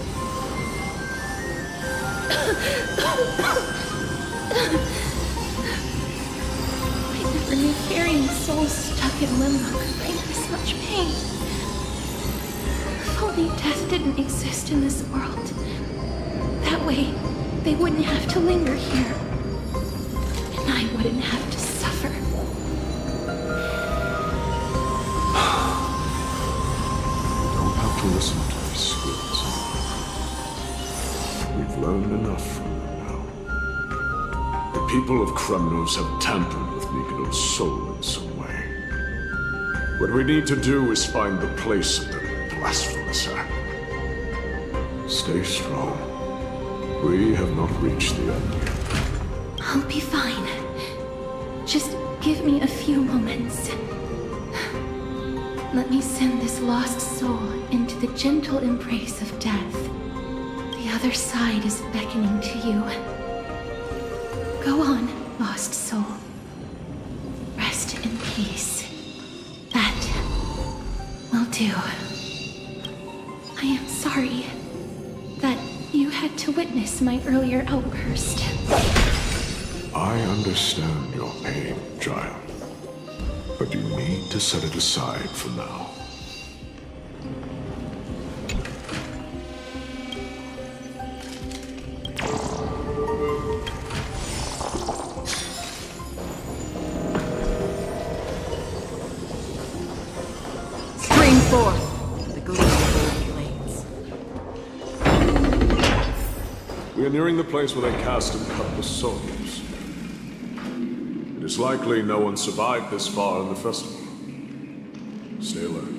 I never knew carrying souls stuck in limbo could bring this much pain. If only death didn't exist in this world. That way, they wouldn't have to linger here. And I wouldn't have to suffer. Don't have to listen to these spirits. We've learned enough from them now. The people of Kremnos have tampered with Nikador's soul in some way. What we need to do is find the place of the blasphemous act. Stay strong. We have not reached the end yet. I'll be fine. Just give me a few moments. Let me send this lost soul into the gentle embrace of death. The other side is beckoning to you. Go on, lost soul. Rest in peace. That will do. I am sorry that you had to witness my earlier outburst. I understand your pain, child. But you need to set it aside for now. Spring forth, the gleam of old blades. We are nearing the place where they cast and cut the souls. It is likely no one survived this far in the festival. Stay alert.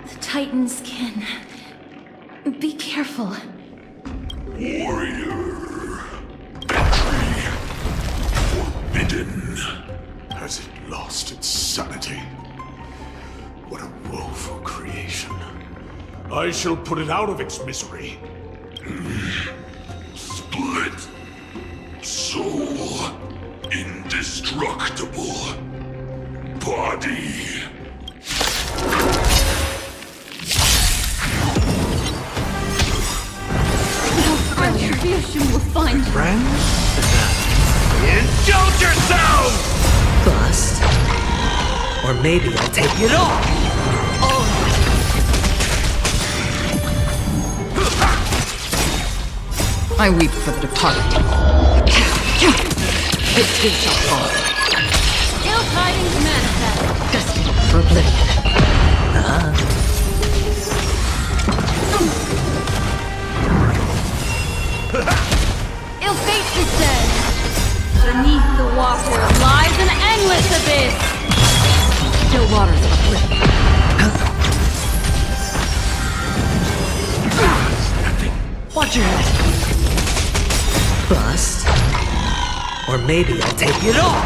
The Titans can. Be careful. Warrior. Forbidden. Has it lost its sanity? What a woeful creation. I shall put it out of its misery. Split. Soul. Indestructible. Body. Retribution will find you. Friends? Indulge yourselves! Bust. Or maybe I'll take it all. I weep for the departed. Its too shall fall. Ill tidings manifest. Destined for oblivion. Ill fate is dead. Beneath the water lies an endless abyss. Still waters of oblivion. Watch your head. Bust. Or maybe I'll take it all.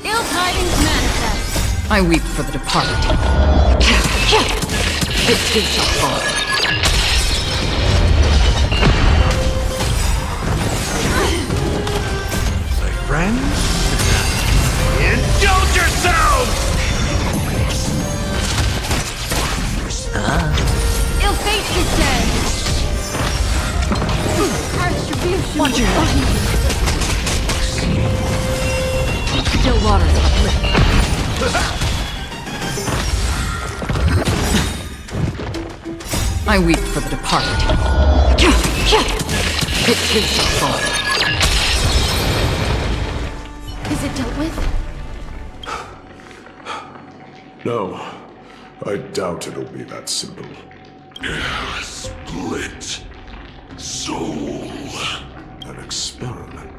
Ill tidings manifest. I weep for the departed. Its too shall fall. Friends? Indulge yourselves! Ill fate is dead. Retribution Watch your will find you. Still waters of oblivion. I weep for the departed. Its too shall fall. Is it dealt with? No, I doubt it'll be that simple. Split. Soul. An experiment.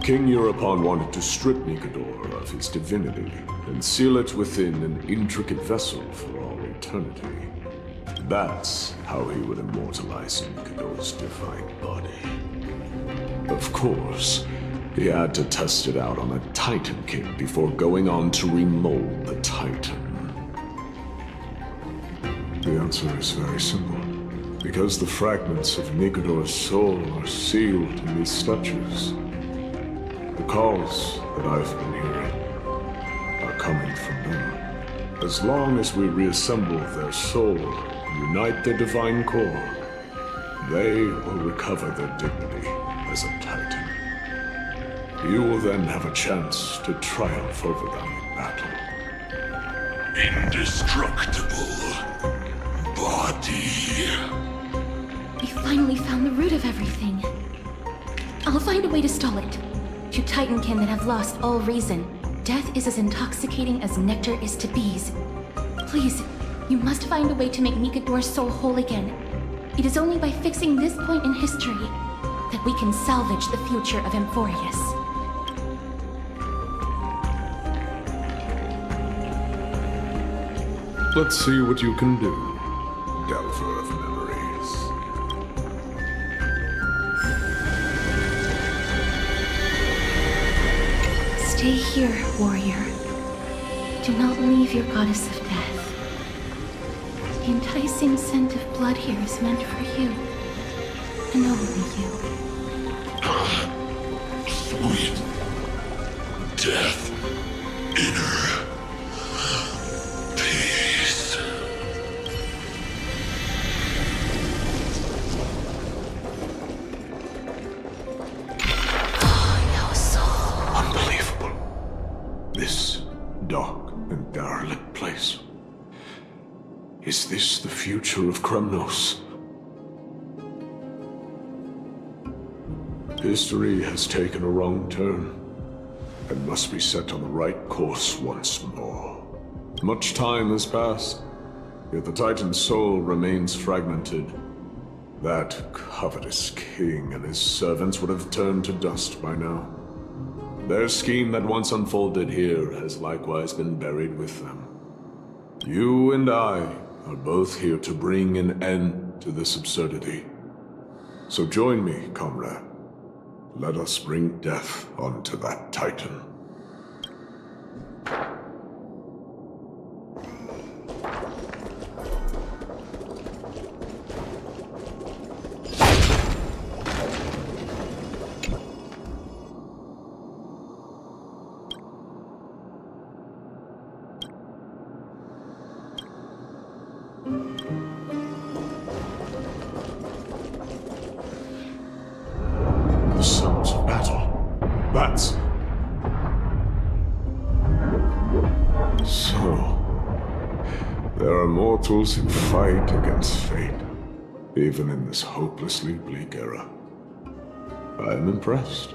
King Europon wanted to strip Nikador of his divinity and seal it within an intricate vessel for all eternity. That's how he would immortalize Nikador's divine body. Of course, he had to test it out on a Titan King before going on to remold the Titan. The answer is very simple. Because the fragments of Nikador's soul are sealed in these statues. The calls that I've been hearing are coming from them. As long as we reassemble their soul and unite their divine core, they will recover their dignity as a Titan. You will then have a chance to triumph over them in battle. indestructible body. We finally found the root of everything. I'll find a way to stall it. To Titankin that have lost all reason, death is as intoxicating as nectar is to bees. Please, you must find a way to make Nikador's soul whole again. It is only by fixing this point in history that we can salvage the future of Amphorius. Let's see what you can do, Delver of Memories. Stay here, warrior. Do not leave your goddess of death. The enticing scent of blood here is meant for you, and only you. Sweet death, inner peace. No soul. Unbelievable. This dark and derelict place. Is this the future of Kremnos? History has taken a wrong turn, and must be set on the right course once more. Much time has passed, yet the Titan's soul remains fragmented. That covetous king and his servants would have turned to dust by now. Their scheme that once unfolded here has likewise been buried with them. You and I are both here to bring an end to this absurdity. So join me, comrade. Let us bring death onto that Titan. The sounds of battle. Bats. So, there are mortals who fight against fate, even in this hopelessly bleak era. I am impressed,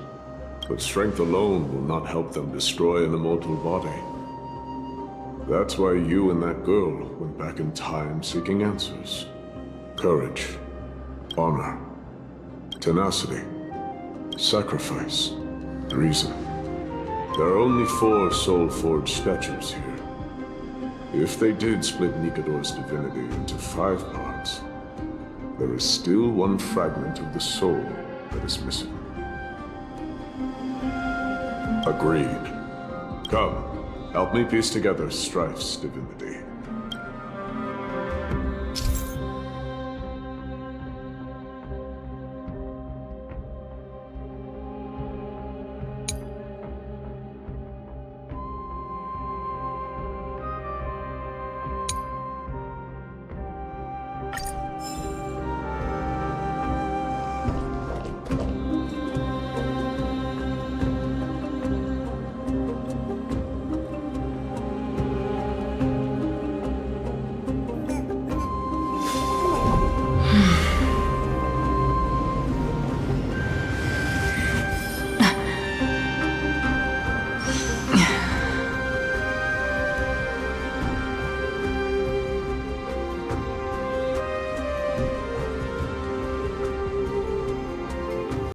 but strength alone will not help them destroy an immortal body. That's why you and that girl went back in time seeking answers. Courage, honor, tenacity, sacrifice, reason. There are only 4 soul-forged statues here. If they did split Nikador's divinity into 5 parts, there is still one fragment of the soul that is missing. Agreed. Come, help me piece together Strife's divinity.